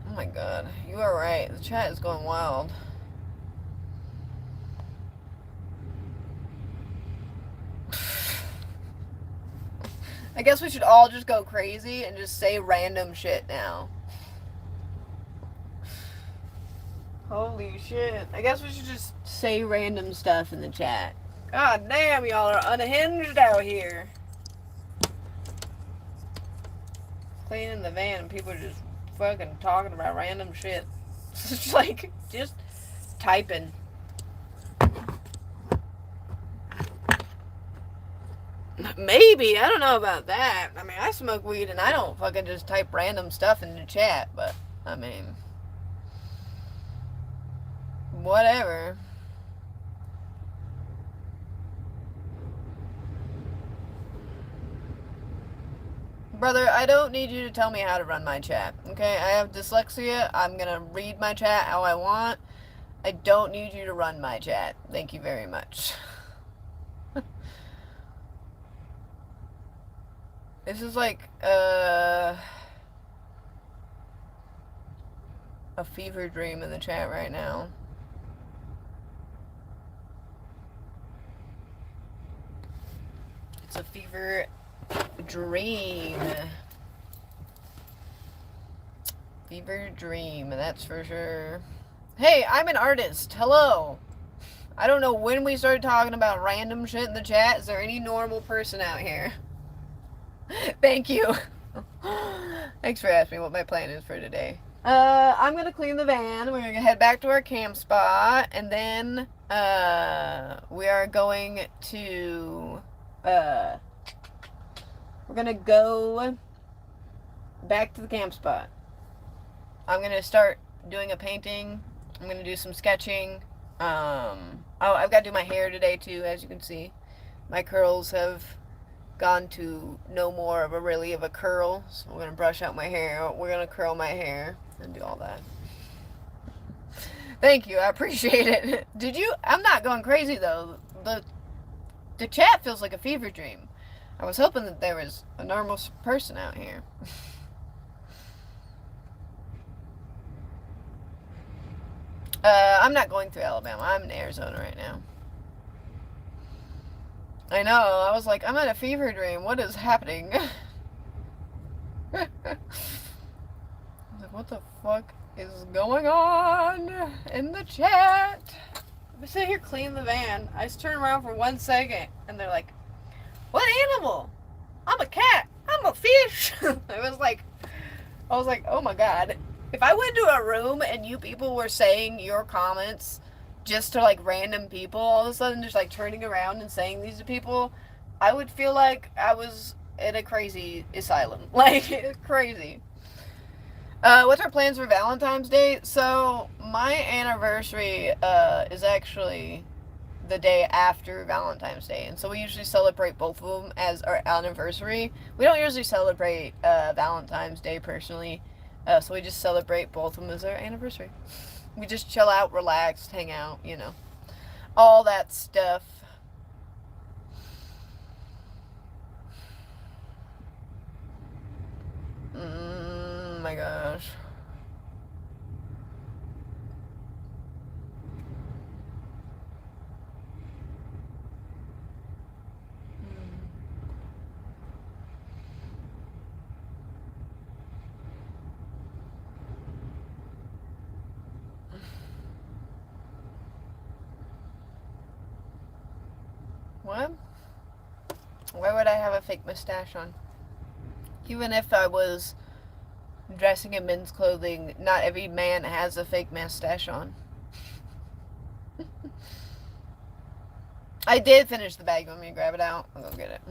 Oh my god. You are right. The chat is going wild. I guess we should all just go crazy and just say random shit now. Holy shit. I guess we should just say random stuff in the chat. God damn, y'all are unhinged out here. Cleaning the van and people are just fucking talking about random shit. It's like, just typing. Maybe. I don't know about that. I mean, I smoke weed and I don't fucking just type random stuff in the chat, but, I mean, whatever. Brother, I don't need you to tell me how to run my chat, okay? I have dyslexia. I'm gonna read my chat how I want. I don't need you to run my chat. Thank you very much. This is like, a fever dream in the chat right now. It's a fever dream. Fever dream, that's for sure. Hey, I'm an artist. Hello. I don't know when we started talking about random shit in the chat. Is there any normal person out here? Thank you. Thanks for asking me what my plan is for today. I'm gonna clean the van. We're gonna head back to our camp spot, and then we are going to we're gonna go back to the camp spot. I'm gonna start doing a painting. I'm gonna do some sketching. Oh, I've got to do my hair today too, as you can see. My curls have gone to no more of a curl. So we're going to brush out my hair. We're going to curl my hair and do all that. Thank you. I appreciate it. Did you? I'm not going crazy though. The chat feels like a fever dream. I was hoping that there was a normal person out here. I'm not going through Alabama. I'm in Arizona right now. I know. I was like, I'm in a fever dream. What is happening? I was like, what the fuck is going on in the chat? I sit here cleaning the van. I just turn around for 1 second, and they're like, "What animal? I'm a cat. I'm a fish." I was like, oh my god. If I went to a room and you people were saying your comments just to like random people, all of a sudden just like turning around and saying these to people, I would feel like I was in a crazy asylum. Like, crazy. What's our plans for Valentine's Day? So, my anniversary is actually the day after Valentine's Day. And so we usually celebrate both of them as our anniversary. We don't usually celebrate Valentine's Day personally. So we just celebrate both of them as our anniversary. We just chill out, relax, hang out, you know. All that stuff. My gosh. What? Why would I have a fake mustache on? Even if I was dressing in men's clothing, not every man has a fake mustache on. I did finish the bag. You want me to grab it out? I'll go get it.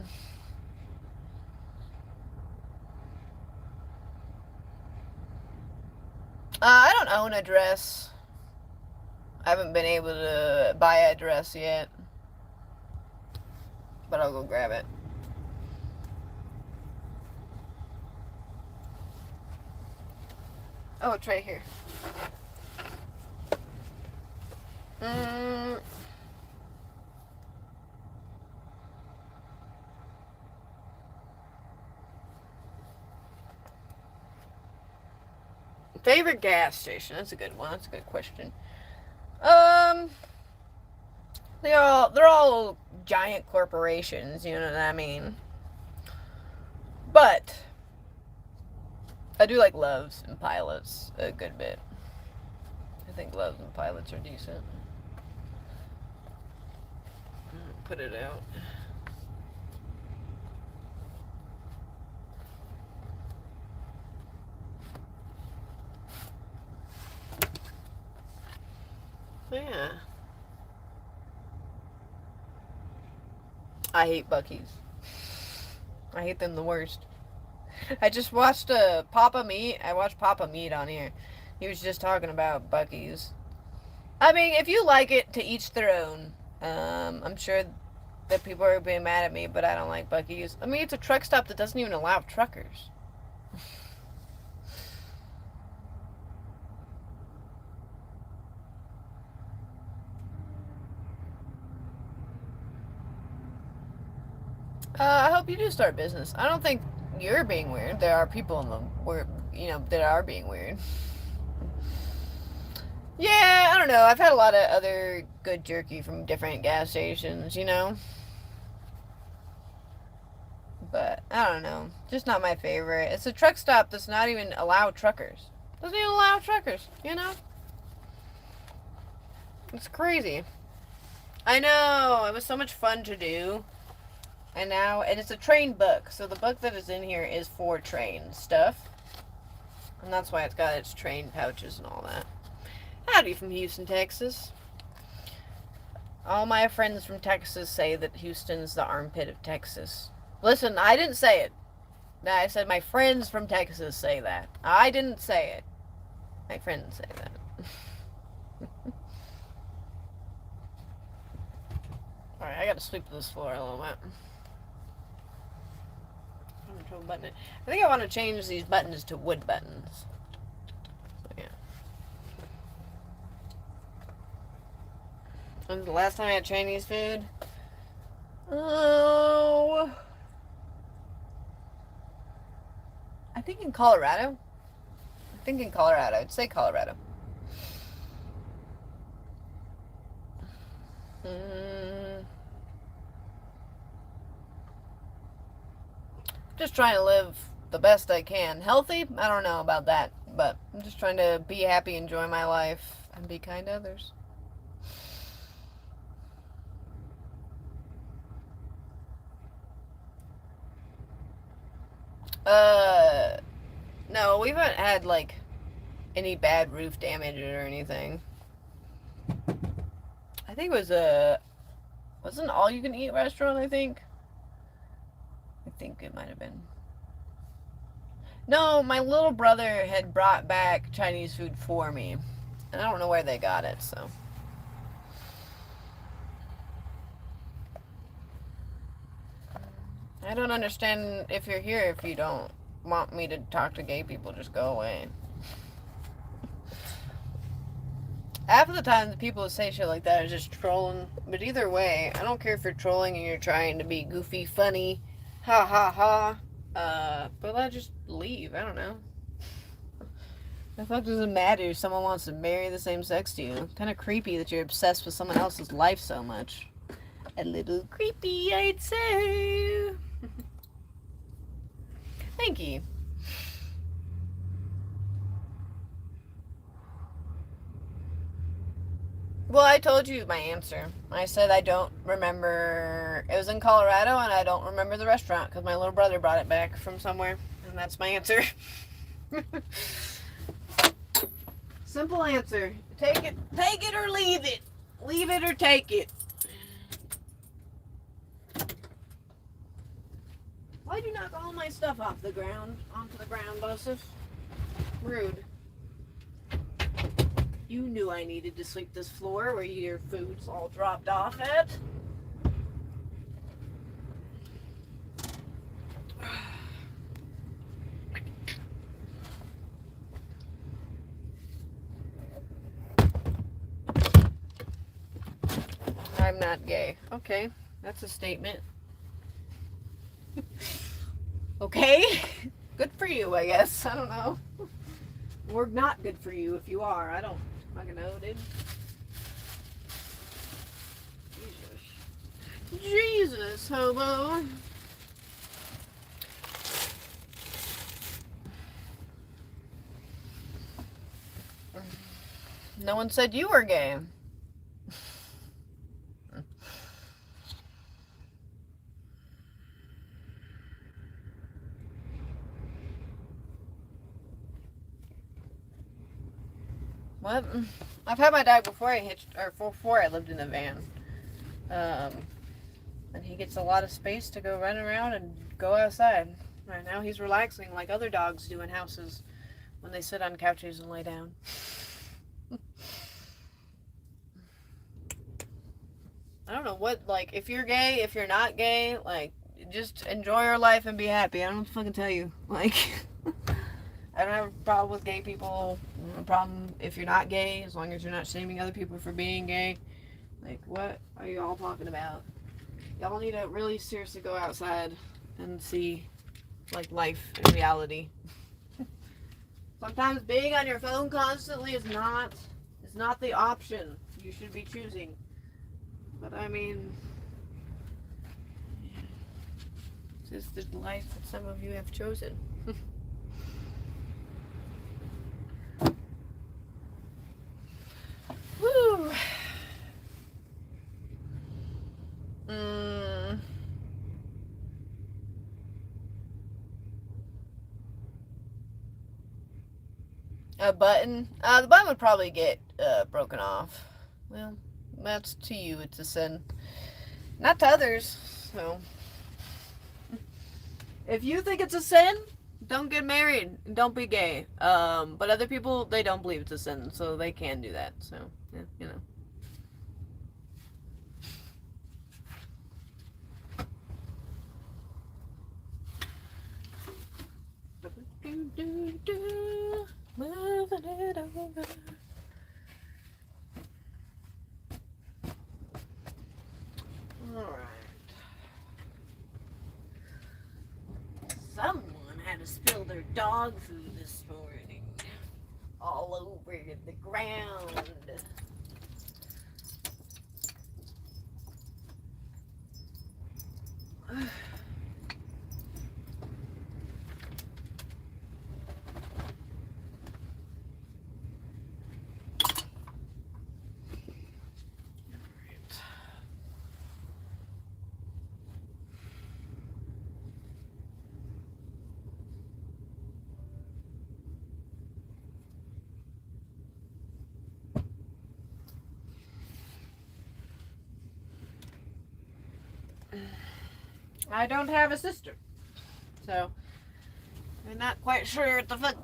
I don't own a dress. I haven't been able to buy a dress yet. But I'll go grab it. Oh, it's right here. Favorite gas station? That's a good one. That's a good question. They're all giant corporations, you know what I mean? But I do like Loves and Pilots a good bit. I think Loves and Pilots are decent. Put it out. Yeah. I hate Buc-ee's. I hate them the worst. I just watched Papa Meat. I watched Papa Meat on here. He was just talking about Buc-ee's. I mean, if you like it, to each their own. I'm sure that people are being mad at me, but I don't like Buc-ee's. I mean, it's a truck stop that doesn't even allow truckers. I hope you do start business. I don't think you're being weird. There are people in that are being weird. Yeah, I don't know. I've had a lot of other good jerky from different gas stations, you know? But, I don't know. Just not my favorite. It's a truck stop that's not even allow truckers. Doesn't even allow truckers, you know? It's crazy. I know. It was so much fun to do. And it's a train book. So the book that is in here is for train stuff. And that's why it's got its train pouches and all that. Howdy from Houston, Texas. All my friends from Texas say that Houston's the armpit of Texas. Listen, I didn't say it. I said my friends from Texas say that. I didn't say it. My friends say that. Alright, I gotta sweep this floor a little bit. Control button. I think I want to change these buttons to wood buttons. So, yeah. When's the last time I had Chinese food? Oh, I think in Colorado. I'd say Colorado. Just trying to live the best I can. Healthy? I don't know about that, but I'm just trying to be happy, enjoy my life, and be kind to others. No, we haven't had, like, any bad roof damage or anything. I think it was wasn't an all-you-can-eat restaurant, I think it might have been. No, my little brother had brought back Chinese food for me, and I don't know where they got it, so. I don't understand if you're here if you don't want me to talk to gay people, just go away. Half of the time, the people who say shit like that are just trolling. But either way, I don't care if you're trolling and you're trying to be goofy, funny, ha ha ha. But I just leave. I don't know. The fuck does it matter if someone wants to marry the same sex to you? Kind of creepy that you're obsessed with someone else's life so much. A little creepy, I'd say. Thank you. Well, I told you my answer. I said I don't remember. It was in Colorado, and I don't remember the restaurant because my little brother brought it back from somewhere, and that's my answer. Simple answer. Take it or leave it. Leave it or take it. Why'd you knock all my stuff onto the ground, Joseph? Rude. You knew I needed to sweep this floor where your food's all dropped off at. I'm not gay. Okay, that's a statement. Okay, good for you, I guess. I don't know. Or not good for you if you are. I don't fucking know, dude. Jesus, hobo. No one said you were gay. What? I've had my dog before before I lived in a van. And he gets a lot of space to go run around and go outside. Right now he's relaxing like other dogs do in houses when they sit on couches and lay down. I don't know what, like, if you're gay, if you're not gay, like, just enjoy your life and be happy. I don't fucking tell you. Like, I don't have a problem with gay people. I don't have a problem if you're not gay, as long as you're not shaming other people for being gay. Like, what are you all talking about? Y'all need to really seriously go outside and see, like, life and reality. Sometimes being on your phone constantly is not the option you should be choosing. But I mean, this is the life that some of you have chosen. Woo! A button? The button would probably get broken off. Well, that's to you, it's a sin. Not to others, so. If you think it's a sin, don't get married. Don't be gay. But other people, they don't believe it's a sin, so they can do that. So, yeah, you know. Moving it over. Alright. Someone had to spill their dog food this morning. All over the ground. I don't have a sister, so I'm not quite sure what the fuck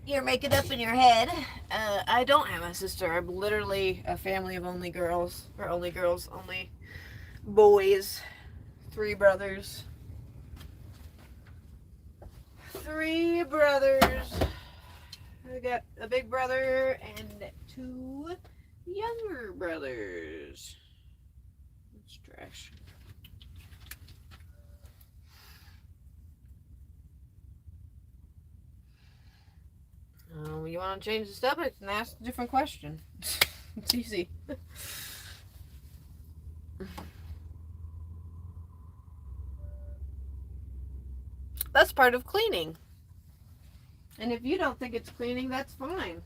you're making up in your head. I don't have a sister. I'm literally a family of only girls, or only boys. 3 brothers. 3 brothers. I got a big brother and 2 younger brothers. That's trash. You want to change the subject and ask a different question. It's easy. That's part of cleaning. And if you don't think it's cleaning, that's fine.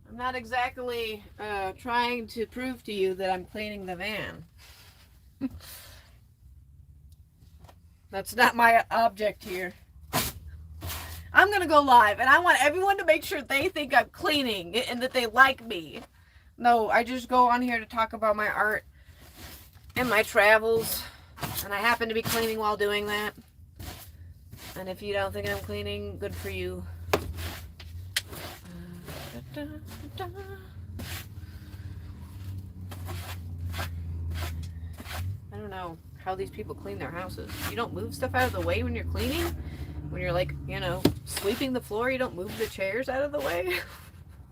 I'm not exactly trying to prove to you that I'm cleaning the van. That's not my object here. I'm going to go live, and I want everyone to make sure they think I'm cleaning and that they like me. No, I just go on here to talk about my art and my travels, and I happen to be cleaning while doing that. And if you don't think I'm cleaning, good for you. I don't know how these people clean their houses. You don't move stuff out of the way when you're cleaning? When you're like, sweeping the floor, you don't move the chairs out of the way?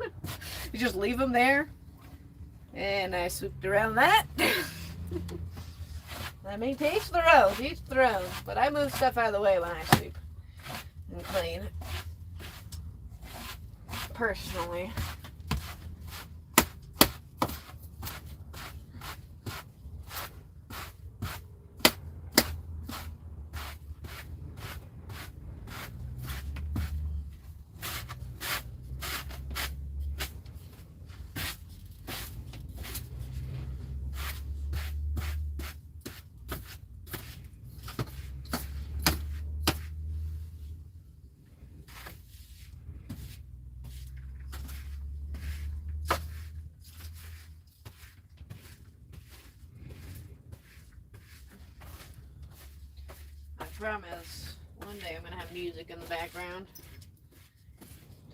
You just leave them there? And I swooped around that. I mean, to each their own, but I move stuff out of the way when I sweep and clean. Personally. I promise one day I'm going to have music in the background.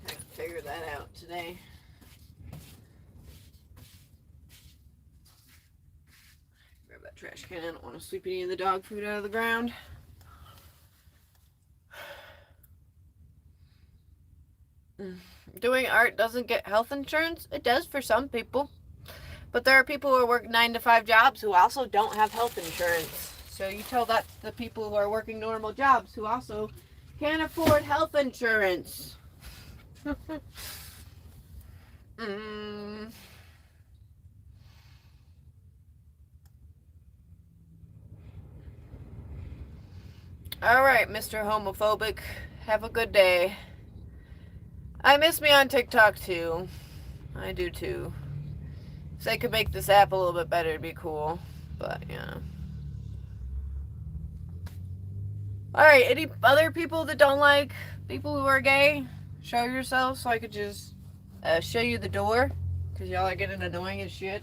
I have to figure that out today. Grab that trash can. I don't want to sweep any of the dog food out of the ground. Doing art doesn't get health insurance. It does for some people. But there are people who work 9-to-5 jobs who also don't have health insurance. So you tell that to the people who are working normal jobs who also can't afford health insurance. Alright, Mr. Homophobic. Have a good day. I miss me on TikTok too. I do too. If they could make this app a little bit better, it'd be cool. But, yeah. Alright, any other people that don't like people who are gay? Show yourself so I could just show you the door. Because y'all are getting annoying as shit.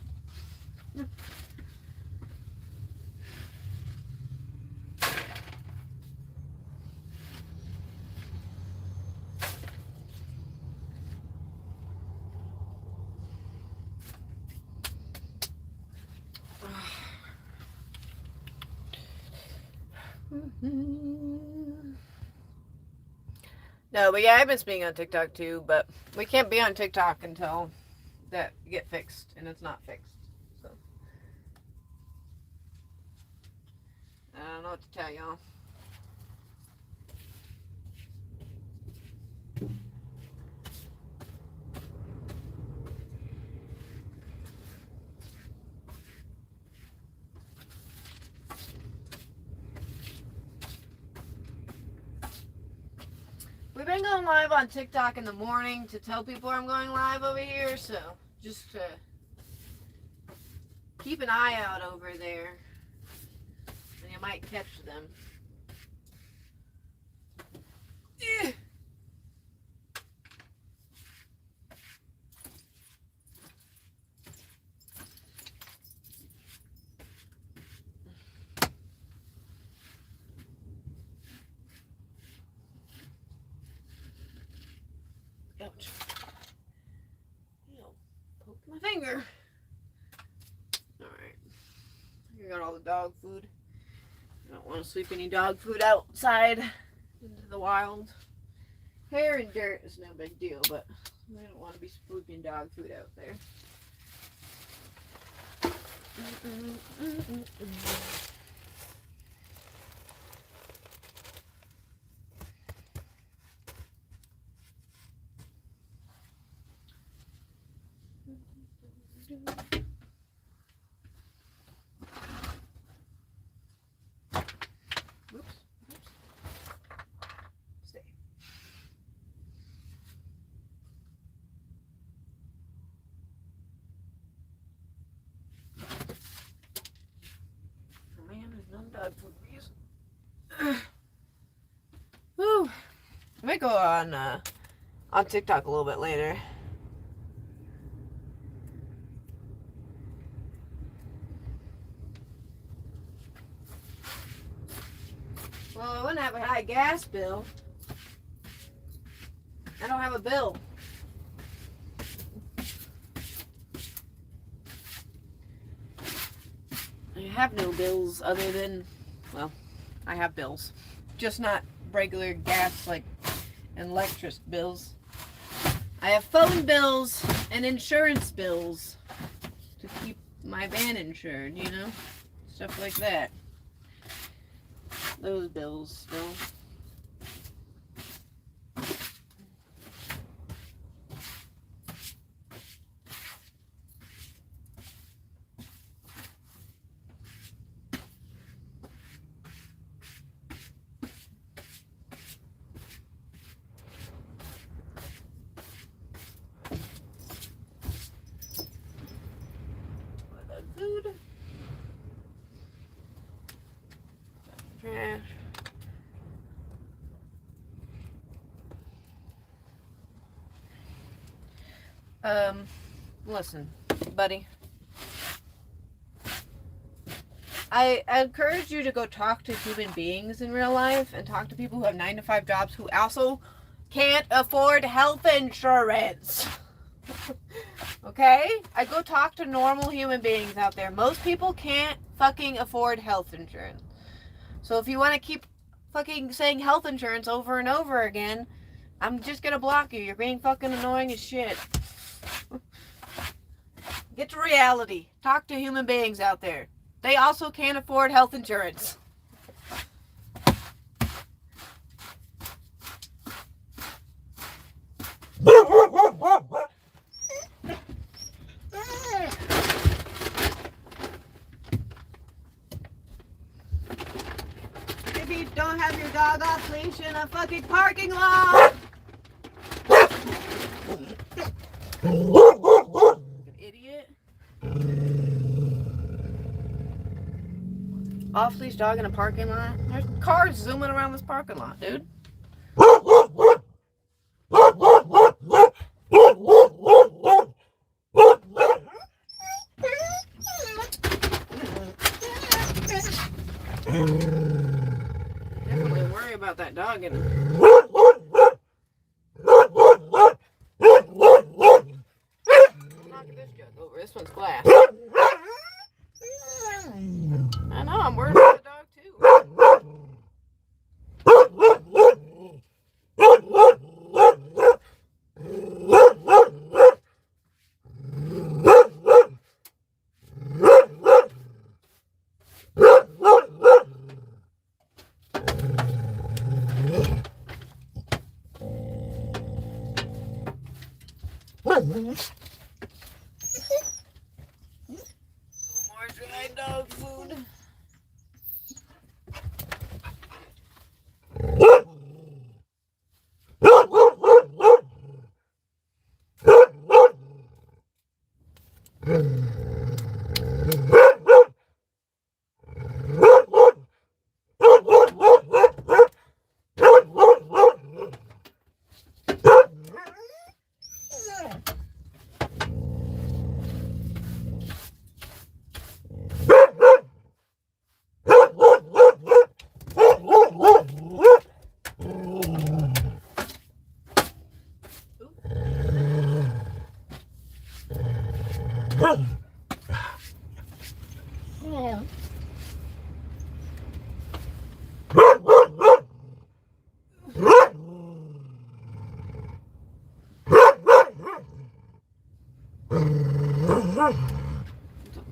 No, but yeah, I've been speaking on TikTok too, but we can't be on TikTok until that get fixed, and it's not fixed. So I don't know what to tell y'all. We've been going live on TikTok in the morning to tell people I'm going live over here, so just to keep an eye out over there, and you might catch them. Ouch. Poke my finger. Alright. I got all the dog food. I don't want to sweep any dog food outside into the wild. Hair and dirt is no big deal, but I don't want to be sweeping dog food out there. Dog food reason. Woo. I might go on TikTok a little bit later. Well, I wouldn't have a high gas bill. I don't have a bill. I have no bills other than, well, I have bills. Just not regular gas, like, and electric bills. I have phone bills and insurance bills to keep my van insured, you know? Stuff like that. Those bills still. Food. Trash. Listen, buddy. I encourage you to go talk to human beings in real life and talk to people who have 9-to-5 jobs who also can't afford health insurance. Okay? I go talk to normal human beings out there. Most people can't fucking afford health insurance. So if you want to keep fucking saying health insurance over and over again, I'm just gonna block you. You're being fucking annoying as shit. Get to reality. Talk to human beings out there. They also can't afford health insurance. If you don't have your dog off leash in a fucking parking lot. Idiot. Off leash dog in a parking lot? There's cars zooming around this parking lot, dude. Definitely worry about that dog in knock this jug over. This one's glass. I know, I'm worried about the dog too. More dry dog food.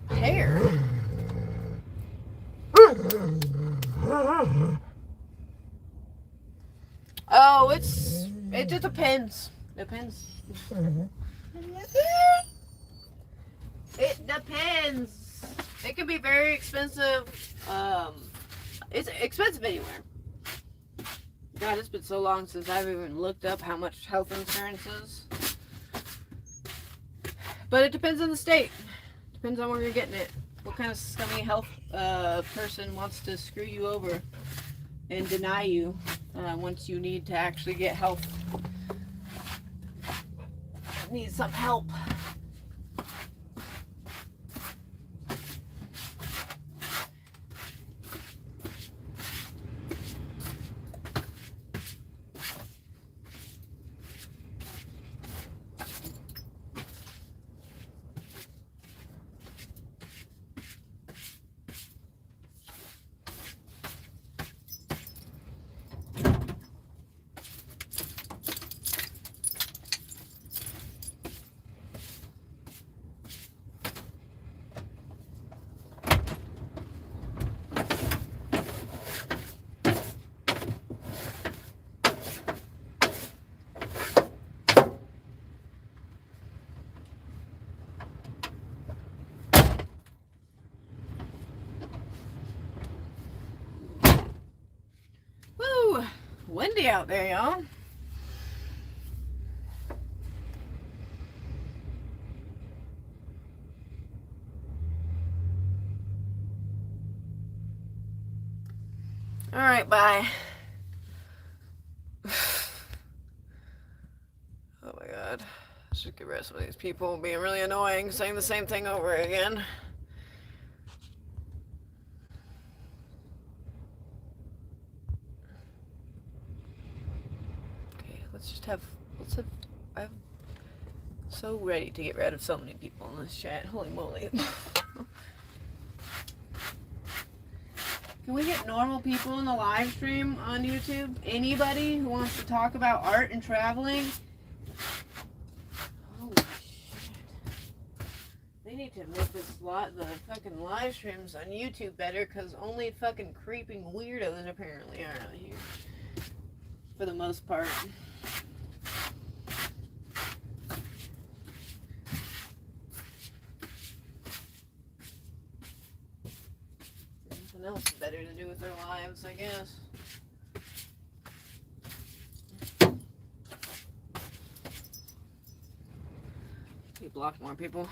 Hair. Oh, it just depends. Depends. It depends. It can be very expensive. It's expensive anywhere. God, it's been so long since I've even looked up how much health insurance is. But it depends on the state. Depends on where you're getting it. What kind of scummy health person wants to screw you over and deny you once you need to actually get help. Need some help. Woo! Windy out there, y'all. Alright, bye. Oh my god. I should get rid of some of these people being really annoying, saying the same thing over again. I'm so ready to get rid of so many people in this chat. Holy moly. Can we get normal people in the live stream on YouTube? Anybody who wants to talk about art and traveling? Holy shit. They need to make the fucking live streams on YouTube better, because only fucking creeping weirdos apparently are out here. For the most part. Nothing else better to do with their lives, I guess. We block more people.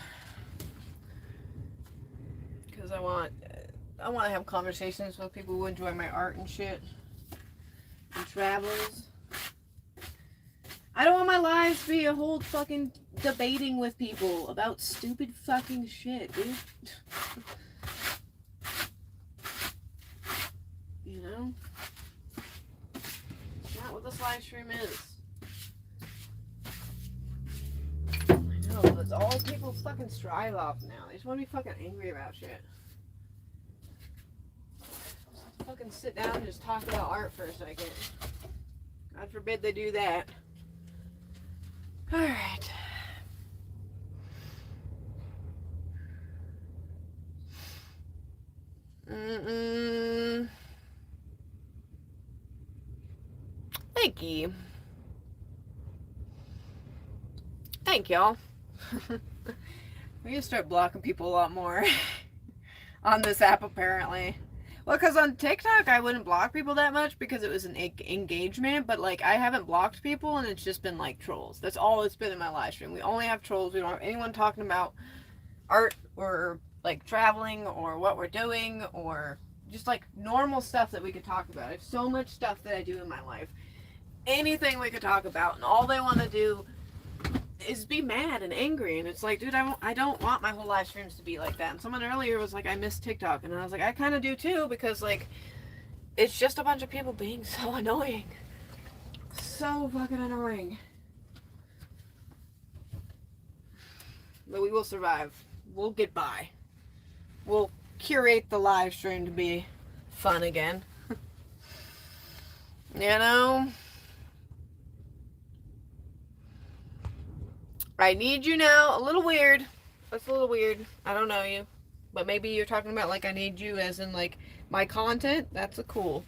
Because I want to have conversations with people who enjoy my art and shit. And travels. I don't want my lives to be a whole fucking debating with people about stupid fucking shit, dude. You know? It's not what this live stream is. I know, that's all people fucking strive off now. They just want to be fucking angry about shit. Fucking sit down and just talk about art for a second. God forbid they do that. Alright. Thank you. Thank y'all. We need to start blocking people a lot more on this app, apparently. Well, because on TikTok, I wouldn't block people that much because it was an engagement, but, like, I haven't blocked people, and it's just been, like, trolls. That's all it's been in my live stream. We only have trolls. We don't have anyone talking about art or, like, traveling or what we're doing or just, like, normal stuff that we could talk about. I have so much stuff that I do in my life. Anything we could talk about, and all they want to do is be mad and angry, and it's like, dude, I don't want my whole live streams to be like that. And someone earlier was like, I miss TikTok, and I was like, I kind of do too, because, like, it's just a bunch of people being so annoying, so fucking annoying. But we will survive. We'll get by. We'll curate the live stream to be fun again. You know, I need you now. A little weird. That's a little weird. I don't know you. But maybe you're talking about, like, I need you as in, like, my content. That's a cool.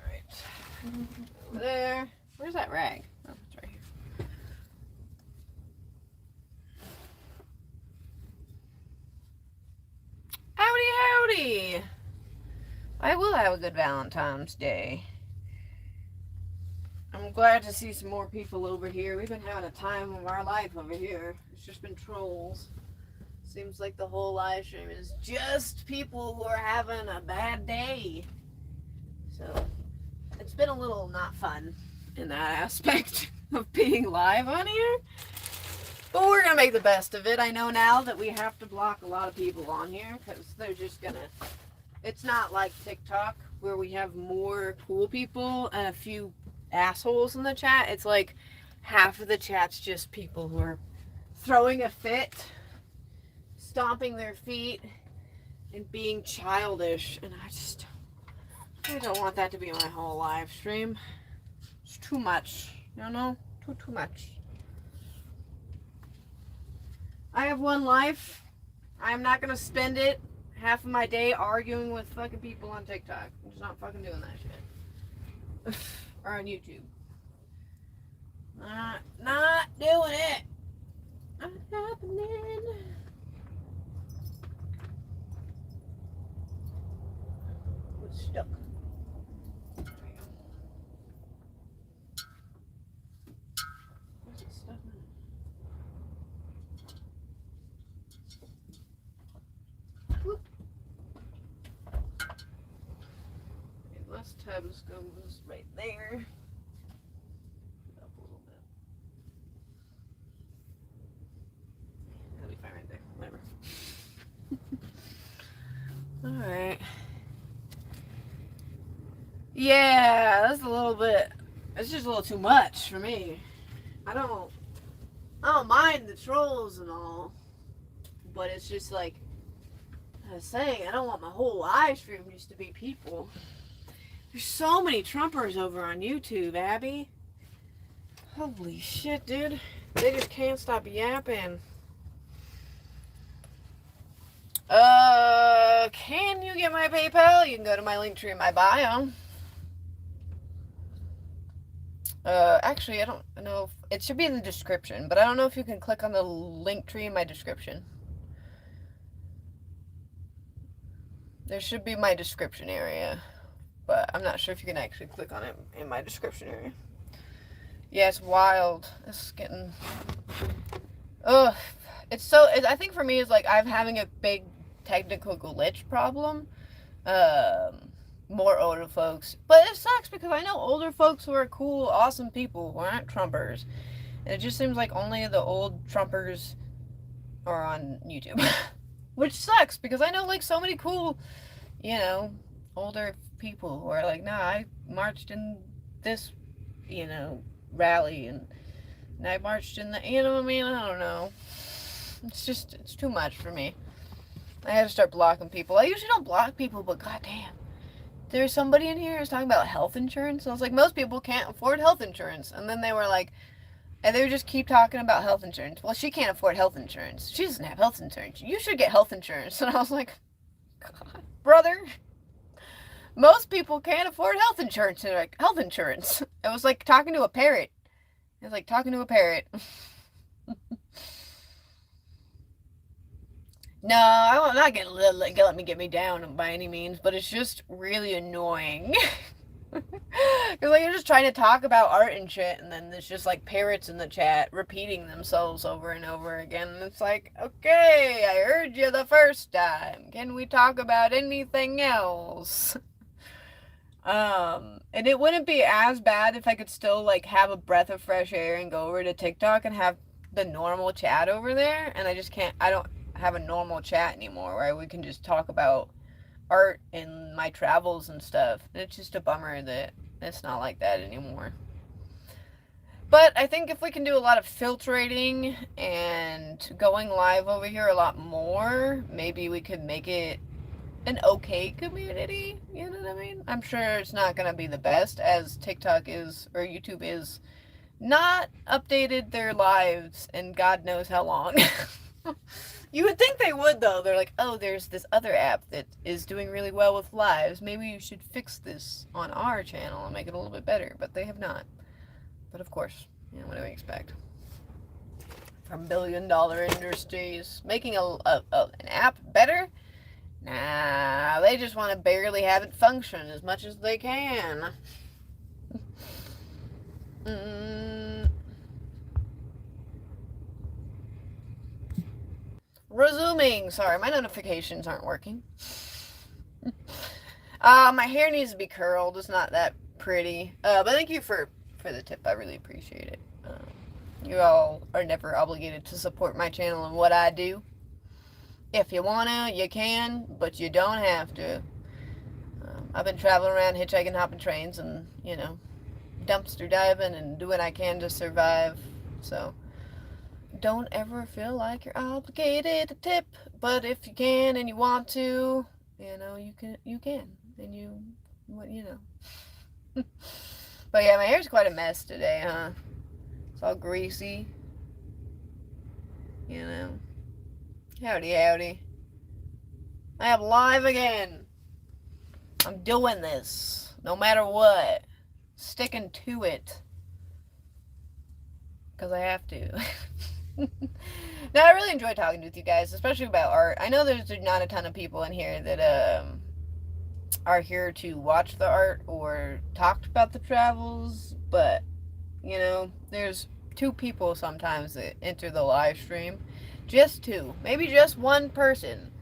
Alright. Over there. Where's that rag? Oh, it's right here. Howdy. I will have a good Valentine's Day. I'm glad to see some more people over here. We've been having a time of our life over here. It's just been trolls. Seems like the whole live stream is just people who are having a bad day. So, it's been a little not fun in that aspect of being live on here. But we're going to make the best of it. I know now that we have to block a lot of people on here because they're just going to... It's not like TikTok where we have more cool people and a few assholes in the chat. It's like half of the chat's just people who are throwing a fit, stomping their feet, and being childish. And I don't want that to be my whole live stream. It's too much, you know? Too much. I have one life. I'm not gonna spend it half of my day arguing with fucking people on TikTok. I'm just not fucking doing that shit. Or on YouTube. Not doing it. Not happening. It's stuck. Last tabs goes right there. Up a little bit. That'll be fine right there. Whatever. Alright. Yeah, that's a little bit. It's just a little too much for me. I don't mind the trolls and all. But it's just like I was saying, I don't want my whole live stream just to be people. There's so many Trumpers over on YouTube, Abby. Holy shit, dude. They just can't stop yapping. Can you get my PayPal? You can go to my link tree in my bio. Actually, I don't know if... It should be in the description, but I don't know if you can click on the link tree in my description. There should be my description area. But I'm not sure if you can actually click on it in my description area. Yeah, it's wild. It's getting... Ugh. I think for me, it's like I'm having a big technical glitch problem. More older folks. But it sucks because I know older folks who are cool, awesome people who aren't Trumpers. And it just seems like only the old Trumpers are on YouTube. Which sucks because I know like so many cool, you know, older people who are like, nah, I marched in this, you know, rally and I marched in the, you know what I mean? I don't know. It's too much for me. I had to start blocking people. I usually don't block people, but goddamn. There's somebody in here who's talking about health insurance. And I was like, most people can't afford health insurance. And then they were like, And they would just keep talking about health insurance. Well, she can't afford health insurance. She doesn't have health insurance. You should get health insurance. And I was like, God, brother, most people can't afford health insurance. And they're like, health insurance. It was like talking to a parrot. It was like talking to a parrot. No, I'm not gonna let me get me down by any means, but it's just really annoying. Because like you're just trying to talk about art and shit, and then there's just like parrots in the chat repeating themselves over and over again. And it's like, okay, I heard you the first time. Can we talk about anything else? And it wouldn't be as bad if I could still like have a breath of fresh air and go over to TikTok and have the normal chat over there. And I just can't. I don't have a normal chat anymore where we can just talk about art and my travels and stuff. It's just a bummer that it's not like that anymore. But I think if we can do a lot of filtering and going live over here a lot more, maybe we could make it an okay community. You know what I mean? I'm sure it's not going to be the best, as TikTok is, or YouTube is, not updated their lives in God knows how long. You would think they would, though. They're like, oh, there's this other app that is doing really well with lives. Maybe you should fix this on our channel and make it a little bit better. But they have not. But of course, you know, what do we expect? From billion-dollar industries. Making an app better? Nah, they just want to barely have it function as much as they can. Resuming. Sorry, my notifications aren't working. My hair needs to be curled. It's not that pretty. But thank you for the tip. I really appreciate it. You all are never obligated to support my channel and what I do. If you wanna, you can, but you don't have to. I've been traveling around hitchhiking, hopping trains, and, you know, dumpster diving and doing what I can to survive. So don't ever feel like you're obligated to tip, but if you can and you want to, you know, you can, and you know. But yeah, my hair's quite a mess today, huh? It's all greasy, you know. Howdy, howdy. I am live again. I'm doing this, no matter what. Sticking to it. Because I have to. No, I really enjoy talking with you guys, especially about art. I know there's not a ton of people in here that are here to watch the art or talk about the travels, but, you know, there's 2 people sometimes that enter the live stream. Just 2. Maybe just 1 person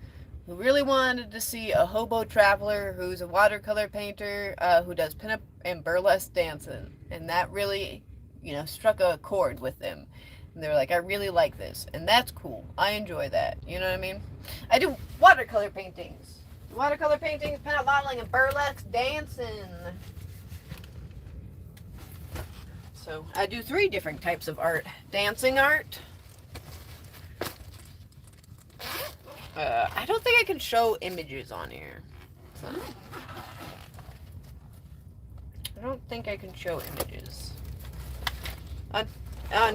who really wanted to see a hobo traveler who's a watercolor painter, who does pinup and burlesque dancing. And that really, you know, struck a chord with them. And they were like, I really like this. And that's cool. I enjoy that. You know what I mean? I do watercolor paintings. Watercolor paintings, pinup modeling, and burlesque dancing. So I do 3 different types of art. Dancing art. I don't think I can show images on here. So, I don't think I can show images. On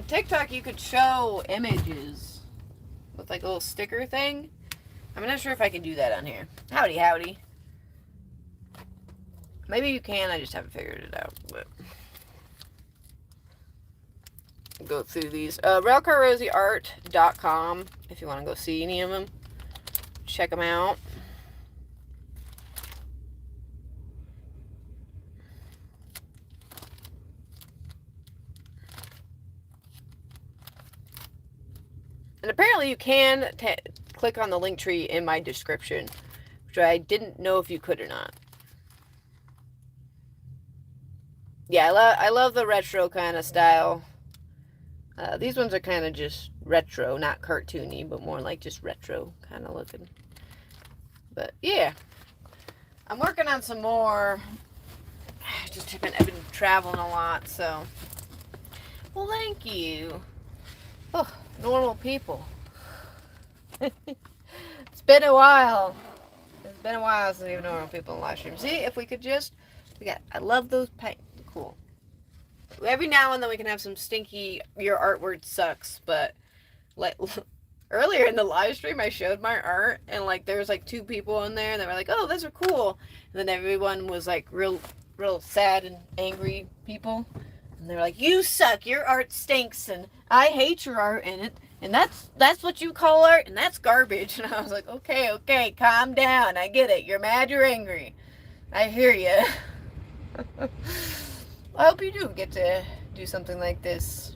TikTok, you could show images with like a little sticker thing. I'm not sure if I can do that on here. Howdy, howdy. Maybe you can, I just haven't figured it out. But go through these. RailcarRosieArt.com if you want to go see any of them. Check them out. And apparently you can click on the link tree in my description, which I didn't know if you could or not. Yeah, I love the retro kind of style. These ones are kind of just retro, not cartoony, but more like just retro kind of looking. But yeah, I'm working on some more. I've been traveling a lot, so. Well, thank you. Oh, normal people. It's been a while. It's been a while since we've normal people in live stream. See, if we could just, I love those paint. Cool. every now and then we can have some stinky, your artwork sucks, but like earlier in the live stream I showed my art and like there was like 2 people in there and they were like, oh, those are cool, and then everyone was like real sad and angry people, and they were like, you suck, your art stinks, and I hate your art, and that's what you call art, and that's garbage. And I was like, okay, calm down, I get it, you're mad, you're angry, I hear you. I hope you do get to do something like this.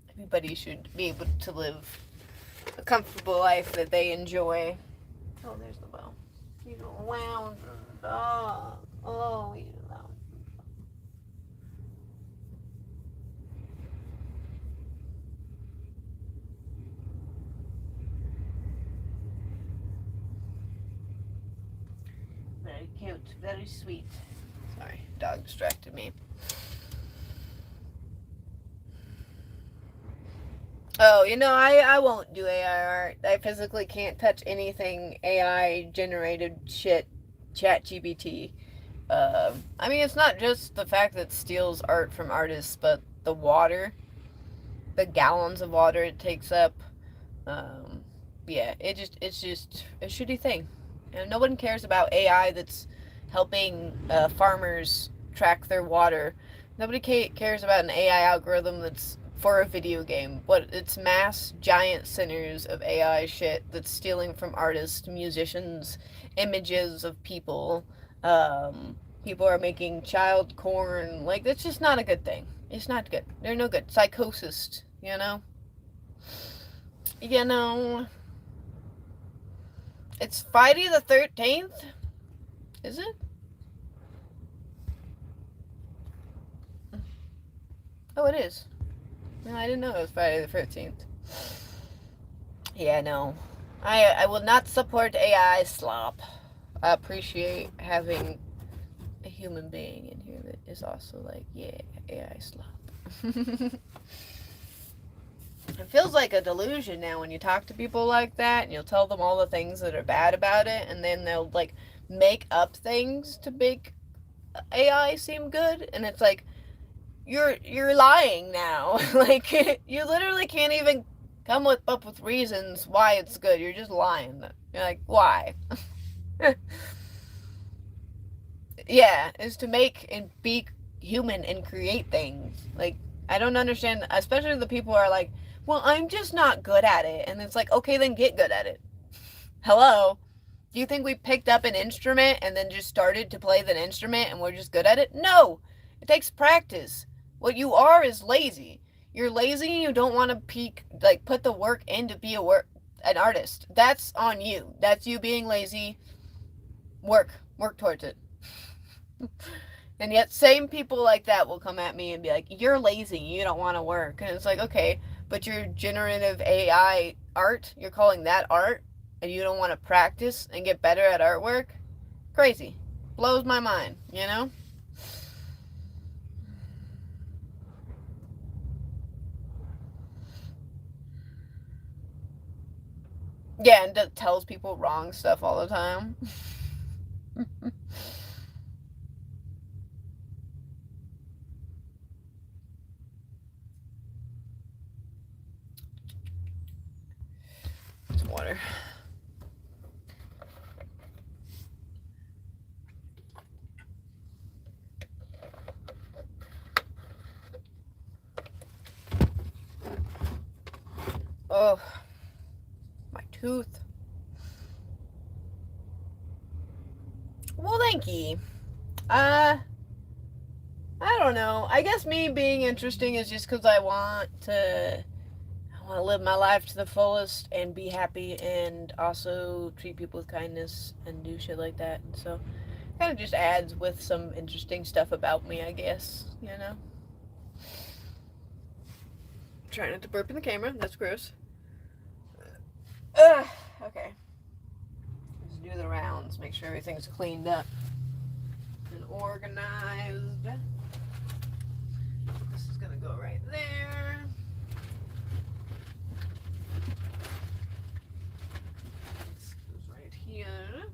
Everybody should be able to live a comfortable life that they enjoy. Oh, there's the bell. He's a lounge dog. Oh, he's a lounge. Very cute, very sweet. Sorry, dog distracted me. Oh, I won't do AI art. I physically can't touch anything AI generated shit, ChatGPT. I mean, it's not just the fact that it steals art from artists, but the water, the gallons of water it takes up. Yeah, it's just a shitty thing. And no one cares about AI that's helping farmers track their water. Nobody cares about an AI algorithm that's for a video game. It's mass giant centers of AI shit that's stealing from artists, musicians, images of people. People are making child porn. Like, that's just not a good thing. It's not good. They're no good. Psychosis, you know? It's Friday the 13th? Is it? Oh, it is. No, I didn't know it was Friday the 13th. Yeah, no. I will not support AI slop. I appreciate having a human being in here that is also like, yeah, AI slop. It feels like a delusion now when you talk to people like that and you'll tell them all the things that are bad about it, and then they'll like make up things to make AI seem good, and it's like, you're lying now. Like, you literally can't even come up with reasons why it's good. You're just lying. You're like, why? Yeah, is to make and be human and create things. Like, I don't understand, especially the people who are like, well, I'm just not good at it. And it's like, okay, then get good at it. Hello? Do you think we picked up an instrument and then just started to play the instrument and we're just good at it? No! It takes practice. What you are is lazy. You're lazy and you don't want to put the work in to be an artist. That's on you. That's you being lazy. Work towards it. And yet same people like that will come at me and be like, you're lazy, you don't want to work. And it's like, okay, but your generative AI art, you're calling that art, and you don't want to practice and get better at artwork? Crazy. Blows my mind, you know? Yeah, and tells people wrong stuff all the time. Some water. Oh, my tooth. Well, thank you. I don't know. I guess me being interesting is just because I want to live my life to the fullest and be happy and also treat people with kindness and do shit like that. And so kind of just adds with some interesting stuff about me, I guess, you know? Trying not to burp in the camera. That's gross. Okay. Let's do the rounds. Make sure everything's cleaned up and organized. This is gonna go right there. This goes right here.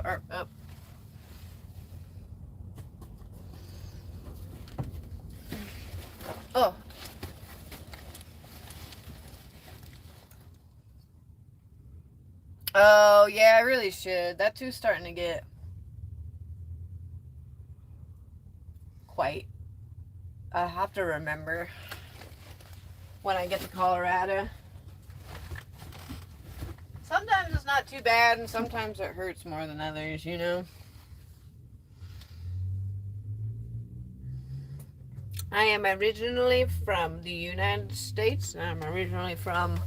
Or up. Oh. Oh, yeah, I really should. That too's starting to get quite. I have to remember when I get to Colorado. Sometimes it's not too bad, and sometimes it hurts more than others, you know? I am originally from the United States. I'm originally from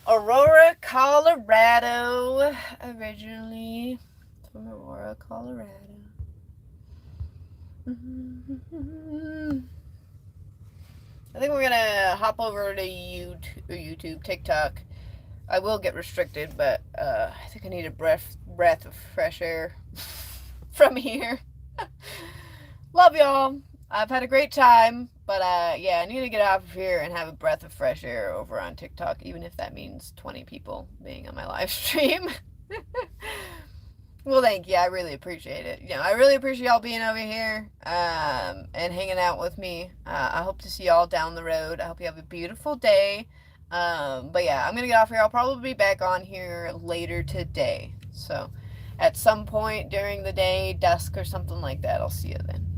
Aurora, Colorado. Originally from Aurora, Colorado. I think we're gonna hop over to YouTube, TikTok. I will get restricted, but I think I need a breath of fresh air from here. Love y'all. I've had a great time, but yeah, I need to get out of here and have a breath of fresh air over on TikTok, even if that means 20 people being on my live stream. Well, thank you. I really appreciate it. You know, I really appreciate y'all being over here and hanging out with me. I hope to see y'all down the road. I hope you have a beautiful day. But yeah, I'm gonna get off here. I'll probably be back on here later today. So at some point during the day, dusk or something like that, I'll see you then.